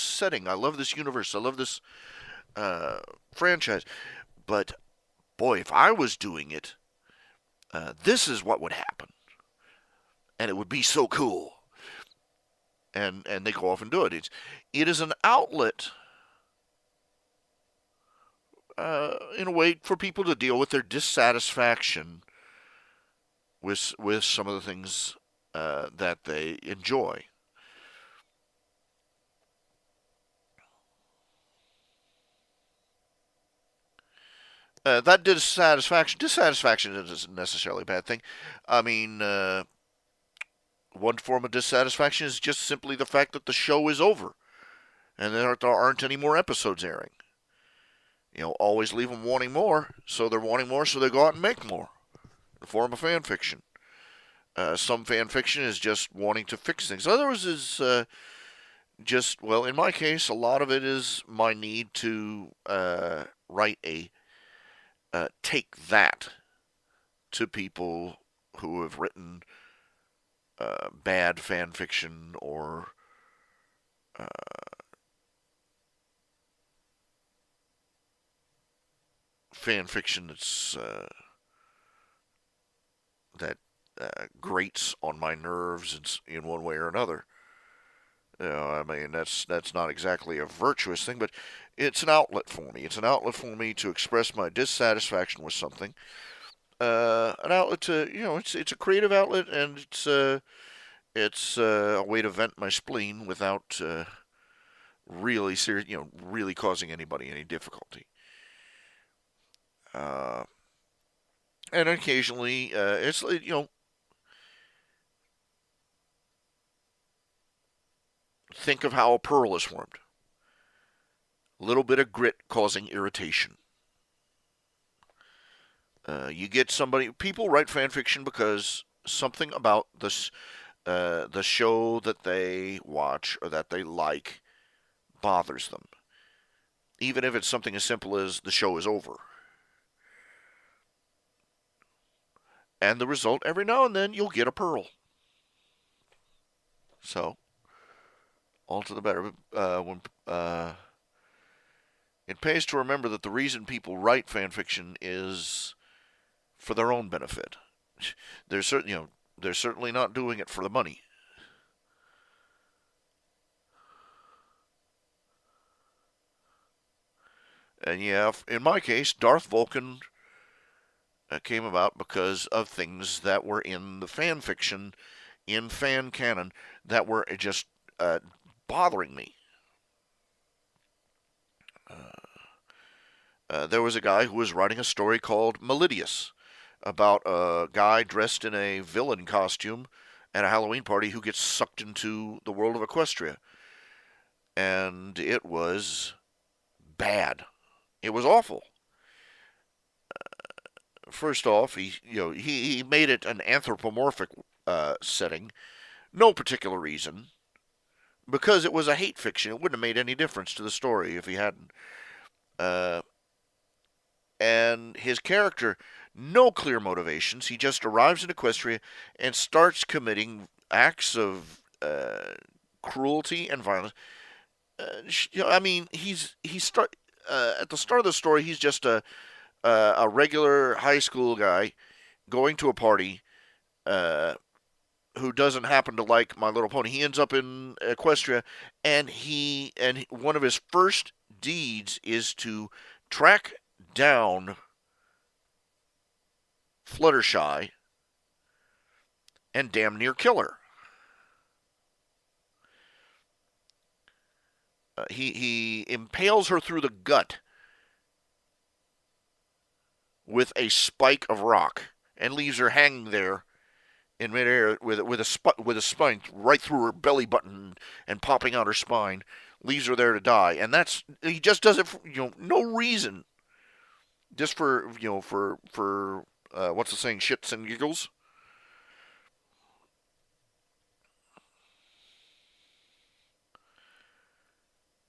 setting. I love this universe. I love this franchise. But boy, if I was doing it, this is what would happen, and it would be so cool. And they go off and do it. It is an outlet, in a way, for people to deal with their dissatisfaction with some of the things that they enjoy. That dissatisfaction isn't necessarily a bad thing. I mean, one form of dissatisfaction is just simply the fact that the show is over and there aren't any more episodes airing. Always leave them wanting more, so they're wanting more, so they go out and make more. The form of fan fiction. Some fan fiction is just wanting to fix things. Others is just, well, in my case, a lot of it is my need to write take that to people who have written bad fan fiction or uh, fan fiction that grates on my nerves in one way or another. I mean, that's not exactly a virtuous thing, but it's an outlet for me. It's an outlet for me to express my dissatisfaction with something. An outlet to, it's a creative outlet, and it's a way to vent my spleen without really serious, really causing anybody any difficulty. Uh, and occasionally, it's think of how a pearl is formed. A little bit of grit causing irritation. You get people write fan fiction because something about the show that they watch or that they like bothers them. Even if it's something as simple as the show is over. And the result, every now and then, you'll get a pearl. So, all to the better. It pays to remember that the reason people write fan fiction is for their own benefit. They're certainly not doing it for the money. And yeah, in my case, Darth Vulcan came about because of things that were in the fan fiction in fan canon that were just bothering me. There was a guy who was writing a story called Melidius about a guy dressed in a villain costume at a Halloween party who gets sucked into the world of Equestria. And it was bad. It was awful. First off, he made it an anthropomorphic setting, no particular reason, because it was a hate fiction. It wouldn't have made any difference to the story if he hadn't. Uh, and his character, no clear motivations. He just arrives in Equestria and starts committing acts of cruelty and violence. I mean, at the start of the story, he's just a regular high school guy going to a party who doesn't happen to like My Little Pony. He ends up in Equestria, and one of his first deeds is to track down Fluttershy and damn near kill her. He impales her through the gut with a spike of rock and leaves her hanging there in midair with a spine right through her belly button and popping out her spine, leaves her there to die. And he just does it for no reason, just for what's the saying, shits and giggles.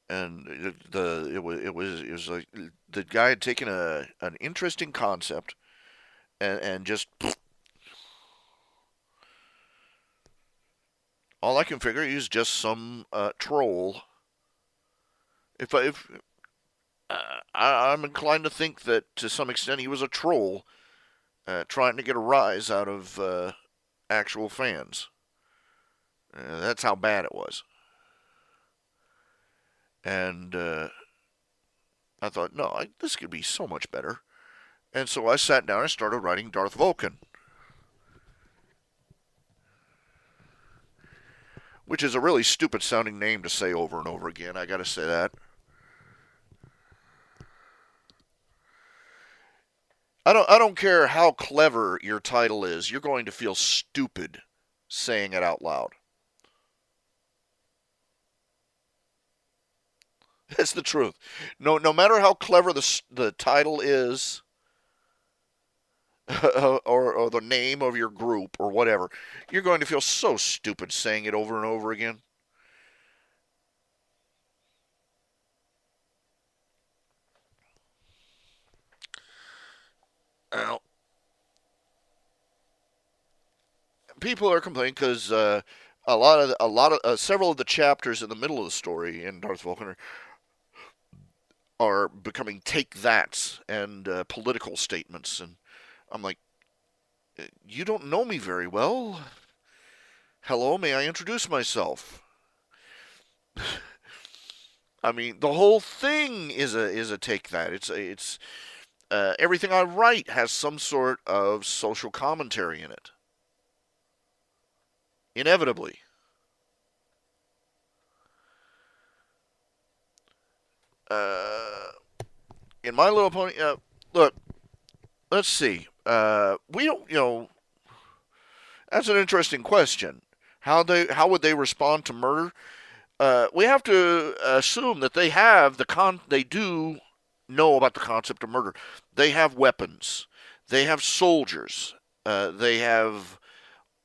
And it was like the guy had taken an interesting concept and just all I can figure he's just some troll. If I'm inclined to think that to some extent he was a troll trying to get a rise out of actual fans. That's how bad it was. And I thought, no, this could be so much better. And so I sat down and started writing Darth Vulcan, which is a really stupid sounding name to say over and over again. I got to say that. I don't care how clever your title is. You're going to feel stupid saying it out loud. That's the truth. No matter how clever the title is, or the name of your group or whatever, you're going to feel so stupid saying it over and over again. Well, people are complaining because several of the chapters in the middle of the story in Darth Vulcan are becoming take that's and political statements, and I'm like, you don't know me very well. Hello, may I introduce myself? I mean, the whole thing is a take that. It's everything I write has some sort of social commentary in it. Inevitably. Uh, in My Little Pony, look, let's see. We don't, that's an interesting question. How would they respond to murder? We have to assume that they do know about the concept of murder. They have weapons. They have soldiers. They have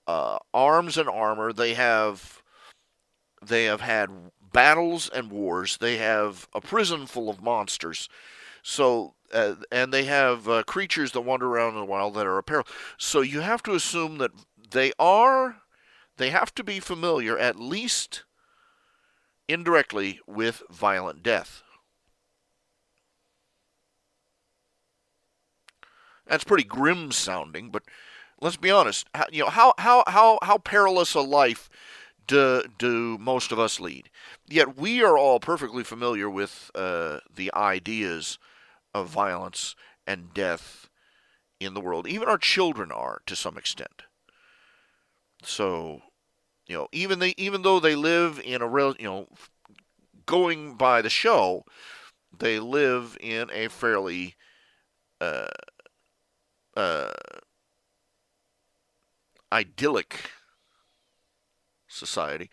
arms and armor. They have had battles and wars. They have a prison full of monsters. So and they have creatures that wander around in the wild that are apparel. So you have to assume that they have to be familiar, at least indirectly, with violent death. That's pretty grim sounding, but let's be honest. How perilous a life do most of us lead? Yet we are all perfectly familiar with the ideas of violence and death in the world. Even our children are, to some extent. So Even though they live in a real, going by the show, they live in a fairly uh, uh, idyllic society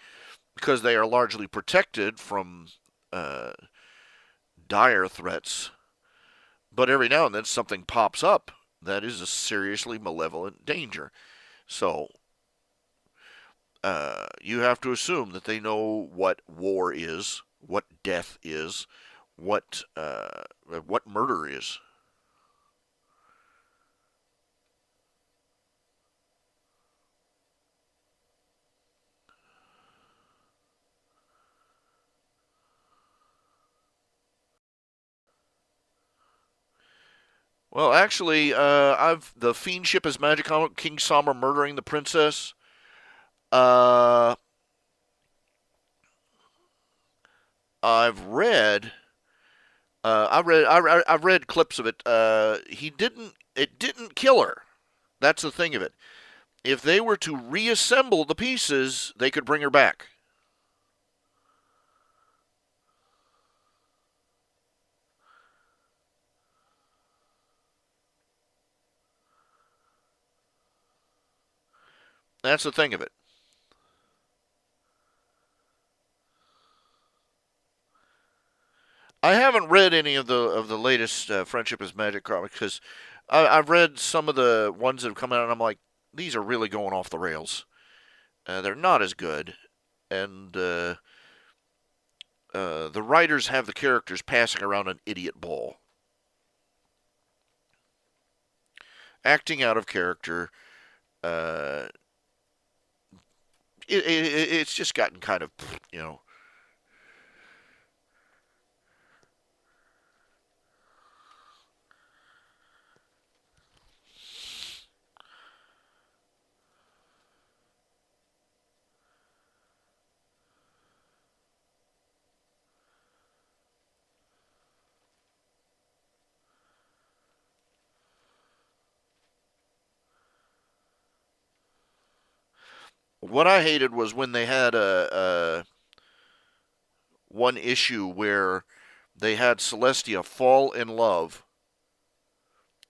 because they are largely protected from uh, dire threats. But every now and then something pops up that is a seriously malevolent danger. So you have to assume that they know what war is, what death is, what murder is. Well, actually, I've the fiendship is magic comic King Somber murdering the princess. Uh, I've read. I've read clips of it. He didn't. It didn't kill her. That's the thing of it. If they were to reassemble the pieces, they could bring her back. That's the thing of it. I haven't read any of the latest Friendship is Magic comics because I've read some of the ones that have come out, and I'm like, these are really going off the rails. They're not as good, and the writers have the characters passing around an idiot ball, acting out of character. Uh, it's just gotten kind of, you know. What I hated was when they had a one issue where they had Celestia fall in love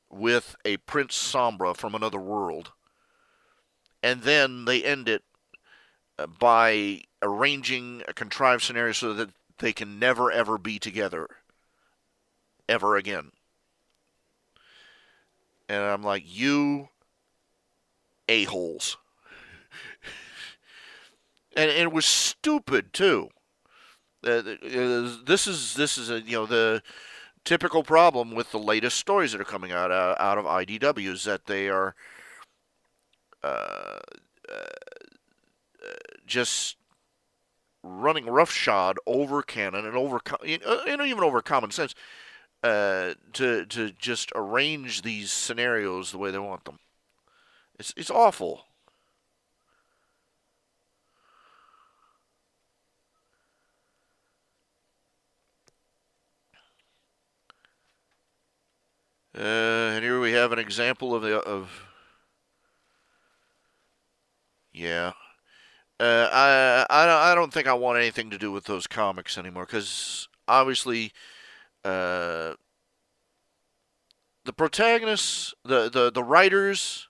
with a Prince Sombra from another world, and then they end it by arranging a contrived scenario so that they can never ever be together ever again. And I'm like, you a-holes. And it was stupid too. This is the typical problem with the latest stories that are coming out of IDW is that they are uh, just running roughshod over canon and over and even over common sense to just arrange these scenarios the way they want them. It's awful. And here we have an example of the of yeah. I don't think I want anything to do with those comics anymore because obviously uh, the protagonists, the writers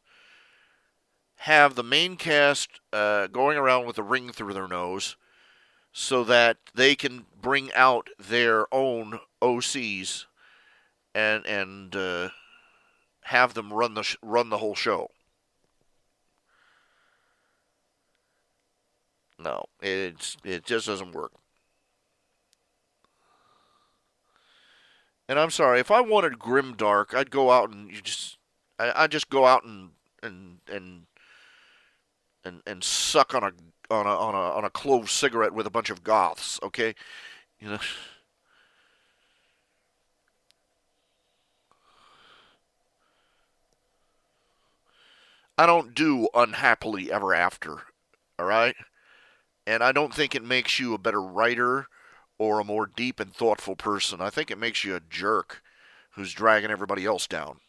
have the main cast going around with a ring through their nose so that they can bring out their own OCs and have them run the whole show. No, it just doesn't work. And I'm sorry, if I wanted grim dark, I'd go out and I just go out and and and suck on a clove cigarette with a bunch of goths. Okay, you know, I don't do unhappily ever after. All right, and I don't think it makes you a better writer or a more deep and thoughtful person. I think it makes you a jerk who's dragging everybody else down.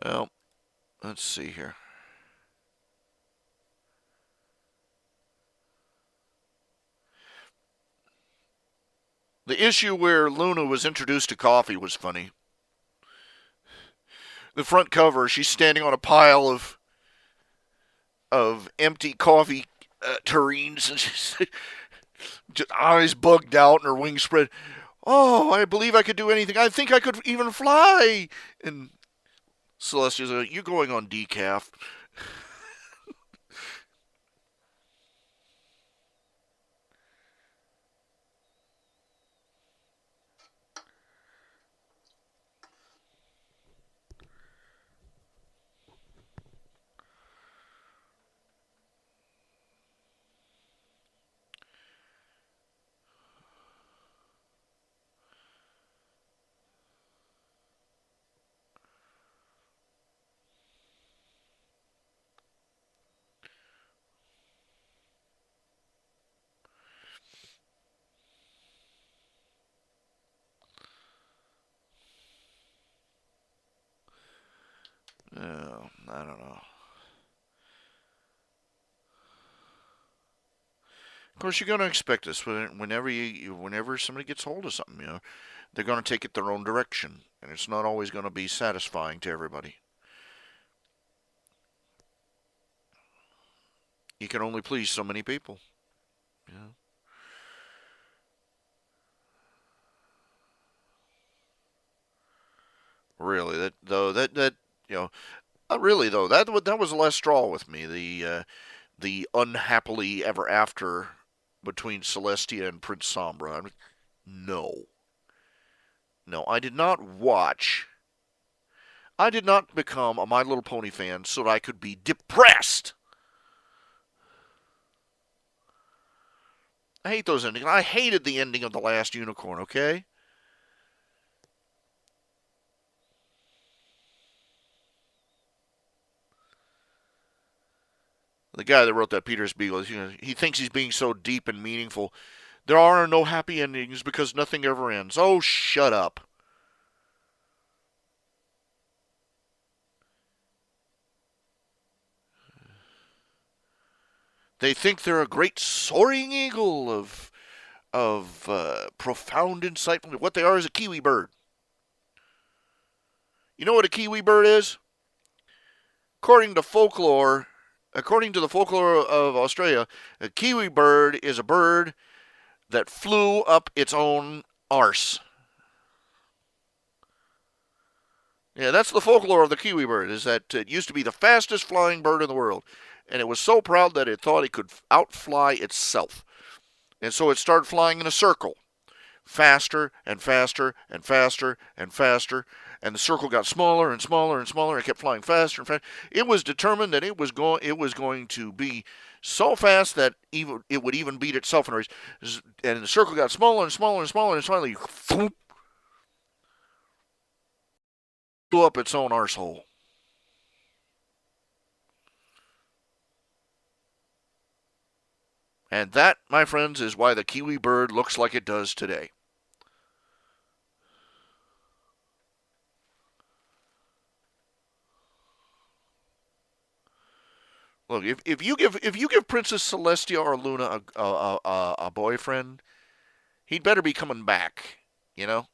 Well, let's see here. The issue where Luna was introduced to coffee was funny. The front cover, she's standing on a pile of empty coffee tureens, and she's just eyes bugged out and her wings spread. Oh, I believe I could do anything. I think I could even fly. And Celestia's like, you're going on decaf. Oh, I don't know. Of course, you're going to expect this whenever somebody gets hold of something. They're going to take it their own direction, and it's not always going to be satisfying to everybody. You can only please so many people. Yeah. Really, that really though that was the last straw with me. The unhappily ever after between Celestia and Prince Sombra. No, no, I did not watch. I did not become a My Little Pony fan so that I could be depressed. I hate those endings. I hated the ending of The Last Unicorn, okay? The guy that wrote that, Peter Spiegel, he thinks he's being so deep and meaningful. There are no happy endings because nothing ever ends. Oh, shut up. They think they're a great soaring eagle of profound insight. What they are is a kiwi bird. You know what a kiwi bird is? According to folklore, according to the folklore of Australia, a kiwi bird is a bird that flew up its own arse. Yeah, that's the folklore of the kiwi bird, is that it used to be the fastest flying bird in the world. And it was so proud that it thought it could outfly itself. And so it started flying in a circle, faster and faster and faster and faster. And the circle got smaller and smaller and smaller. It kept flying faster and faster. It was determined that it was going to be so fast that it would even beat itself in a race. And the circle got smaller and smaller and smaller, and finally blew up its own arsehole. And that, my friends, is why the kiwi bird looks like it does today. Look, if you give Princess Celestia or Luna a boyfriend, he'd better be coming back. You know,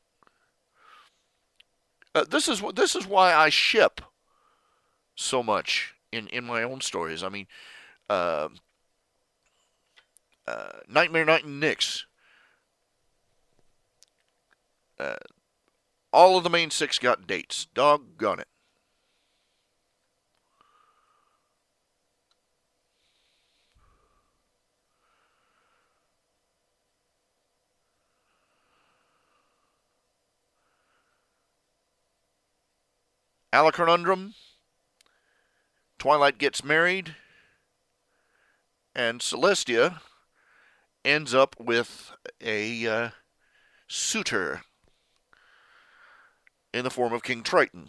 this is why I ship so much in my own stories. I mean, uh, Nightmare Knight and Nyx. Uh, all of the main six got dates. Doggone it. Alaconundrum, Twilight gets married, and Celestia ends up with a suitor in the form of King Triton.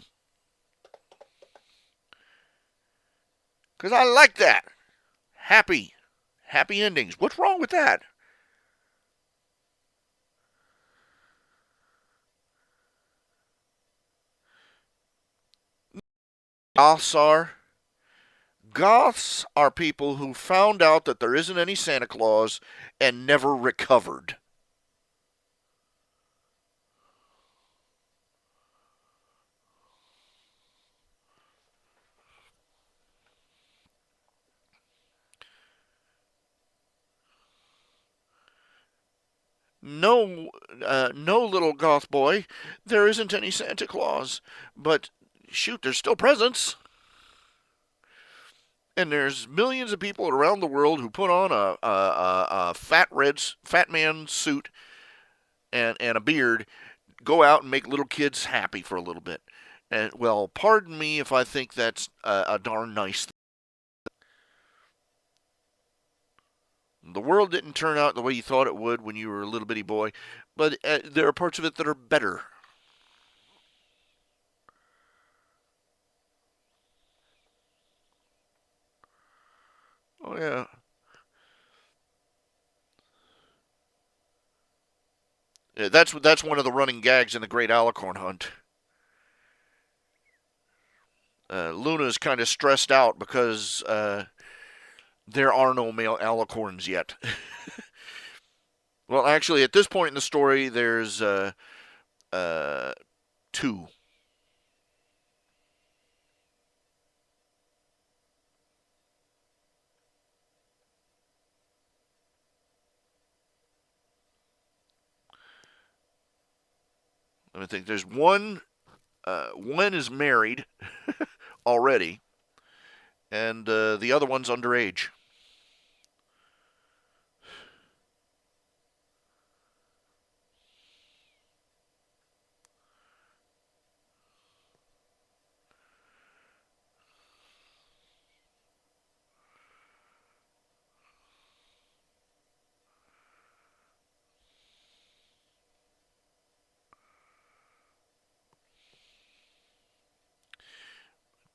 Because I like that. Happy. Happy endings. What's wrong with that? Goths are? Goths are people who found out that there isn't any Santa Claus and never recovered. No, no, little goth boy, there isn't any Santa Claus. But shoot, there's still presents. And there's millions of people around the world who put on a fat man suit and a beard, go out and make little kids happy for a little bit. And well, pardon me if I think that's a darn nice thing. The world didn't turn out the way you thought it would when you were a little bitty boy, but there are parts of it that are better. Oh yeah. Yeah, that's one of the running gags in the Great Alicorn Hunt. Luna's kind of stressed out because there are no male alicorns yet. Well, actually, at this point in the story, there's uh, two. Let me think. There's one. One is married already, and the other one's underage.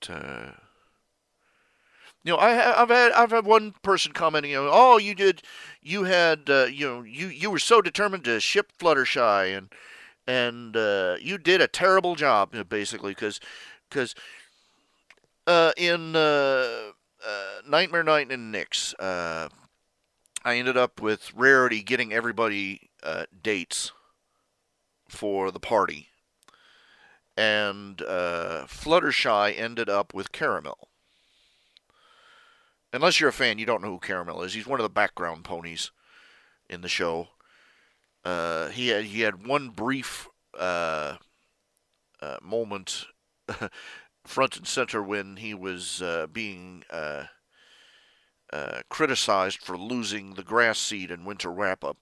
But, I've had one person commenting, oh, you were so determined to ship Fluttershy, and you did a terrible job, basically, because in Nightmare Night and Nyx, I ended up with Rarity getting everybody dates for the party, and Fluttershy ended up with Caramel. Unless you're a fan, you don't know who Caramel is. He's one of the background ponies in the show. He had one brief moment front and center when he was being criticized for losing the grass seed in Winter Wrap Up.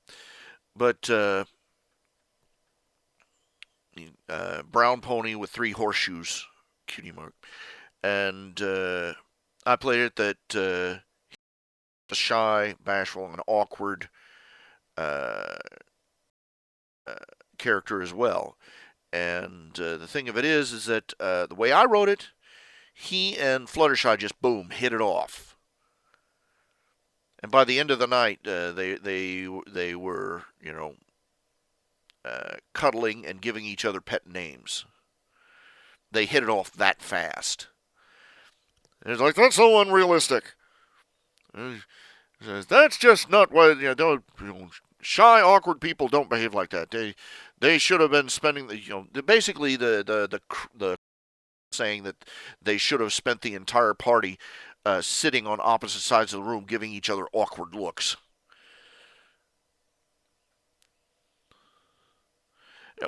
But brown pony with three horseshoes, cutie mark, and I played it that shy, bashful, and awkward uh, uh, character as well. And the thing of it is that the way I wrote it, he and Fluttershy just boom hit it off. And by the end of the night, they were cuddling and giving each other pet names. They hit it off that fast. And it's like, that's so unrealistic. That's just not what shy, awkward people don't behave like that. They should have been spending basically the saying that they should have spent the entire party sitting on opposite sides of the room, giving each other awkward looks.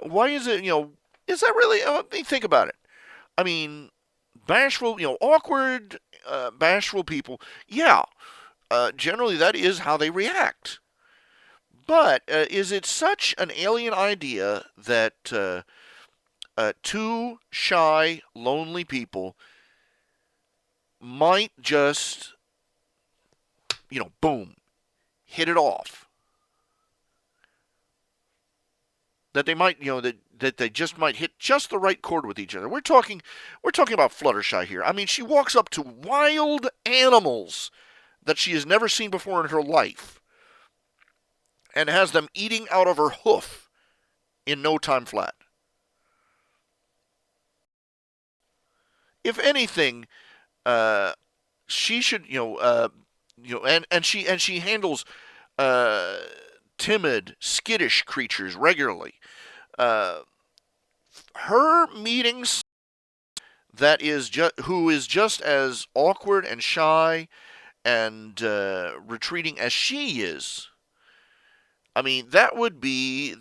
Why is it? Is that really? Think about it. I mean, bashful, awkward, bashful people. Yeah, generally that is how they react. But is it such an alien idea that two shy, lonely people might just, boom, hit it off? That they might, that they just might hit just the right chord with each other. We're talking about Fluttershy here. I mean, she walks up to wild animals that she has never seen before in her life and has them eating out of her hoof in no time flat. if anything, uh, she should, and she handles uh, timid, skittish creatures regularly. Uh, her meetings who is just as awkward and shy and retreating as she is. I mean, that would be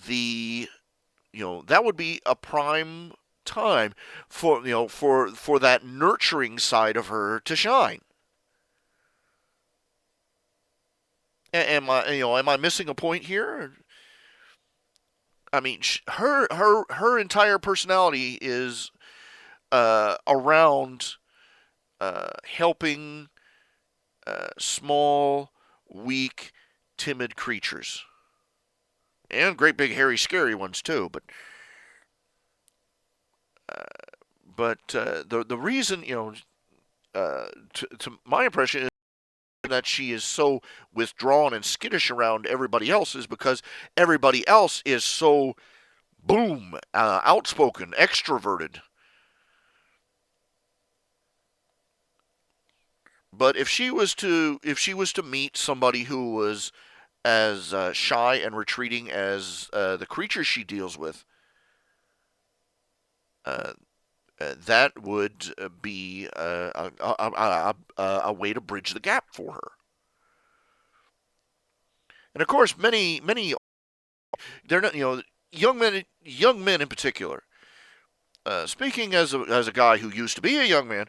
a prime time for for that nurturing side of her to shine. Am I missing a point here? I mean, her entire personality is around helping small, weak, timid creatures, and great big hairy scary ones too. But the reason to my impression is that she is so withdrawn and skittish around everybody else is because everybody else is so boom outspoken, extroverted. But if she was to meet somebody who was as shy and retreating as the creature she deals with, uh, that would be a way to bridge the gap for her. And of course, many they're not young men in particular. Speaking as a guy who used to be a young man,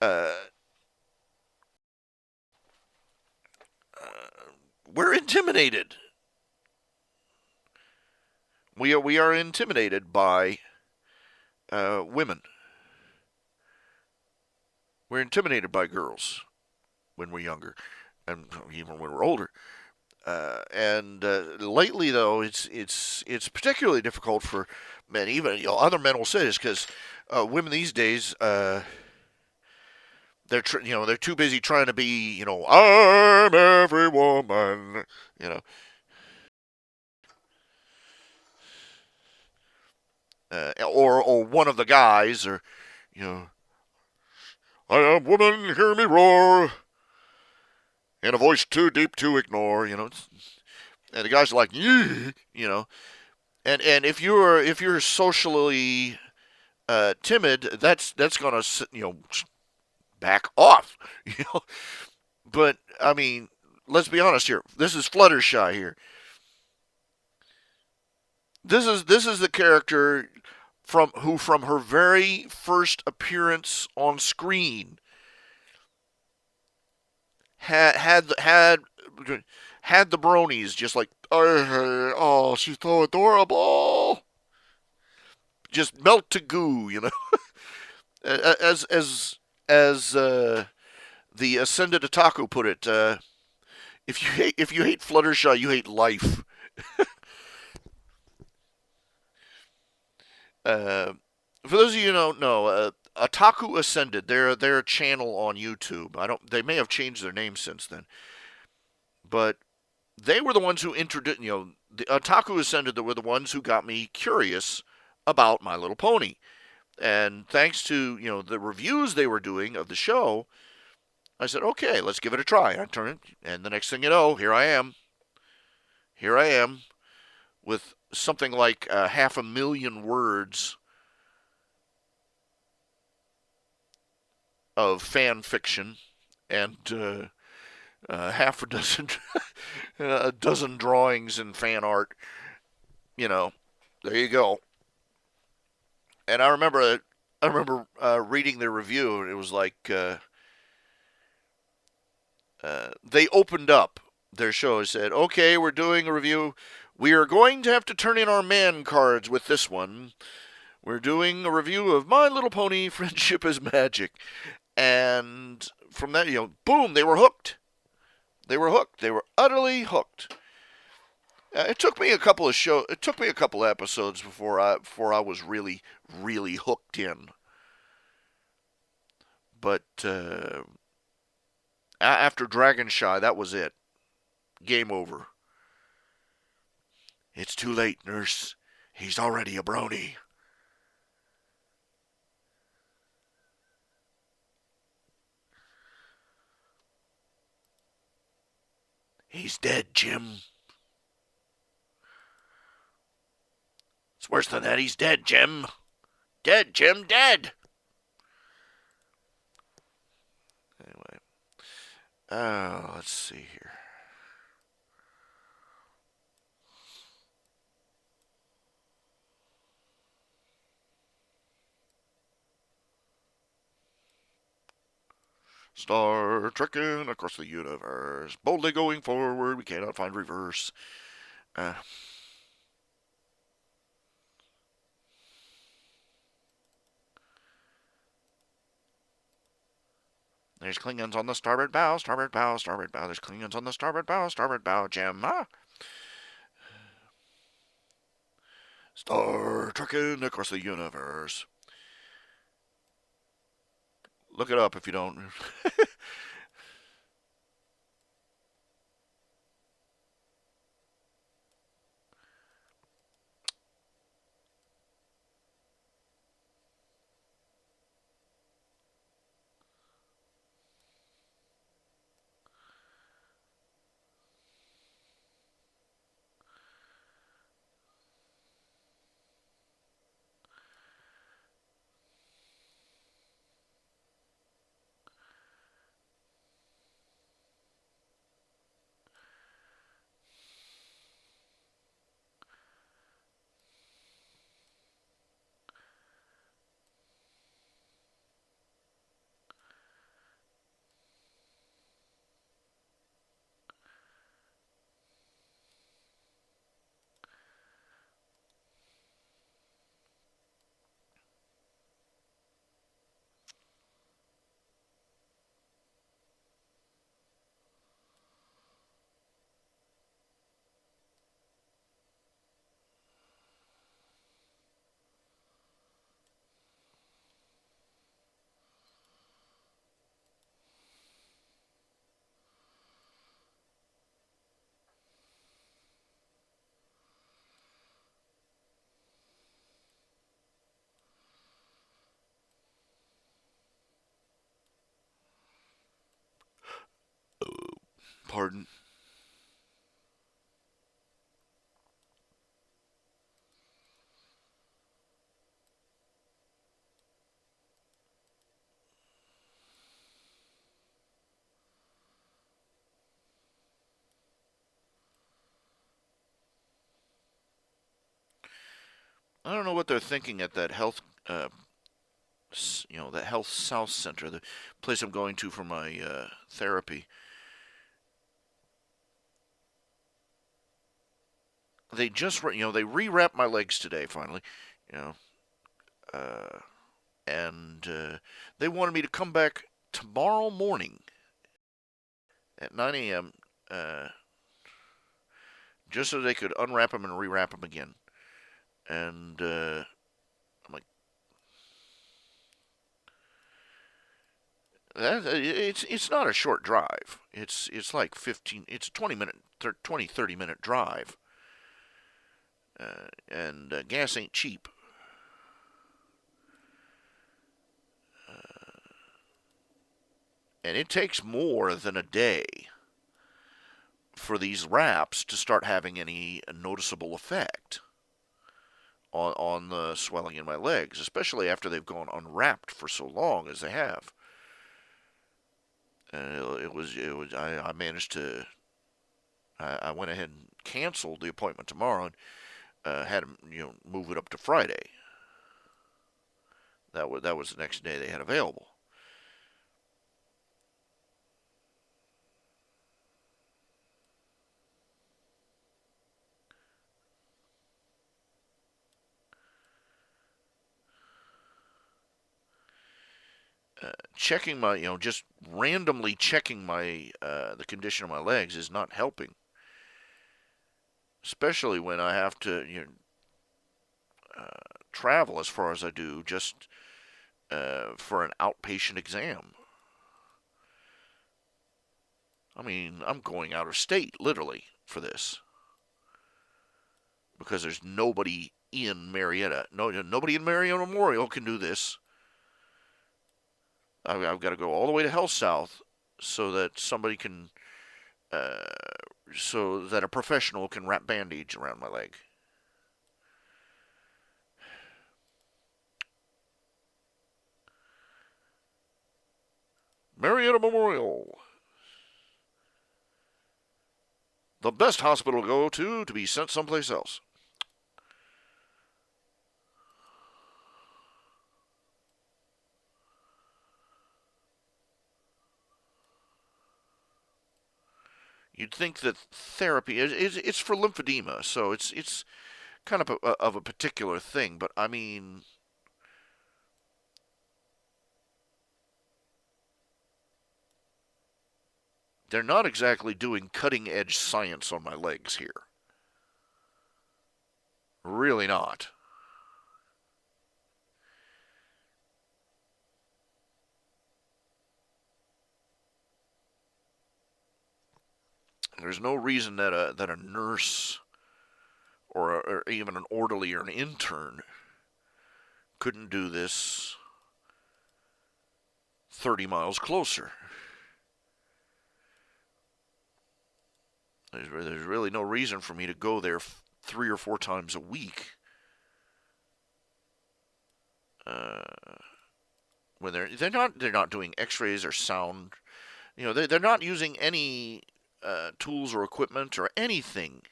uh, we're intimidated. We are intimidated by women. We're intimidated by girls when we're younger, and even when we're older. And lately, though, it's particularly difficult for men. Even other men will say this because women these days they're too busy trying to be I'm every woman you know or one of the guys or you know I am woman, hear me roar in a voice too deep to ignore. And the guys are like and if you're socially timid, that's gonna back off. you know. But I mean, let's be honest here. This is Fluttershy here. This is the character from her very first appearance on screen had had the bronies just like oh she's so adorable, just melt to goo. As the ascended otaku put it, if you hate Fluttershy, you hate life. Uh, for those of you who don't know, Otaku Ascended, they're a channel on YouTube. I don't. They may have changed their name since then, but they were the ones who introduced. The Otaku Ascended. They were the ones who got me curious about My Little Pony, and thanks to the reviews they were doing of the show, I said, okay, let's give it a try. I turn it, and the next thing you know, here I am. Here I am with something like 500,000 words of fan fiction and half a dozen a dozen drawings and fan art. There you go. And I remember reading the review, and it was like they opened up their show and said, "Okay, we're doing a review. We are going to have to turn in our man cards with this one. We're doing a review of My Little Pony: Friendship is Magic." And from that, boom, they were hooked. They were hooked. They were utterly hooked. It took me a couple of It took me a couple of episodes before I was really really hooked in. But after Dragonshy, that was it. Game over. It's too late, nurse. He's already a brony. He's dead, Jim. It's worse than that. He's dead, Jim. Dead, Jim, dead. Anyway, let's see here. Star trekking across the universe, boldly going forward, we cannot find reverse. Uh, there's Klingons on the starboard bow, starboard bow, starboard bow. There's Klingons on the starboard bow, Jim. Star trekking across the universe. Look it up if you don't. Pardon. I don't know what they're thinking at that health, that health south center, the place I'm going to for my therapy. They just, they rewrapped my legs today finally, you know, uh, and they wanted me to come back tomorrow morning at 9 a.m. Uh, just so they could unwrap them and rewrap them again. And I'm like, it's not a short drive. It's like 15. It's a 20-minute, 30-minute drive. And gas ain't cheap. And it takes more than a day for these wraps to start having any noticeable effect on the swelling in my legs, especially after they've gone unwrapped for so long as they have. And I managed to, I went ahead and canceled the appointment tomorrow and had them, move it up to Friday. That was the next day they had available. Checking my, just randomly checking my the condition of my legs is not helping, especially when I have to travel as far as I do just for an outpatient exam. I mean, I'm going out of state literally for this because there's nobody in Marietta. No, nobody in Marietta Memorial can do this. I've got to go all the way to Hell South so that somebody can so that a professional can wrap bandage around my leg. Marietta Memorial, the best hospital to go to be sent someplace else. You'd think that therapy it's for lymphedema, so it's kind of a particular thing. But I mean, they're not exactly doing cutting edge science on my legs here. Really not. There's no reason that a nurse or even an orderly or an intern couldn't do this 30 miles closer. There's really no reason for me to go there 3 or 4 times a week. Uh, when they're not doing X-rays or sound. They're not using any tools or equipment or anything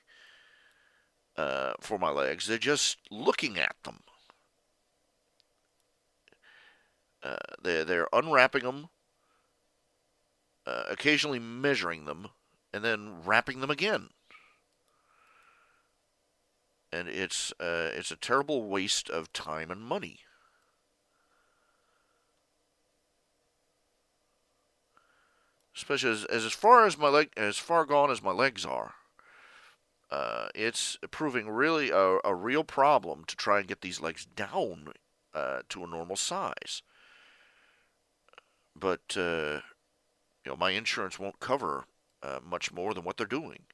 for my legs. They're just looking at them. They're unwrapping them, occasionally measuring them, and then wrapping them again. And it's a terrible waste of time and money. Especially as far gone as my legs are. It's proving really a real problem to try and get these legs down to a normal size. But my insurance won't cover much more than what they're doing.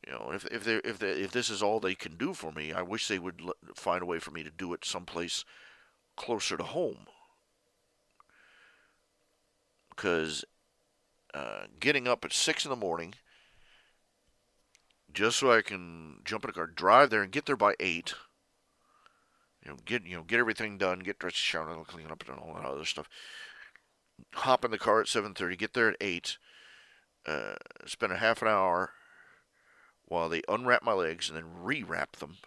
If this is all they can do for me, I wish they would find a way for me to do it someplace closer to home. Because getting up at 6 in the morning just so I can jump in a car, drive there, and get there by 8. Get everything done, get dressed, shower, clean up, and all that other stuff. Hop in the car at 7:30, get there at 8. Spend a half an hour while they unwrap my legs and then rewrap them.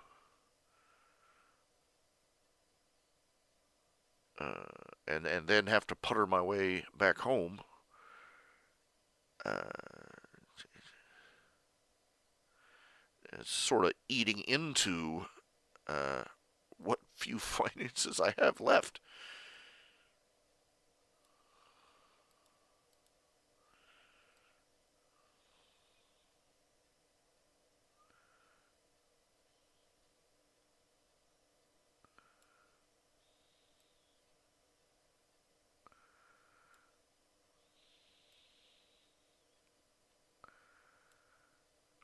And then have to putter my way back home. It's sort of eating into what few finances I have left.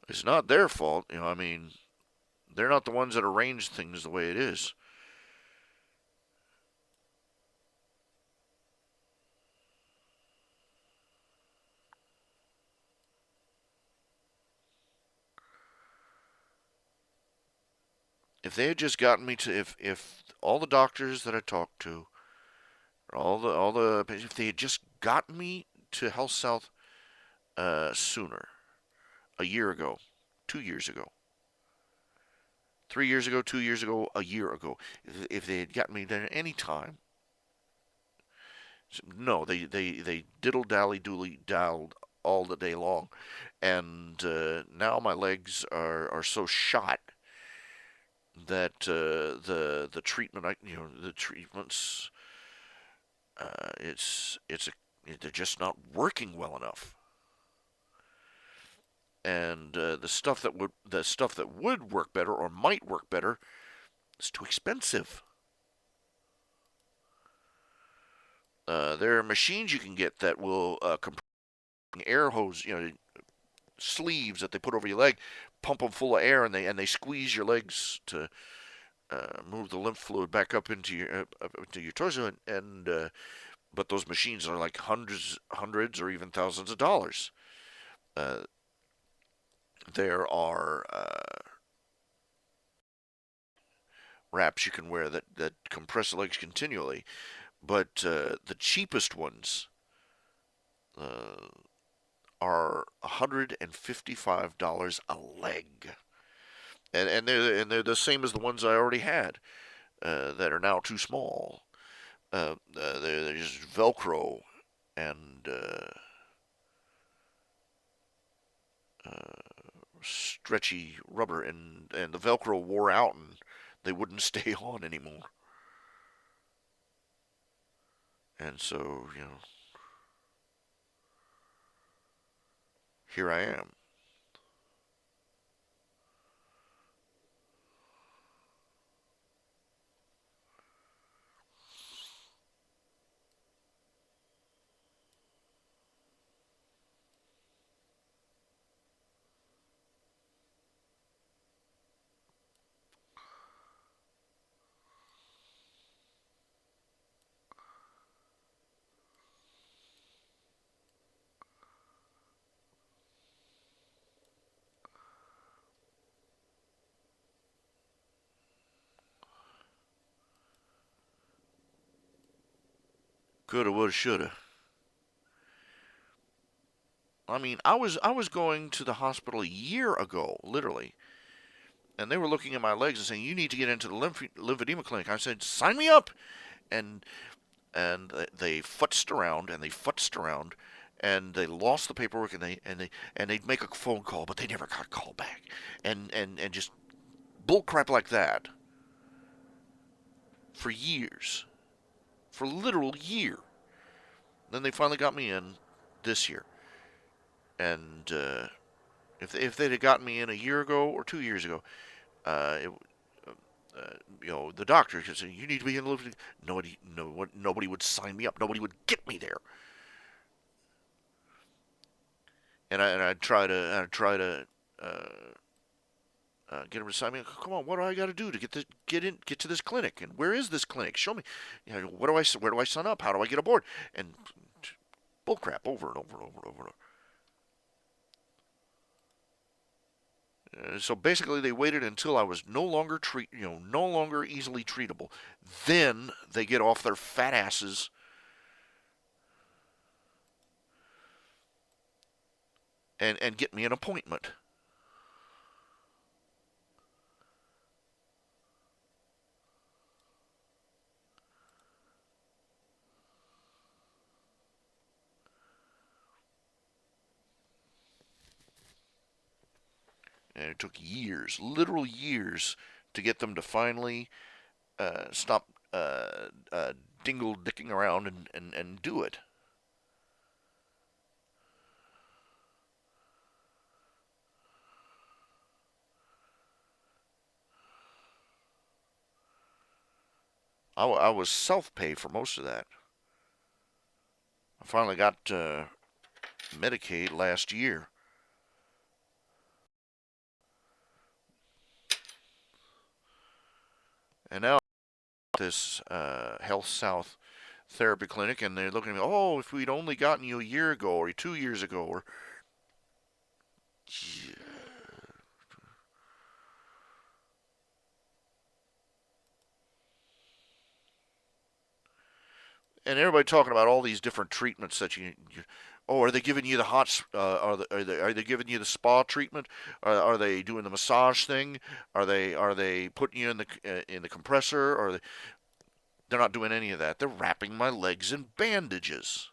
It's not their fault, I mean, they're not the ones that arrange things the way it is. If they had just gotten me to, if all the doctors that I talked to, if they had just gotten me to Health South sooner, a year ago, 2 years ago, 3 years ago, 2 years ago, a year ago, if they had gotten me there at any time, no, they diddle dally dooley dalled all the day long, and now my legs are so shot that the treatment the treatments they're just not working well enough. And the stuff that would work better or might work better is too expensive. There are machines you can get that will compress air hose, sleeves that they put over your leg, pump them full of air, and they squeeze your legs to move the lymph fluid back up into your torso. But those machines are like hundreds or even thousands of dollars. Uh, There are wraps you can wear that compress the legs continually, but the cheapest ones uh, are $155 a leg, and they're the same as the ones I already had that are now too small. They're just Velcro and stretchy rubber, and the Velcro wore out and they wouldn't stay on anymore. And so, here I am. Coulda, woulda, shoulda. I mean, I was going to the hospital a year ago, literally, and they were looking at my legs and saying, "You need to get into the lymphedema clinic." I said, "Sign me up!" And they futzed around and they futzed around, and they lost the paperwork, and they'd make a phone call, but they never got a call back, and just bull crap like that for years, for a literal year. Then they finally got me in this year, and if they'd have gotten me in a year ago or 2 years ago, it, the doctor could say, "You need to be in the living." Nobody would sign me up. Nobody would get me there. And I'd try to get them to sign me up. Come on, what do I got to do to get to this clinic? And where is this clinic? Show me. Where do I sign up? How do I get aboard? And bullcrap over and over and over and over and over. So basically, they waited until I was no longer easily treatable. Then they get off their fat asses and get me an appointment. And it took years, literal years, to get them to finally stop dingle dicking around and do it. I was self pay for most of that. I finally got Medicaid last year. And now this Health South therapy clinic, and they're looking at me, oh, if we'd only gotten you a year ago or 2 years ago, or and everybody talking about all these different treatments that oh, are they giving you the hot? Are they giving you the spa treatment? Are they doing the massage thing? Are they putting you in the compressor? They're not doing any of that. They're wrapping my legs in bandages.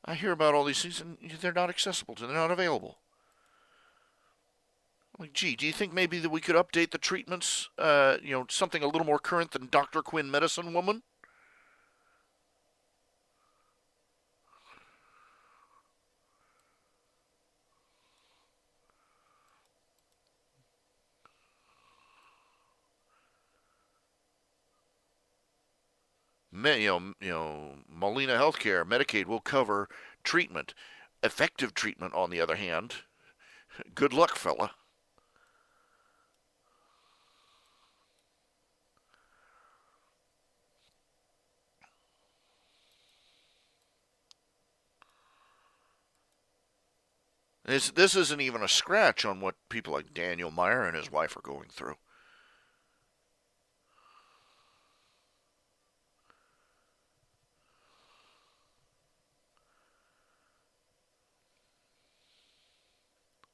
I hear about all these things, and they're not accessible to. They're not available. Like, gee, do you think maybe that we could update the treatments? Something a little more current than Dr. Quinn Medicine Woman? Molina Healthcare, Medicaid will cover treatment. Effective treatment, on the other hand, good luck, fella. This isn't even a scratch on what people like Daniel Meyer and his wife are going through.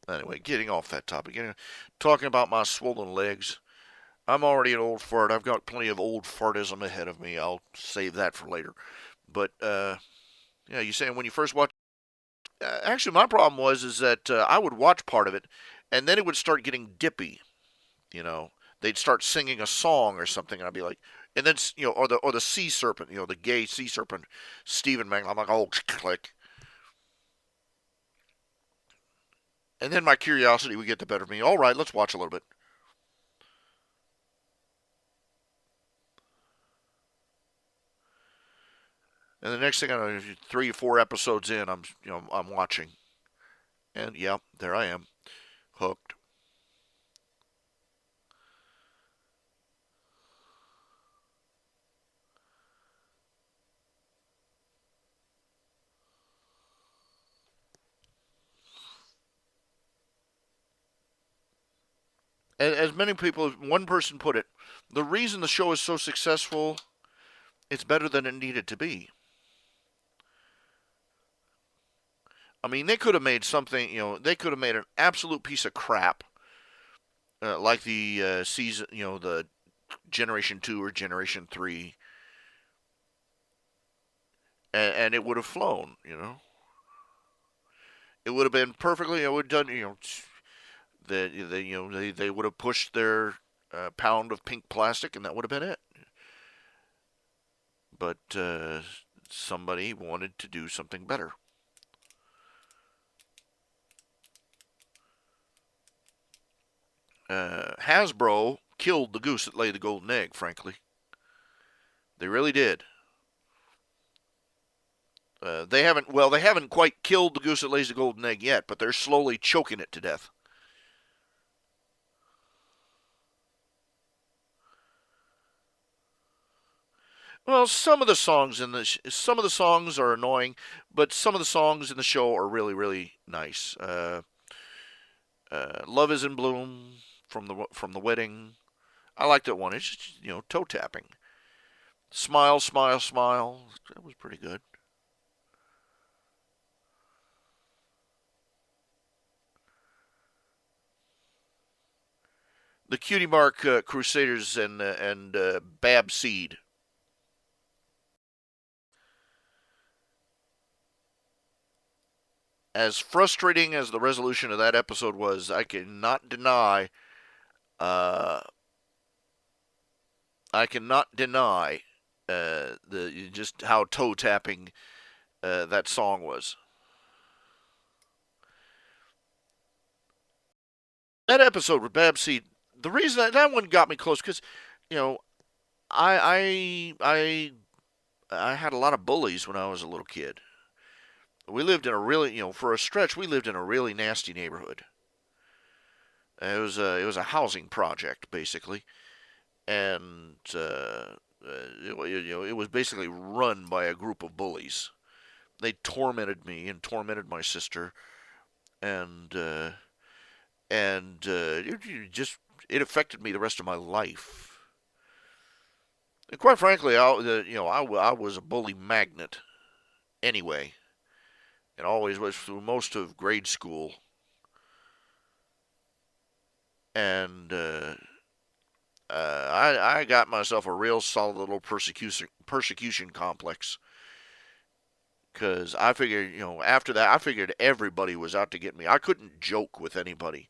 Anyway, getting off that topic, talking about my swollen legs. I'm already an old fart. I've got plenty of old fartism ahead of me. I'll save that for later. But yeah, you saying when you first watch? Actually, my problem was is that I would watch part of it, and then it would start getting dippy. You know, they'd start singing a song or something, and I'd be like, and then or the sea serpent, the gay sea serpent, Stephen Mang. I'm like, oh, click. And then my curiosity would get the better of me. All right, let's watch a little bit. And the next thing I know, 3 or 4 episodes in, I'm watching, and yeah, there I am, hooked. And as many people, one person put it, the reason the show is so successful, it's better than it needed to be. I mean, they could have made something, they could have made an absolute piece of crap, like the season, the Generation 2 or Generation 3, and it would have flown. It would have been perfectly, it would have done, they would have pushed their pound of pink plastic, and that would have been it. But somebody wanted to do something better. Hasbro killed the goose that laid the golden egg, frankly. They really did. They haven't quite killed the goose that lays the golden egg yet, but they're slowly choking it to death. Well, some of the songs are annoying, but some of the songs in the show are really really nice. "Love Is in Bloom" from the wedding. I like that one. It's just toe tapping. "Smile, Smile, Smile." That was pretty good. The Cutie Mark Crusaders and Bab Seed. As frustrating as the resolution of that episode was, I cannot deny. Uh, I cannot deny the just how toe tapping that song was. That episode with Babsy, the reason that one got me close because, you know, I I had a lot of bullies when I was a little kid. We lived in a really, for a stretch, we lived in a really nasty neighborhood. It was a housing project basically, and it was basically run by a group of bullies. They tormented me and tormented my sister, and it affected me the rest of my life. And quite frankly, I was a bully magnet anyway, and always was through most of grade school. And I got myself a real solid little persecution complex because I figured, after that, I figured everybody was out to get me. I couldn't joke with anybody.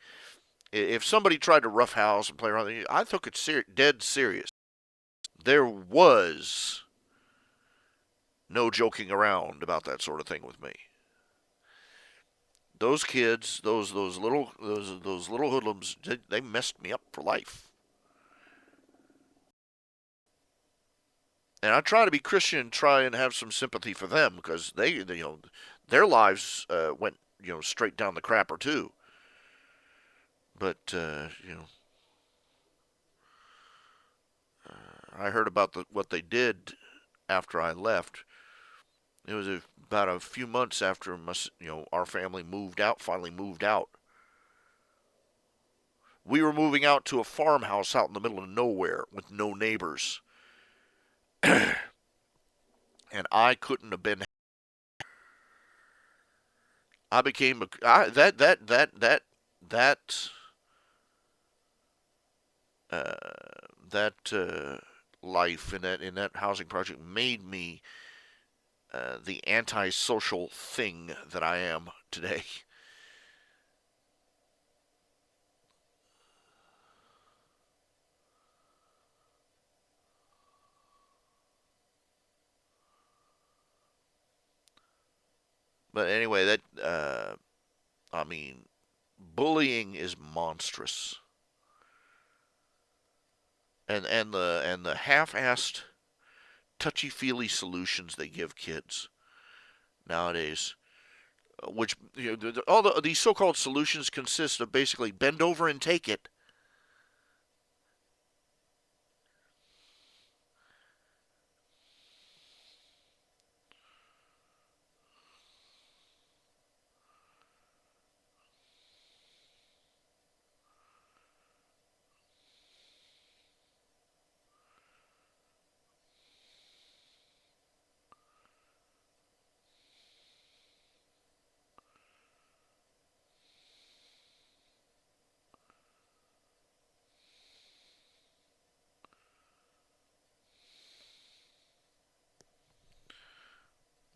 If somebody tried to roughhouse and play around, I took it dead serious. There was no joking around about that sort of thing with me. Those kids, those little hoodlums, they messed me up for life. And I try to be Christian and try and have some sympathy for them because their lives went straight down the crapper too. But I heard about what they did after I left. It was about a few months after our family moved out, finally moved out. We were moving out to a farmhouse out in the middle of nowhere with no neighbors. And I couldn't have been. I became that uh, that life in that housing project made me the antisocial thing that I am today. But anyway, I mean, bullying is monstrous, and the half-assed, touchy-feely solutions they give kids nowadays, which all these so-called solutions consist of basically bend over and take it.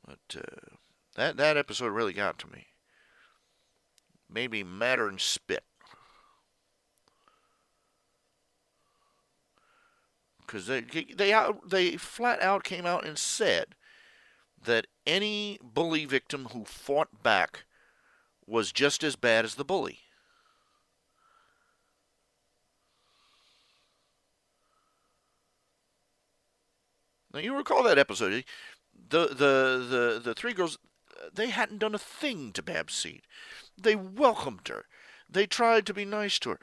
But that episode really got to me. Made me madder than spit. Because they flat out came out and said that any bully victim who fought back was just as bad as the bully. Now you recall that episode? The three girls, they hadn't done a thing to Babs Seed. They welcomed her. They tried to be nice to her,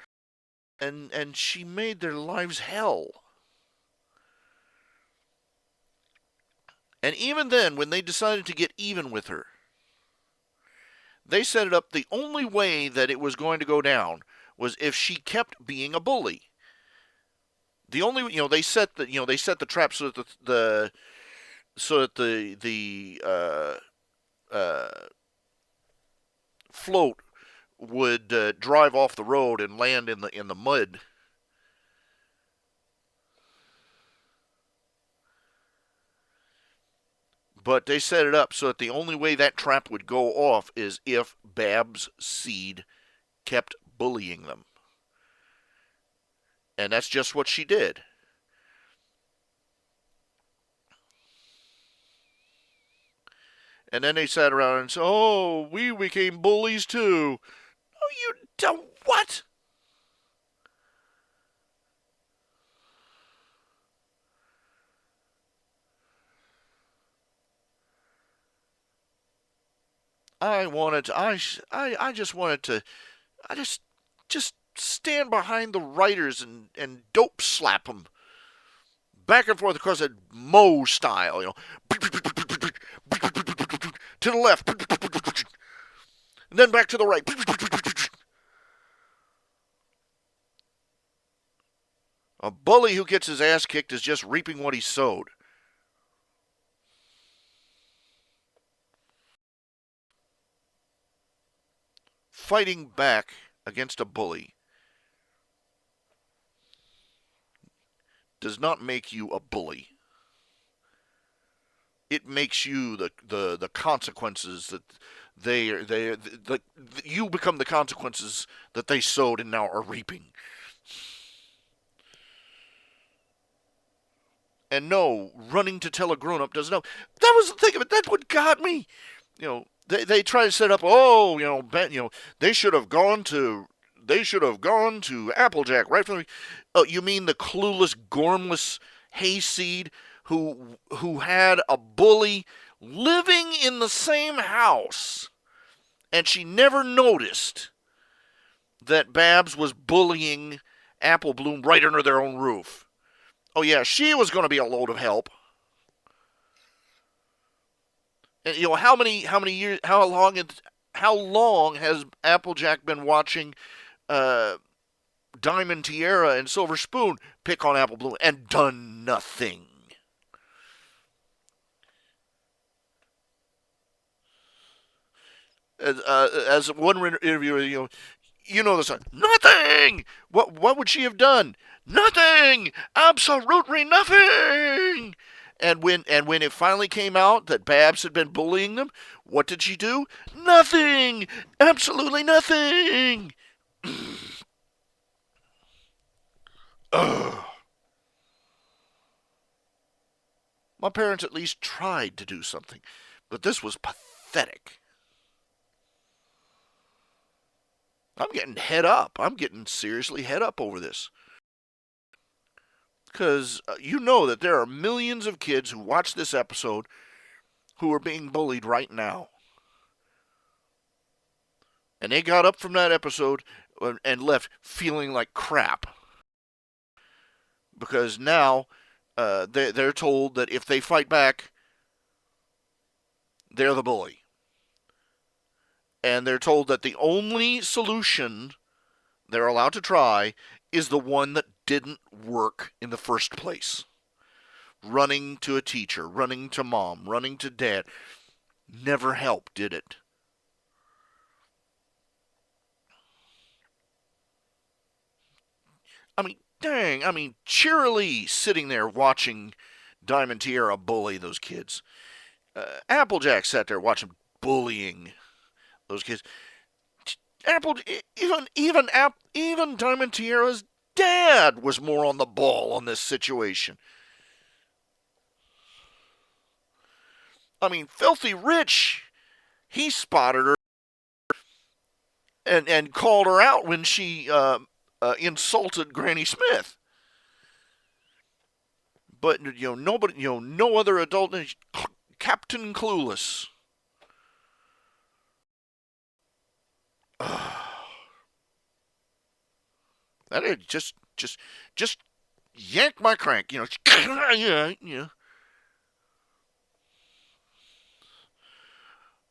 and she made their lives hell. And even then, when they decided to get even with her, they set it up the only way that it was going to go down was if she kept being a bully. The only they set the trap so that the float would drive off the road and land in the mud. But they set it up so that the only way that trap would go off is if Babs Seed kept bullying them. And that's just what she did. And then they sat around and said, "Oh, we became bullies too." Oh, you don't what? I wanted to, I just wanted to, I just stand behind the writers and dope slap them back and forth across a Moe style, to the left, and then back to the right. A bully who gets his ass kicked is just reaping what he sowed. Fighting back against a bully does not make you a bully. It makes you the consequences that you become the consequences that they sowed and now are reaping. And no, running to tell a grown up doesn't know. That was the thing of it. That's what got me. They try to set up. Oh, they should have gone to Applejack right from the. Oh, you mean the clueless, gormless hayseed who had a bully living in the same house, and she never noticed that Babs was bullying Apple Bloom right under their own roof. Oh yeah, she was going to be a load of help. And how many years, how long has Applejack been watching Diamond Tiara and Silver Spoon pick on Apple Bloom and done nothing? As one interviewer, you know the song. Nothing. What would she have done? Nothing. Absolutely nothing. And when it finally came out that Babs had been bullying them, what did she do? Nothing. Absolutely nothing. Ugh. My parents at least tried to do something, but this was pathetic. I'm getting head up. I'm getting seriously head up over this. Because you know that there are millions of kids who watch this episode who are being bullied right now. And they got up from that episode and left feeling like crap. Because now they're told that if they fight back, they're the bully. And they're told that the only solution they're allowed to try is the one that didn't work in the first place. Running to a teacher, running to mom, running to dad. Never helped, did it? I mean, dang, cheerily sitting there watching Diamond Tiara bully those kids. Applejack sat there watching bullying those kids. Even Diamond Tiara's dad was more on the ball on this situation. I mean, Filthy Rich, he spotted her and called her out when she insulted Granny Smith. But nobody, no other adult, Captain Clueless. That is just yank my crank, yeah.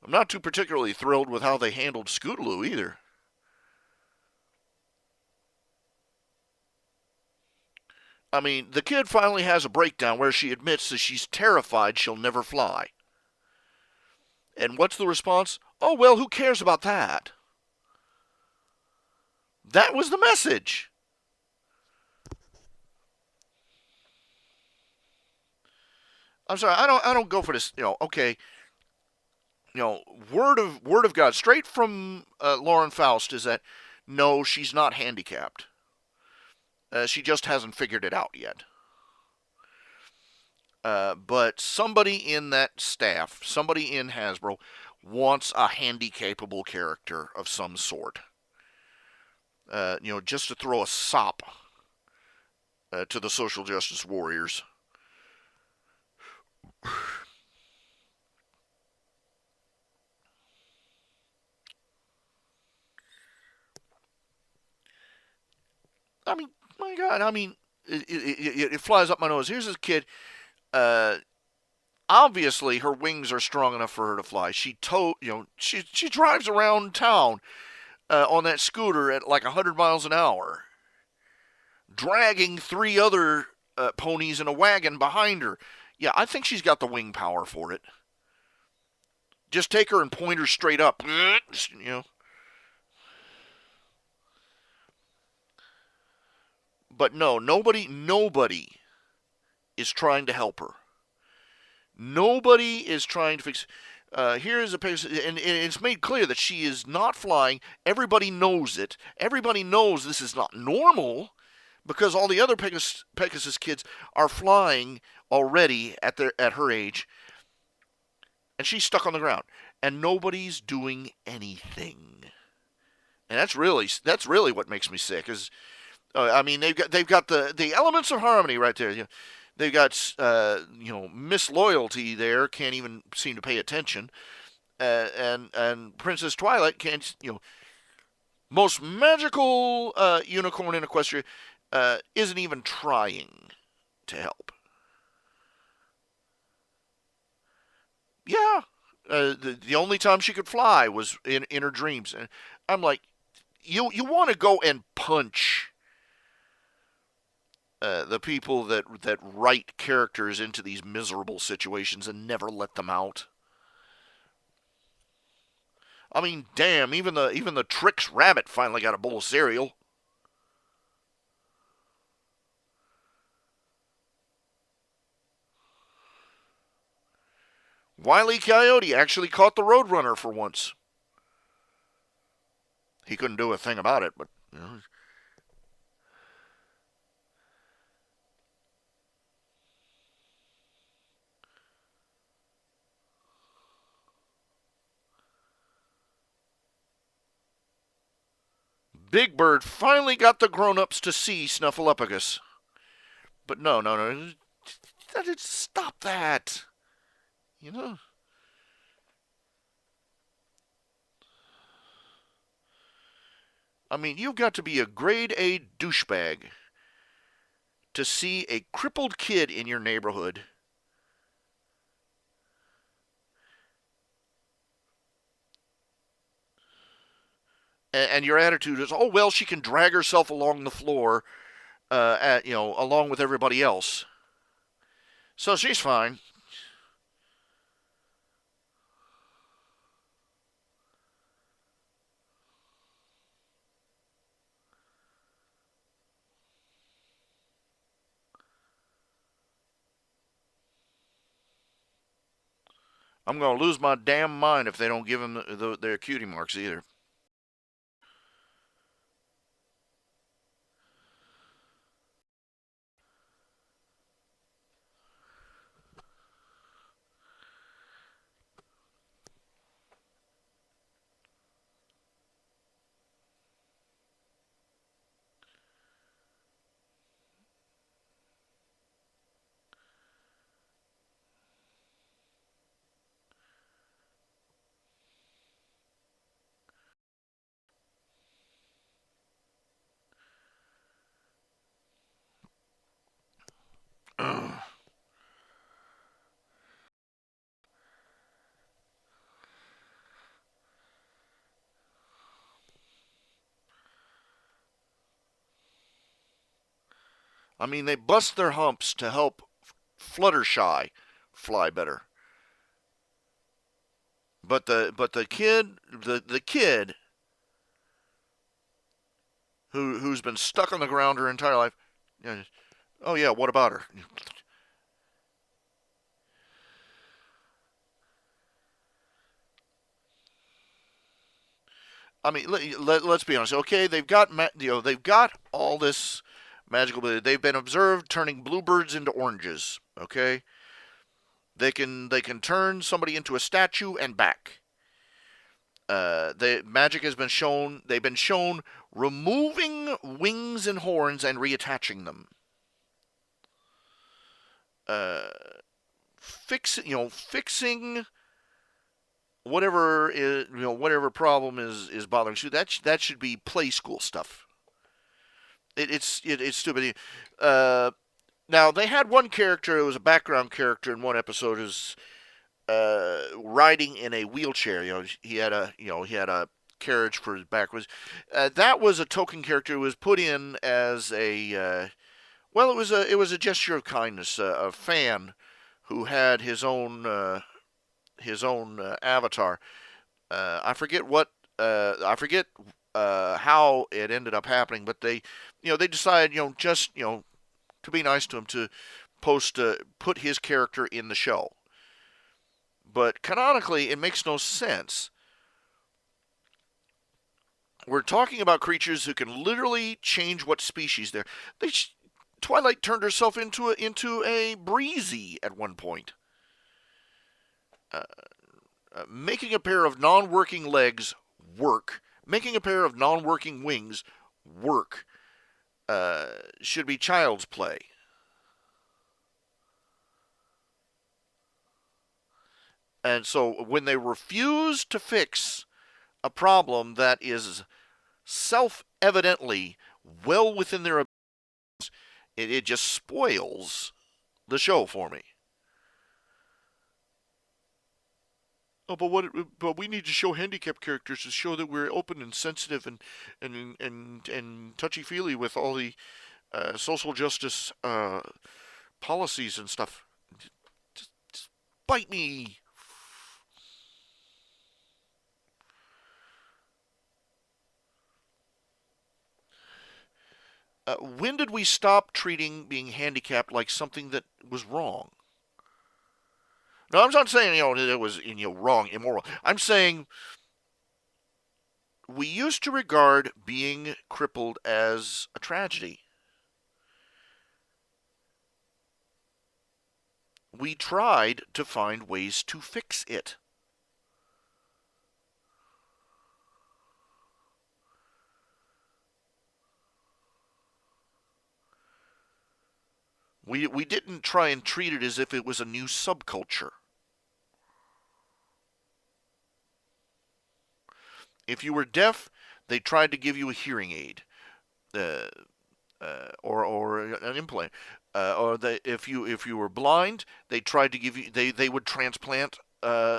I'm not too particularly thrilled with how they handled Scootaloo either. I mean, the kid finally has a breakdown where she admits that she's terrified she'll never fly. And what's the response? Oh, well, who cares about that? That was the message. I'm sorry, I don't go for this, okay. Word of God, straight from Lauren Faust, is that no, she's not handicapped. She just hasn't figured it out yet. But somebody in that staff, somebody in Hasbro, wants a handicapable character of some sort. Just to throw a sop to the social justice warriors. I mean, my God, it flies up my nose. Here's this kid. Obviously, her wings are strong enough for her to fly. She drives around town on that scooter at like 100 miles an hour, dragging 3 other ponies in a wagon behind her. Yeah, I think she's got the wing power for it. Just take her and point her straight up. But no, nobody is trying to help her. Nobody is trying to fix. Here is a picture, and it's made clear that she is not flying. Everybody knows it. Everybody knows this is not normal, because all the other Pegasus kids are flying already at her age, and she's stuck on the ground, and nobody's doing anything. And that's really what makes me sick. They've got the elements of harmony right there. They've got Miss Loyalty there can't even seem to pay attention, and Princess Twilight can't most magical unicorn in Equestria isn't even trying to help. Yeah, the only time she could fly was in her dreams, and I'm like, you want to go and punch the people that write characters into these miserable situations and never let them out. I mean, damn! Even the Trix rabbit finally got a bowl of cereal. Wile E. Coyote actually caught the Roadrunner for once. He couldn't do a thing about it, but Big Bird finally got the grown-ups to see Snuffleupagus. But no, no, no. Stop that. You know? I mean, you've got to be a grade A douchebag to see a crippled kid in your neighborhood and your attitude is, oh well, she can drag herself along the floor, along with everybody else, so she's fine. I'm gonna lose my damn mind if they don't give them their cutie marks either. I mean, they bust their humps to help Fluttershy fly better. But the kid who's been stuck on the ground her entire life. Oh yeah, what about her? I mean, let's be honest. Okay, they've got all this magical ability. They've been observed turning bluebirds into oranges. Okay, they can turn somebody into a statue and back. The magic has been shown. They've been shown removing wings and horns and reattaching them. Uh, fixing whatever problem is bothering you. That should be play school stuff. It's stupid. Uh, Now they had one character. It was a background character in one episode. Who's riding in a wheelchair. He had a carriage for his back. That was a token character who was put in as a it was a gesture of kindness. A fan who had his own avatar. I forget how it ended up happening, but they decided just to be nice to him to put his character in the show. But canonically, it makes no sense. We're talking about creatures who can literally change what species they're. They Twilight turned herself into a breezy at one point. Uh, Making a pair of non-working legs work. Making a pair of non-working wings work. Should be child's play. And so when they refuse to fix a problem that is self-evidently well within their abilities, it just spoils the show for me. Oh, but we need to show handicapped characters to show that we're open and sensitive and touchy feely with all the social justice policies and stuff. Just bite me. When did we stop treating being handicapped like something that was wrong? No, I'm not saying it was wrong, immoral. I'm saying we used to regard being crippled as a tragedy. We tried to find ways to fix it. We didn't try and treat it as if it was a new subculture. If you were deaf, they tried to give you a hearing aid, uh, or an implant. If you were blind, they tried to give you they would transplant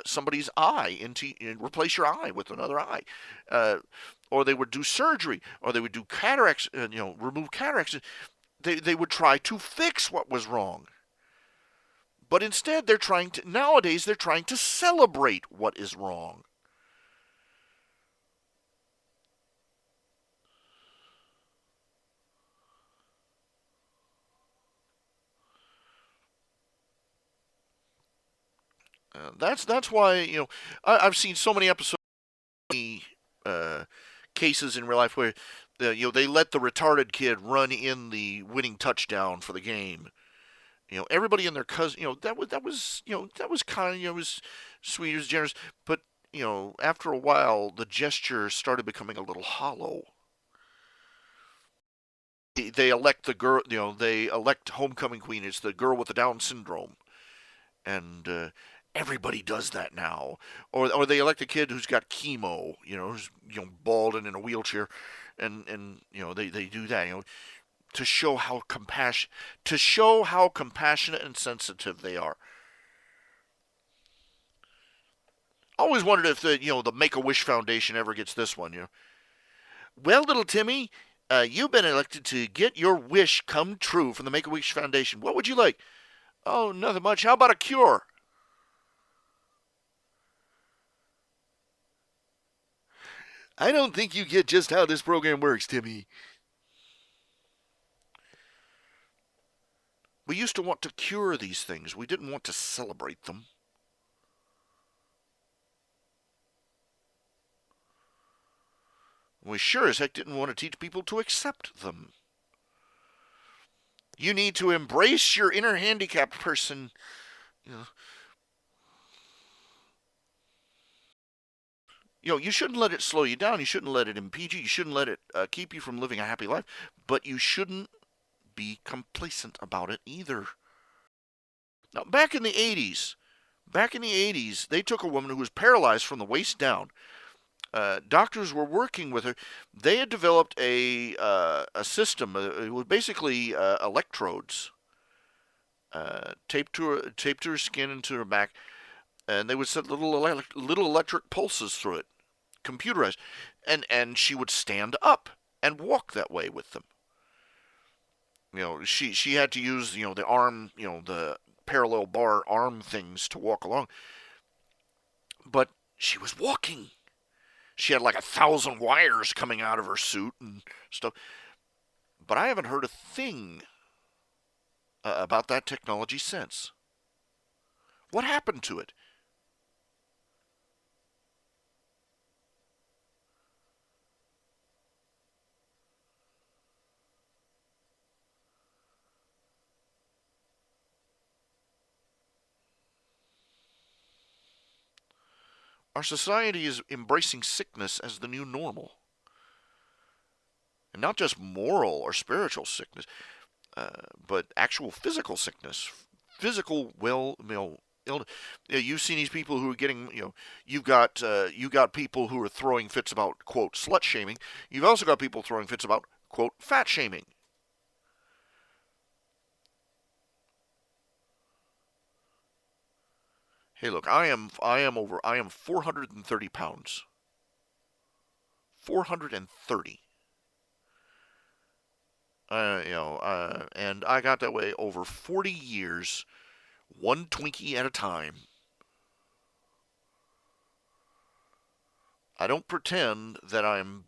somebody's eye and replace your eye with another eye, or they would do surgery, or they would do cataracts, remove cataracts. They would try to fix what was wrong. But instead, nowadays they're trying to celebrate what is wrong. That's why I've seen so many episodes, uh, cases in real life where they let the retarded kid run in the winning touchdown for the game. Everybody and their cousin. That was kind of was sweet, it was generous, but after a while the gesture started becoming a little hollow. They elect the girl. They elect homecoming queen. It's the girl with the Down syndrome, and everybody does that now. Or they elect a kid who's got chemo, who's bald and in a wheelchair, and they do that, to show how compassionate and sensitive they are. I always wondered if the Make a Wish Foundation ever gets this one. Well, little Timmy, you've been elected to get your wish come true from the Make a Wish Foundation. What would you like? Oh, nothing much. How about a cure? I don't think you get just how this program works, Timmy. We used to want to cure these things. We didn't want to celebrate them. We sure as heck didn't want to teach people to accept them. You need to embrace your inner handicapped person. You shouldn't let it slow you down. You shouldn't let it impede you. You shouldn't let it keep you from living a happy life. But you shouldn't be complacent about it either. Now, back in the 80s, they took a woman who was paralyzed from the waist down. Doctors were working with her. They had developed a system. It was basically electrodes taped to her skin and to her back, and they would set little electric pulses through it, computerized, and she would stand up and walk that way with them. She had to use the arm, the parallel bar arm things to walk along, but she was walking. She had like 1,000 wires coming out of her suit and stuff. But I haven't heard a thing about that technology since. What happened to it? Our society is embracing sickness as the new normal. And not just moral or spiritual sickness, but actual physical sickness. Physical illness. You've seen these people who are getting, you got people who are throwing fits about quote slut shaming. You've also got people throwing fits about quote fat shaming. Hey, look, I am 430 pounds. 430. And I got that way over 40 years, one Twinkie at a time. I don't pretend that I'm,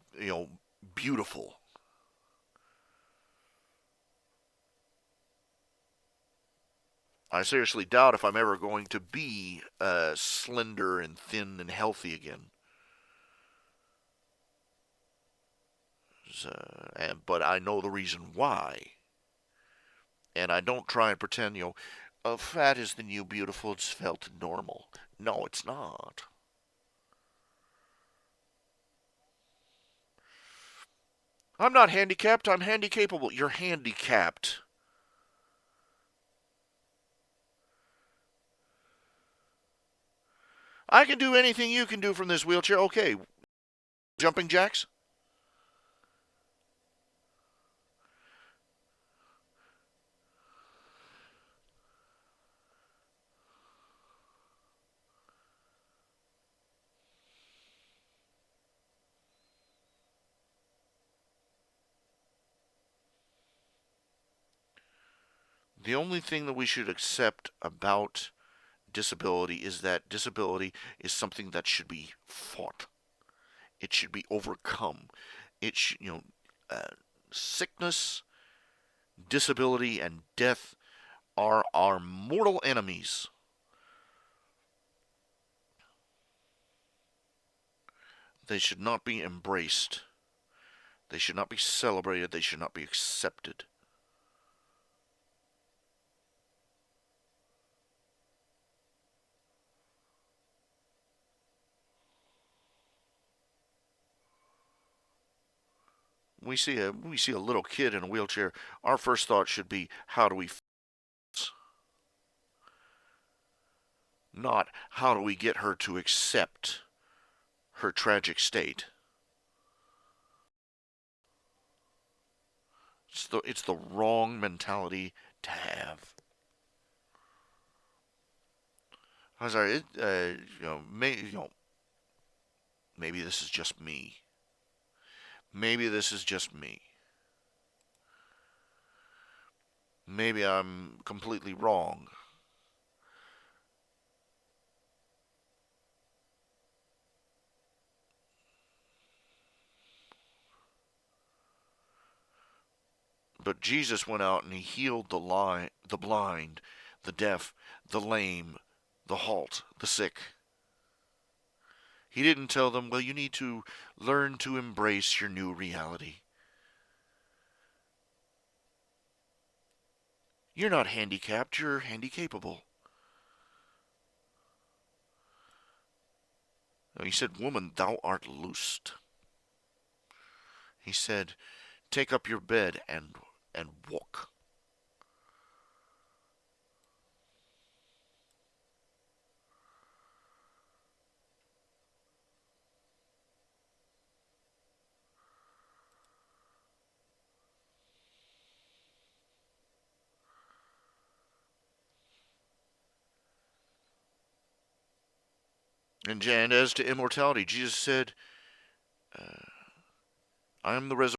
beautiful. I seriously doubt if I'm ever going to be slender and thin and healthy again. But I know the reason why. And I don't try and pretend, fat is the new beautiful, it's felt normal. No, it's not. I'm not handicapped, I'm handicapable. You're handicapped. I can do anything you can do from this wheelchair. Okay, jumping jacks? The only thing that we should accept about disability is that disability is something that should be fought. It should be overcome. It should, sickness, disability, and death are our mortal enemies. They should not be embraced. They should not be celebrated. They should not be accepted. We see a little kid in a wheelchair. Our first thought should be, how do we fix? Not how do we get her to accept her tragic state. It's the wrong mentality to have. I'm sorry, maybe this is just me. Maybe this is just me. Maybe I'm completely wrong. But Jesus went out and he healed the blind, the deaf, the lame, the halt, the sick. He didn't tell them, well, you need to learn to embrace your new reality. You're not handicapped, you're handicapable. He said, woman, thou art loosed. He said, take up your bed and walk. And as to immortality, Jesus said, I am the resurrection.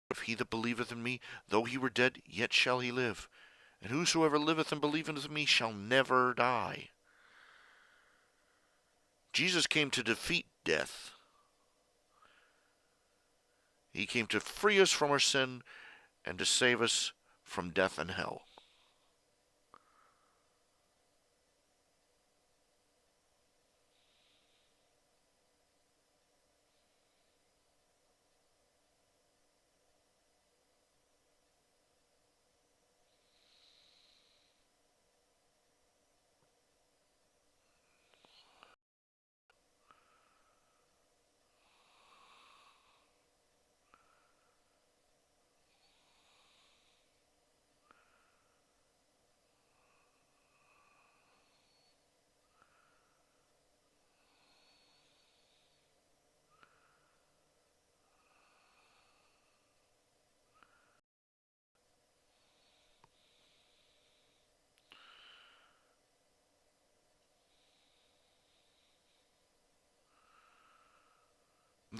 If he that believeth in me, though he were dead, yet shall he live. And whosoever liveth and believeth in me shall never die. Jesus came to defeat death. He came to free us from our sin and to save us from death and hell.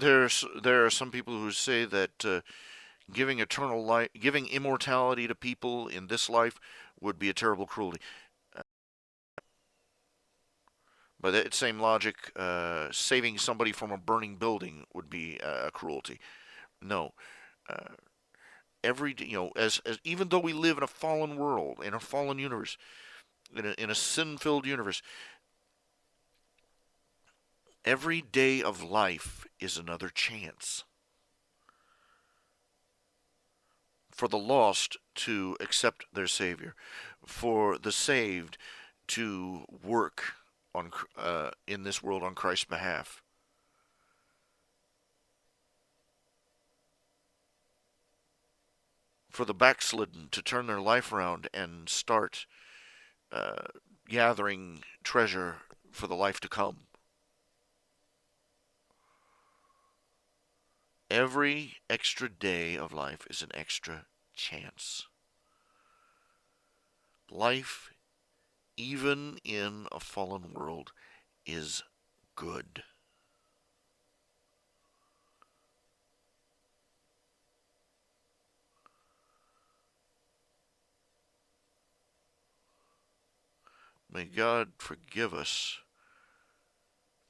there are some people who say that giving eternal life, giving immortality to people in this life would be a terrible cruelty. Uh, by that same logic, saving somebody from a burning building would be a cruelty. No, uh, as even though we live in a fallen world, in a fallen universe, in a sin-filled universe, every day of life is another chance for the lost to accept their Savior, for the saved to work on in this world on Christ's behalf. For the backslidden to turn their life around and start uh, gathering treasure for the life to come. Every extra day of life is an extra chance. Life, even in a fallen world, is good. May God forgive us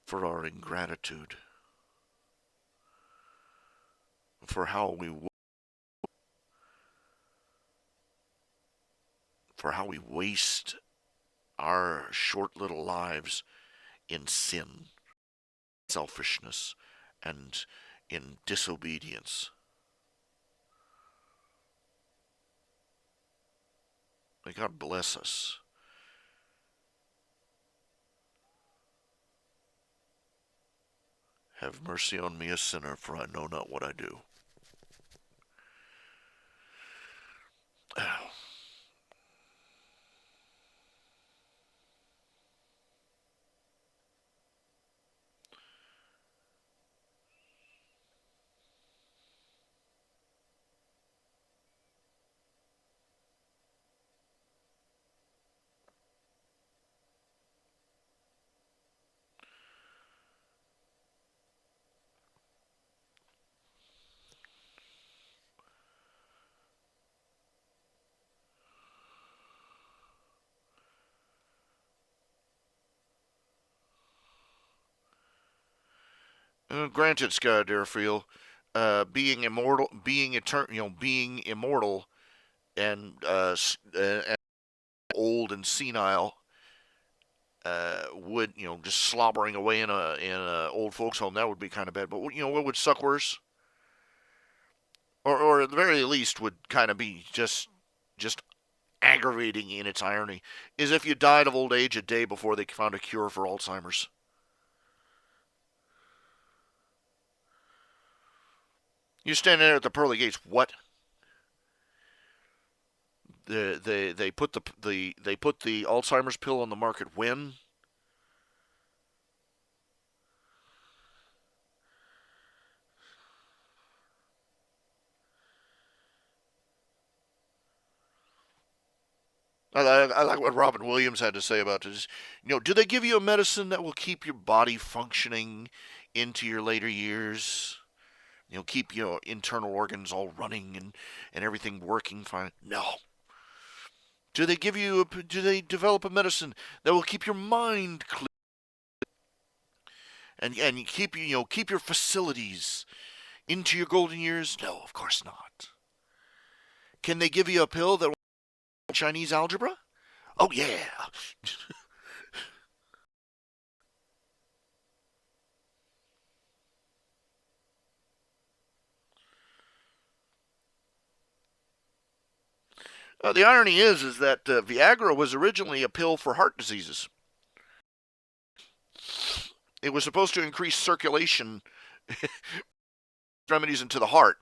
for our ingratitude, for how we waste our short little lives in sin, selfishness, and in disobedience. May God bless us. Have mercy on me, a sinner, for I know not what I do. Granted, Scott Deerfield, being immortal, being eternal, being immortal, and old and senile, would just slobbering away in a old folks home, that would be kind of bad. But what would suck worse, or at the very least would kind of be just aggravating in its irony, is if you died of old age a day before they found a cure for Alzheimer's. You stand there at the pearly gates. What? They put the Alzheimer's pill on the market when? I like what Robin Williams had to say about this. Do they give you a medicine that will keep your body functioning into your later years? Keep your internal organs all running and everything working fine? No. Do they develop a medicine that will keep your mind clear and keep your facilities into your golden years? No, of course not. Can they give you a pill that will Chinese algebra? Oh yeah. The irony is that Viagra was originally a pill for heart diseases. It was supposed to increase circulation extremities into the heart.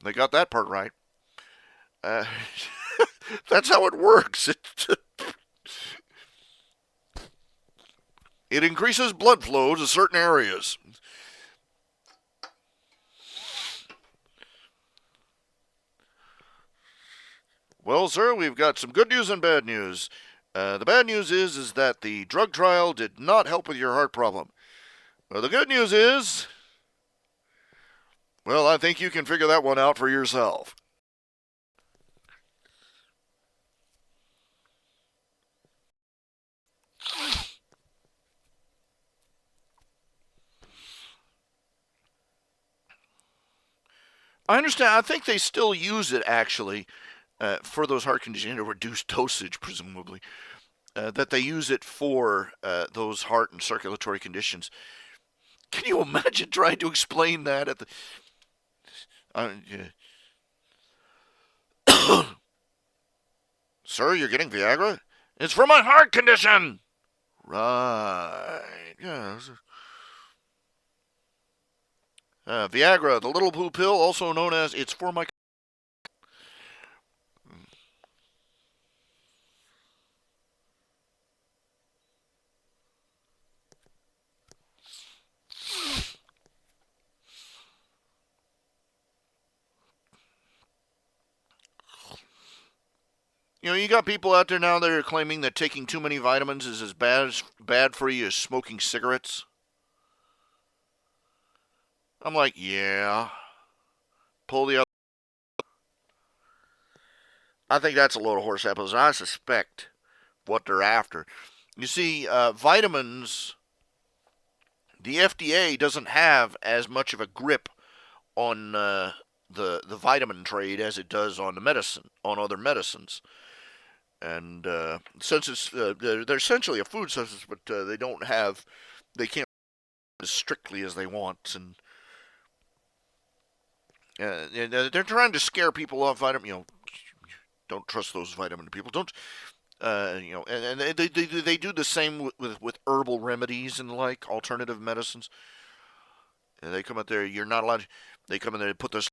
They got that part right. Uh, that's how it works. It increases blood flow to certain areas. Well, sir, we've got some good news and bad news. The bad news is that the drug trial did not help with your heart problem. Well, the good news is, well, I think you can figure that one out for yourself. I understand. I think they still use it actually for those heart conditions, a reduced dosage, presumably. That they use it for those heart and circulatory conditions. Can you imagine trying to explain that at the? Sir, you're getting Viagra? It's for my heart condition. Right. Yeah. Viagra, the little blue pill, also known as it's for my. You got people out there now that are claiming that taking too many vitamins is as bad for you as smoking cigarettes. I'm like, yeah. Pull the other. I think that's a load of horse apples. I suspect what they're after. You see, vitamins. The FDA doesn't have as much of a grip on the vitamin trade as it does on other medicines. And since they're essentially a food substance, but they can't as strictly as they want, and they're trying to scare people off vitamin. Don't trust those vitamin people. Don't. And they do the same with herbal remedies and like alternative medicines. And they come out there. You're not allowed. They come in there and put this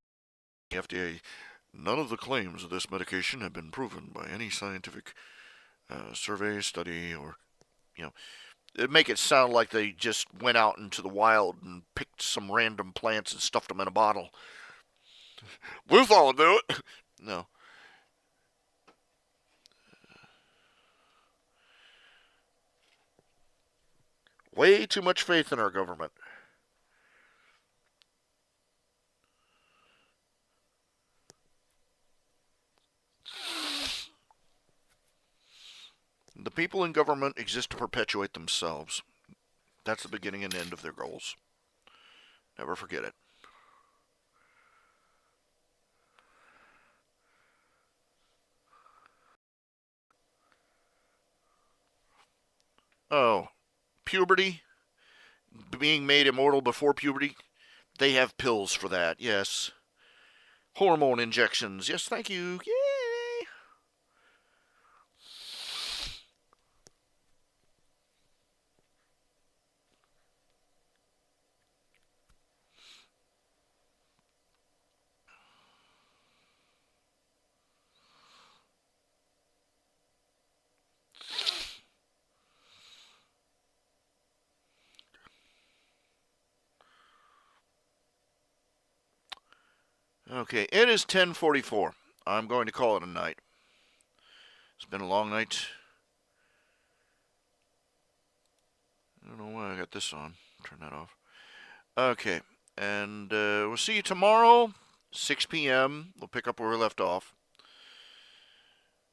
FDA. None of the claims of this medication have been proven by any scientific survey, study, or you know, it make it sound like they just went out into the wild and picked some random plants and stuffed them in a bottle. We'll all do it. No. Way too much faith in our government. The people in government exist to perpetuate themselves. That's the beginning and end of their goals. Never forget it. Oh, puberty, being made immortal before puberty, they have pills for that, yes. Hormone injections, yes, thank you. Yay! Okay, it is 10:44. I'm going to call it a night. It's been a long night. I don't know why I got this on. Turn that off. Okay, and we'll see you tomorrow, 6 p.m. We'll pick up where we left off.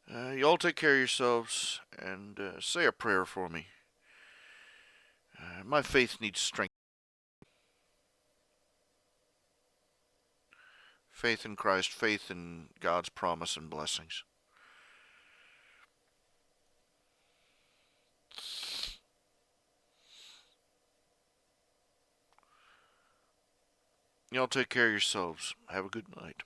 You all take care of yourselves and say a prayer for me. My faith needs strength. Faith in Christ, faith in God's promise and blessings. Y'all take care of yourselves. Have a good night.